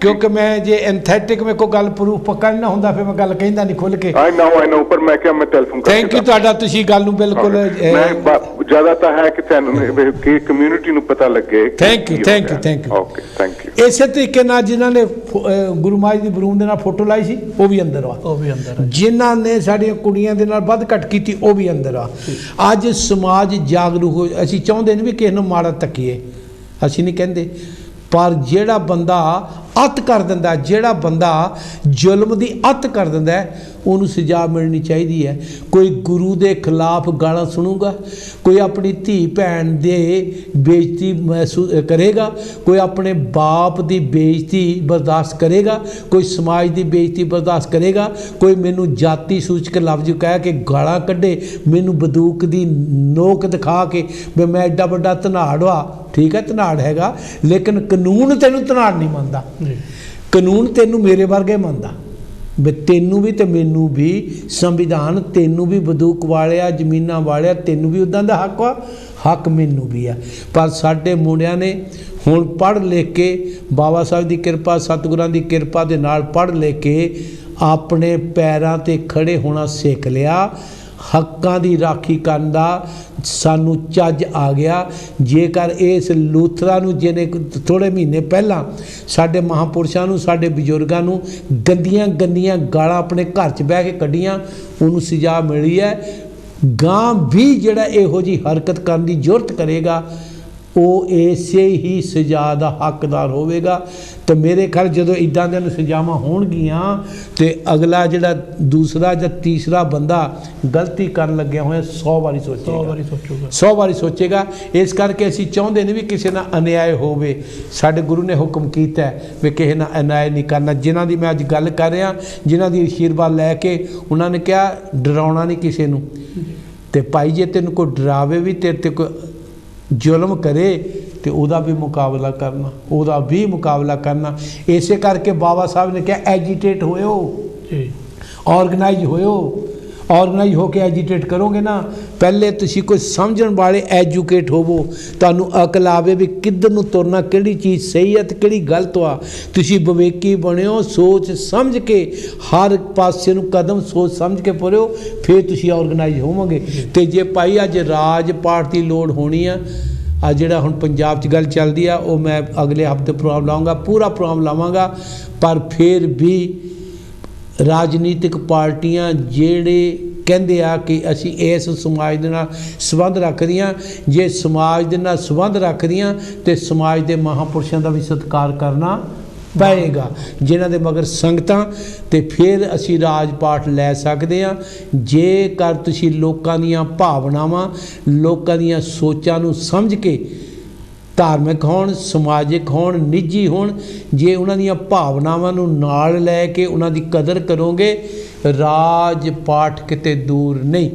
A: ਕਿਉਂਕਿ ਮੈਂ ਜੇ ਐਂਥੈਟਿਕ ਮੇਰੇ ਕੋਲ ਗੱਲ ਪ੍ਰੂਫ ਪੱਕਾ ਨਾ ਹੁੰਦਾ ਫਿਰ ਮੈਂ ਗੱਲ ਕਹਿੰਦਾ ਨਹੀਂ ਖੁੱਲ ਕੇ।
F: ਆਈ ਨੋ ਪਰ ਮੈਂ ਕਿਹਾ ਮੈਂ ਟੈਲੀਫੋਨ ਕਰ।
A: ਥੈਂਕ ਯੂ ਤੁਹਾਡਾ, ਤੁਸੀਂ ਗੱਲ ਨੂੰ ਬਿਲਕੁਲ
F: ਜ਼ਿਆਦਾ ਤਾਂ ਹੈ ਕਿ ਤੁਹਾਨੂੰ ਕਿ ਕਮਿਊਨਿਟੀ ਨੂੰ ਪਤਾ ਲੱਗੇ।
A: Thank you.
F: Okay, thank you.
A: ਇਸੇ ਤਰੀਕੇ ਨਾਲ ਜਿਨ੍ਹਾਂ ਨੇ ਗੁਰੂ ਮਹਾਰਾਜ ਦੀ ਬਰੂਮ ਦੇ ਨਾਲ ਫੋਟੋ ਲਾਈ ਸੀ ਉਹ ਵੀ ਅੰਦਰ ਆ, ਜਿਨ੍ਹਾਂ ਨੇ ਸਾਡੀਆਂ ਕੁੜੀਆਂ ਦੇ ਨਾਲ ਵੱਧ ਘੱਟ ਕੀਤੀ ਉਹ ਵੀ ਅੰਦਰ ਆ। ਅੱਜ ਸਮਾਜ ਜਾਗਰੂਕ ਹੋ, ਅਸੀਂ ਚਾਹੁੰਦੇ ਨਹੀਂ ਵੀ ਕਿਸੇ ਨੂੰ ਮਾੜਾ ਤੱਕੀਏ, ਅਸੀਂ ਨਹੀਂ ਕਹਿੰਦੇ, ਪਰ ਜਿਹੜਾ ਬੰਦਾ ਅੱਤ ਕਰ ਦਿੰਦਾ, ਜਿਹੜਾ ਬੰਦਾ ਜ਼ੁਲਮ ਦੀ ਅੱਤ ਕਰ ਦਿੰਦਾ, ਉਹਨੂੰ ਸਜ਼ਾ ਮਿਲਣੀ ਚਾਹੀਦੀ ਹੈ। ਕੋਈ ਗੁਰੂ ਦੇ ਖਿਲਾਫ ਗਾਲਾਂ ਸੁਣੂਗਾ, ਕੋਈ ਆਪਣੀ ਧੀ ਭੈਣ ਦੇ ਬੇਇੱਜ਼ਤੀ ਮਹਿਸੂਸ ਕਰੇਗਾ, ਕੋਈ ਆਪਣੇ ਬਾਪ ਦੀ ਬੇਇੱਜ਼ਤੀ ਬਰਦਾਸ਼ਤ ਕਰੇਗਾ, ਕੋਈ ਸਮਾਜ ਦੀ ਬੇਇੱਜ਼ਤੀ ਬਰਦਾਸ਼ਤ ਕਰੇਗਾ, ਕੋਈ ਮੈਨੂੰ ਜਾਤੀ ਸੂਚਕ ਲਫ਼ਜ਼ ਕਹਿ ਕੇ ਗਾਲਾਂ ਕੱਢੇ, ਮੈਨੂੰ ਬੰਦੂਕ ਦੀ ਨੋਕ ਦਿਖਾ ਕੇ ਵੀ ਮੈਂ ਐਡਾ ਵੱਡਾ ਧਨਾੜ ਵਾ। ਠੀਕ ਹੈ, ਧਨਾੜ ਹੈਗਾ, ਲੇਕਿਨ ਕਾਨੂੰਨ ਤੈਨੂੰ ਧਨਾੜ ਨਹੀਂ ਮੰਨਦਾ, ਕਾਨੂੰਨ ਤੈਨੂੰ ਮੇਰੇ ਵਰਗੇ ਮੰਨਦਾ। ਵੀ ਤੈਨੂੰ ਵੀ ਤੇ ਮੈਨੂੰ ਵੀ ਸੰਵਿਧਾਨ ਤੈਨੂੰ ਵੀ ਬੰਦੂਕ ਵਾਲਿਆ ਜ਼ਮੀਨਾਂ ਵਾਲਿਆ ਤੈਨੂੰ ਵੀ ਉੱਦਾਂ ਦਾ ਹੱਕ ਆ, ਹੱਕ ਮੈਨੂੰ ਵੀ ਆ। ਪਰ ਸਾਡੇ ਮੁੰਡਿਆਂ ਨੇ ਹੁਣ ਪੜ੍ਹ ਲਿਖ ਕੇ ਬਾਬਾ ਸਾਹਿਬ ਦੀ ਕਿਰਪਾ ਸਤਿਗੁਰਾਂ ਦੀ ਕਿਰਪਾ ਦੇ ਨਾਲ ਪੜ੍ਹ ਲਿਖ ਕੇ ਆਪਣੇ ਪੈਰਾਂ 'ਤੇ ਖੜੇ ਹੋਣਾ ਸਿੱਖ ਲਿਆ। ਹੱਕਾਂ ਦੀ ਰਾਖੀ ਕਰਨ ਦਾ ਸਾਨੂੰ ਚੱਜ ਆ ਗਿਆ। ਜੇਕਰ ਇਸ ਲੂਥਰਾ ਨੂੰ ਜਿਹਨੇ ਥੋੜ੍ਹੇ ਮਹੀਨੇ ਪਹਿਲਾਂ ਸਾਡੇ ਮਹਾਂਪੁਰਸ਼ਾਂ ਨੂੰ ਸਾਡੇ ਬਜ਼ੁਰਗਾਂ ਨੂੰ ਗੰਦੀਆਂ ਗੰਦੀਆਂ ਗਾਲਾਂ ਆਪਣੇ ਘਰ 'ਚ ਬਹਿ ਕੇ ਕੱਢੀਆਂ, ਉਹਨੂੰ ਸਜ਼ਾ ਮਿਲੀ ਹੈ। ਗਾਂ ਵੀ ਜਿਹੜਾ ਇਹੋ ਜਿਹੀ ਹਰਕਤ ਕਰਨ ਦੀ ਜ਼ੁਰਤ ਕਰੇਗਾ ਉਹ ਇਸੇ ਹੀ ਸਜ਼ਾ ਦਾ ਹੱਕਦਾਰ ਹੋਵੇਗਾ। ਤੇ ਮੇਰੇ ਖਿਆਲ ਜਦੋਂ ਇੱਦਾਂ ਦੀਆਂ ਸਜ਼ਾਵਾਂ ਹੋਣਗੀਆਂ ਤੇ ਅਗਲਾ ਜਿਹੜਾ ਦੂਸਰਾ ਜਾਂ ਤੀਸਰਾ ਬੰਦਾ ਗਲਤੀ ਕਰਨ ਲੱਗਿਆ ਹੋਇਆ 100 ਵਾਰੀ ਸੋਚੇਗਾ। ਇਸ ਕਰਕੇ ਅਸੀਂ ਚਾਹੁੰਦੇ ਨਹੀਂ ਵੀ ਕਿਸੇ ਨਾਲ ਅਨਿਆਏ ਹੋਵੇ। ਸਾਡੇ ਗੁਰੂ ਨੇ ਹੁਕਮ ਕੀਤਾ ਵੀ ਕਿਸੇ ਨਾਲ ਅਨਿਆਏ ਨਹੀਂ ਕਰਨਾ। ਜਿਨ੍ਹਾਂ ਦੀ ਮੈਂ ਅੱਜ ਗੱਲ ਕਰ ਰਿਹਾ, ਜਿਨ੍ਹਾਂ ਦੀ ਅਸ਼ੀਰਵਾਦ ਲੈ ਕੇ ਉਹਨਾਂ ਨੇ ਕਿਹਾ ਡਰਾਉਣਾ ਨਹੀਂ ਕਿਸੇ ਨੂੰ। ਤੇ ਭਾਈ ਜੇ ਤੈਨੂੰ ਕੋਈ ਡਰਾਵੇ ਵੀ, ਤੇਰੇ ਤੇ ਕੋਈ ਜ਼ੁਲਮ ਕਰੇ ਤੇ ਉਹਦਾ ਵੀ ਮੁਕਾਬਲਾ ਕਰਨਾ, ਇਸੇ ਕਰਕੇ ਬਾਬਾ ਸਾਹਿਬ ਨੇ ਕਿਹਾ ਐਜੀਟੇਟ ਹੋਇਓ, ਆਰਗੇਨਾਈਜ਼ ਹੋ ਕੇ ਐਜੀਟੇਟ ਕਰੋਗੇ ਨਾ। ਪਹਿਲੇ ਤੁਸੀਂ ਕੋਈ ਸਮਝਣ ਵਾਲੇ ਐਜੂਕੇਟ ਹੋਵੋ, ਤੁਹਾਨੂੰ ਅਕਲ ਆਵੇ ਵੀ ਕਿੱਧਰ ਨੂੰ ਤੁਰਨਾ, ਕਿਹੜੀ ਚੀਜ਼ ਸਹੀ ਹੈ ਤੇ ਕਿਹੜੀ ਗਲਤ ਆ। ਤੁਸੀਂ ਵਿਵੇਕੀ ਬਣਿਓ, ਸੋਚ ਸਮਝ ਕੇ ਹਰ ਪਾਸੇ ਨੂੰ ਕਦਮ ਸੋਚ ਸਮਝ ਕੇ ਪੁਰਿਓ, ਫਿਰ ਤੁਸੀਂ ਆਰਗੇਨਾਈਜ਼ ਹੋਵੋਗੇ। ਤੇ ਜੇ ਭਾਈ ਅੱਜ ਰਾਜ ਪਾਠ ਦੀ ਲੋੜ ਹੋਣੀ ਆ, ਆ ਜਿਹੜਾ ਹੁਣ ਪੰਜਾਬ 'ਚ ਗੱਲ ਚੱਲਦੀ ਆ, ਉਹ ਮੈਂ ਅਗਲੇ ਹਫ਼ਤੇ ਪ੍ਰੋਗਰਾਮ ਲਾਵਾਂਗਾ, ਪੂਰਾ ਪ੍ਰੋਗਰਾਮ ਲਾਵਾਂਗਾ। ਪਰ ਫਿਰ ਵੀ ਰਾਜਨੀਤਿਕ ਪਾਰਟੀਆਂ ਜਿਹੜੇ ਕਹਿੰਦੇ ਆ ਕਿ ਅਸੀਂ ਇਸ ਸਮਾਜ ਦੇ ਨਾਲ ਸੰਬੰਧ ਰੱਖਦੀਆਂ, ਜੇ ਸਮਾਜ ਦੇ ਨਾਲ ਸੰਬੰਧ ਰੱਖਦੀਆਂ ਤੇ ਸਮਾਜ ਦੇ ਮਹਾਂਪੁਰਸ਼ਾਂ ਦਾ ਵੀ ਸਤਿਕਾਰ ਕਰਨਾ ਪਏਗਾ, ਜਿਨ੍ਹਾਂ ਦੇ ਮਗਰ ਸੰਗਤਾਂ, ਤੇ ਫਿਰ ਅਸੀਂ ਰਾਜ ਪਾਠ ਲੈ ਸਕਦੇ ਹਾਂ। ਜੇਕਰ ਤੁਸੀਂ ਲੋਕਾਂ ਦੀਆਂ ਭਾਵਨਾਵਾਂ, ਲੋਕਾਂ ਦੀਆਂ ਸੋਚਾਂ ਨੂੰ ਸਮਝ ਕੇ ਧਾਰਮਿਕ ਹੋਣ, ਸਮਾਜਿਕ ਹੋਣ, ਨਿੱਜੀ ਹੋਣ, ਜੇ ਉਹਨਾਂ ਦੀਆਂ ਭਾਵਨਾਵਾਂ ਨੂੰ ਨਾਲ ਲੈ ਕੇ ਉਹਨਾਂ ਦੀ ਕਦਰ ਕਰੋਗੇ, ਰਾਜ ਪਾਠ ਕਿਤੇ ਦੂਰ ਨਹੀਂ।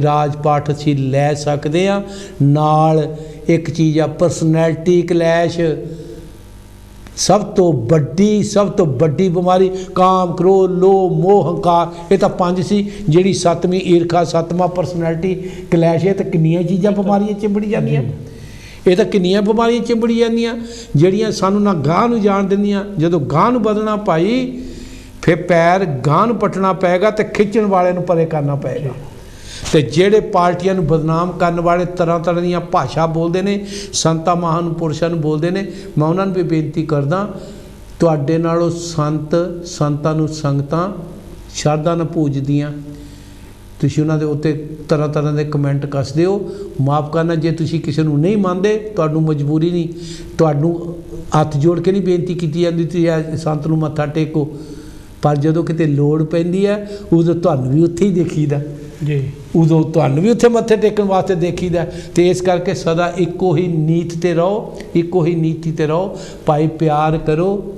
A: ਰਾਜ ਪਾਠ ਅਸੀਂ ਲੈ ਸਕਦੇ ਹਾਂ। ਨਾਲ ਇੱਕ ਚੀਜ਼ ਆ ਪਰਸਨੈਲਿਟੀ ਕਲੈਸ਼, ਸਭ ਤੋਂ ਵੱਡੀ ਬਿਮਾਰੀ ਕਾਮ, ਕ੍ਰੋਧ, ਲੋਭ, ਮੋਹ, ਹੰਕਾਰ, ਇਹ ਤਾਂ 5 ਸੀ। ਜਿਹੜੀ 7ਵੀਂ ਈਰਖਾ, 7ਵਾਂ ਪਰਸਨੈਲਿਟੀ ਕਲੈਸ਼, ਇਹ ਤਾਂ ਕਿੰਨੀਆਂ ਚੀਜ਼ਾਂ ਬਿਮਾਰੀਆਂ ਚਿੰਬੜੀ ਜਾਂਦੀਆਂ, ਜਿਹੜੀਆਂ ਸਾਨੂੰ ਨਾ ਗਾਂਹ ਨੂੰ ਜਾਣ ਦਿੰਦੀਆਂ। ਜਦੋਂ ਗਾਂਹ ਨੂੰ ਵਧਣਾ ਭਾਈ, ਫਿਰ ਪੈਰ ਗਾਂਹ ਨੂੰ ਪੱਟਣਾ ਪਏਗਾ ਤੇ ਖਿੱਚਣ ਵਾਲੇ ਨੂੰ ਪਰੇ ਕਰਨਾ ਪਏਗਾ। ਤੇ ਜਿਹੜੇ ਪਾਰਟੀਆਂ ਨੂੰ ਬਦਨਾਮ ਕਰਨ ਵਾਲੇ ਤਰ੍ਹਾਂ ਤਰ੍ਹਾਂ ਦੀਆਂ ਭਾਸ਼ਾ ਬੋਲਦੇ ਨੇ, ਸੰਤਾਂ ਮਹਾਂਪੁਰਸ਼ਾਂ ਨੂੰ ਬੋਲਦੇ ਨੇ, ਮੈਂ ਉਹਨਾਂ ਨੂੰ ਵੀ ਬੇਨਤੀ ਕਰਦਾ, ਤੁਹਾਡੇ ਨਾਲੋਂ ਸੰਤਾਂ ਨੂੰ ਸੰਗਤਾਂ ਸ਼ਰਧਾ ਨਾਲ ਪੂਜਦੀਆਂ, ਤੁਸੀਂ ਉਹਨਾਂ ਦੇ ਉੱਤੇ ਤਰ੍ਹਾਂ ਤਰ੍ਹਾਂ ਦੇ ਕਮੈਂਟ ਕੱਸਦੇ ਹੋ। ਮਾਫ਼ ਕਰਨਾ ਜੇ ਤੁਸੀਂ ਕਿਸੇ ਨੂੰ ਨਹੀਂ ਮੰਨਦੇ, ਤੁਹਾਨੂੰ ਮਜਬੂਰੀ ਨਹੀਂ, ਤੁਹਾਨੂੰ ਹੱਥ ਜੋੜ ਕੇ ਨਹੀਂ ਬੇਨਤੀ ਕੀਤੀ ਜਾਂਦੀ ਤੁਸੀਂ ਸੰਤ ਨੂੰ ਮੱਥਾ ਟੇਕੋ। ਪਰ ਜਦੋਂ ਕਿਤੇ ਲੋੜ ਪੈਂਦੀ ਹੈ ਉਦੋਂ ਤੁਹਾਨੂੰ ਵੀ ਉੱਥੇ ਹੀ ਦੇਖੀਦਾ ਜੀ, ਉਦੋਂ ਤੁਹਾਨੂੰ ਵੀ ਉੱਥੇ ਮੱਥੇ ਟੇਕਣ ਵਾਸਤੇ ਦੇਖੀਦਾ। ਤੇ ਇਸ ਕਰਕੇ ਸਦਾ ਇੱਕੋ ਹੀ ਨੀਤ 'ਤੇ ਰਹੋ, ਇੱਕੋ ਹੀ ਨੀਤੀ 'ਤੇ ਰਹੋ। ਭਾਈ ਪਿਆਰ ਕਰੋ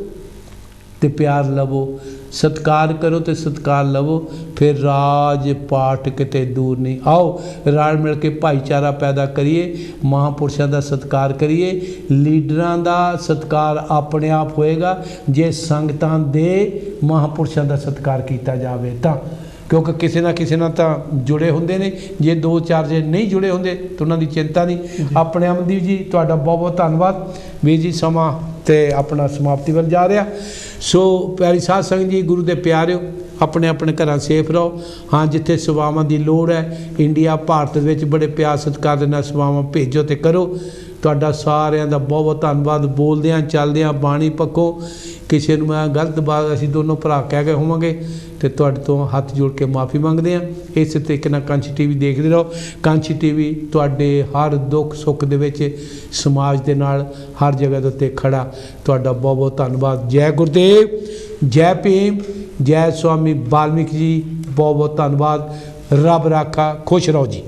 A: ਤੇ ਪਿਆਰ ਲਵੋ, ਸਤਿਕਾਰ ਕਰੋ ਤੇ ਸਤਿਕਾਰ ਲਵੋ, ਫਿਰ ਰਾਜ ਪਾਠ ਕਿਤੇ ਦੂਰ ਨਹੀਂ। ਆਓ ਰਲ ਮਿਲ ਕੇ ਭਾਈਚਾਰਾ ਪੈਦਾ ਕਰੀਏ, ਮਹਾਂਪੁਰਸ਼ਾਂ ਦਾ ਸਤਿਕਾਰ ਕਰੀਏ। ਲੀਡਰਾਂ ਦਾ ਸਤਿਕਾਰ ਆਪਣੇ ਆਪ ਹੋਏਗਾ ਜੇ ਸੰਗਤਾਂ ਦੇ ਮਹਾਂਪੁਰਸ਼ਾਂ ਦਾ ਸਤਿਕਾਰ ਕੀਤਾ ਜਾਵੇ ਤਾਂ, ਕਿਉਂਕਿ ਕਿਸੇ ਨਾ ਤਾਂ ਜੁੜੇ ਹੁੰਦੇ ਨੇ। ਜੇ 2-4 ਜੇ ਨਹੀਂ ਜੁੜੇ ਹੁੰਦੇ ਤਾਂ ਉਹਨਾਂ ਦੀ ਚਿੰਤਾ ਨਹੀਂ। ਆਪਣੇ ਅਮਨਦੀਪ ਜੀ ਤੁਹਾਡਾ ਬਹੁਤ ਬਹੁਤ ਧੰਨਵਾਦ ਵੀਰ ਜੀ। ਸਮਾਂ ਤੇ ਆਪਣਾ ਸਮਾਪਤੀ ਵੱਲ ਜਾ ਰਿਹਾ। ਸੋ ਪਿਆਰੀ ਸਾਧ ਸੰਗਤ ਜੀ, ਗੁਰੂ ਦੇ ਪਿਆਰਿਓ, ਆਪਣੇ ਆਪਣੇ ਘਰਾਂ ਸੇਫ ਰਹੋ। ਹਾਂ, ਜਿੱਥੇ ਸੇਵਾਵਾਂ ਦੀ ਲੋੜ ਹੈ, ਇੰਡੀਆ ਭਾਰਤ ਵਿੱਚ ਬੜੇ ਪਿਆਰ ਸਤਿਕਾਰ ਦੇ ਨਾਲ ਸੇਵਾਵਾਂ ਭੇਜੋ ਤੇ ਕਰੋ। ਤੁਹਾਡਾ ਸਾਰਿਆਂ ਦਾ ਬਹੁਤ ਬਹੁਤ ਧੰਨਵਾਦ। ਬੋਲਦਿਆਂ ਚੱਲਦਿਆਂ ਬਾਣੀ ਪੱਖੋਂ ਕਿਸੇ ਨੂੰ ਮੈਂ ਗਲਤ ਬਾਤ, ਅਸੀਂ ਦੋਨੋਂ ਭਰਾ ਕਹਿ ਗਏ ਹੋਵਾਂਗੇ ਤੇ ਤੁਹਾਡੇ ਤੋਂ ਹੱਥ ਜੋੜ ਕੇ ਮਾफ़ੀ ਮੰਗਦੇ ਹਾਂ। ਇਸੇ ਤਰੀਕੇ ਨਾਲ ਕਾਂਚੀ TV ਦੇਖਦੇ ਰਹੋ। ਕਾਂਚੀ TV ਤੁਹਾਡੇ ਹਰ ਦੁੱਖ ਸੁੱਖ ਦੇ ਵਿੱਚ ਸਮਾਜ ਦੇ ਨਾਲ ਹਰ ਜਗ੍ਹਾ ਦੇ ਉੱਤੇ ਖੜਾ। ਤੁਹਾਡਾ ਬਹੁਤ ਬਹੁਤ ਧੰਨਵਾਦ। ਜੈ ਗੁਰਦੇਵ, ਜੈ ਭੀਮ, ਜੈ ਸਵਾਮੀ ਵਾਲਮੀਕ ਜੀ। ਬਹੁਤ ਬਹੁਤ ਧੰਨਵਾਦ। ਰੱਬ ਰਾਖਾ, ਖੁਸ਼ ਰਹੋ ਜੀ।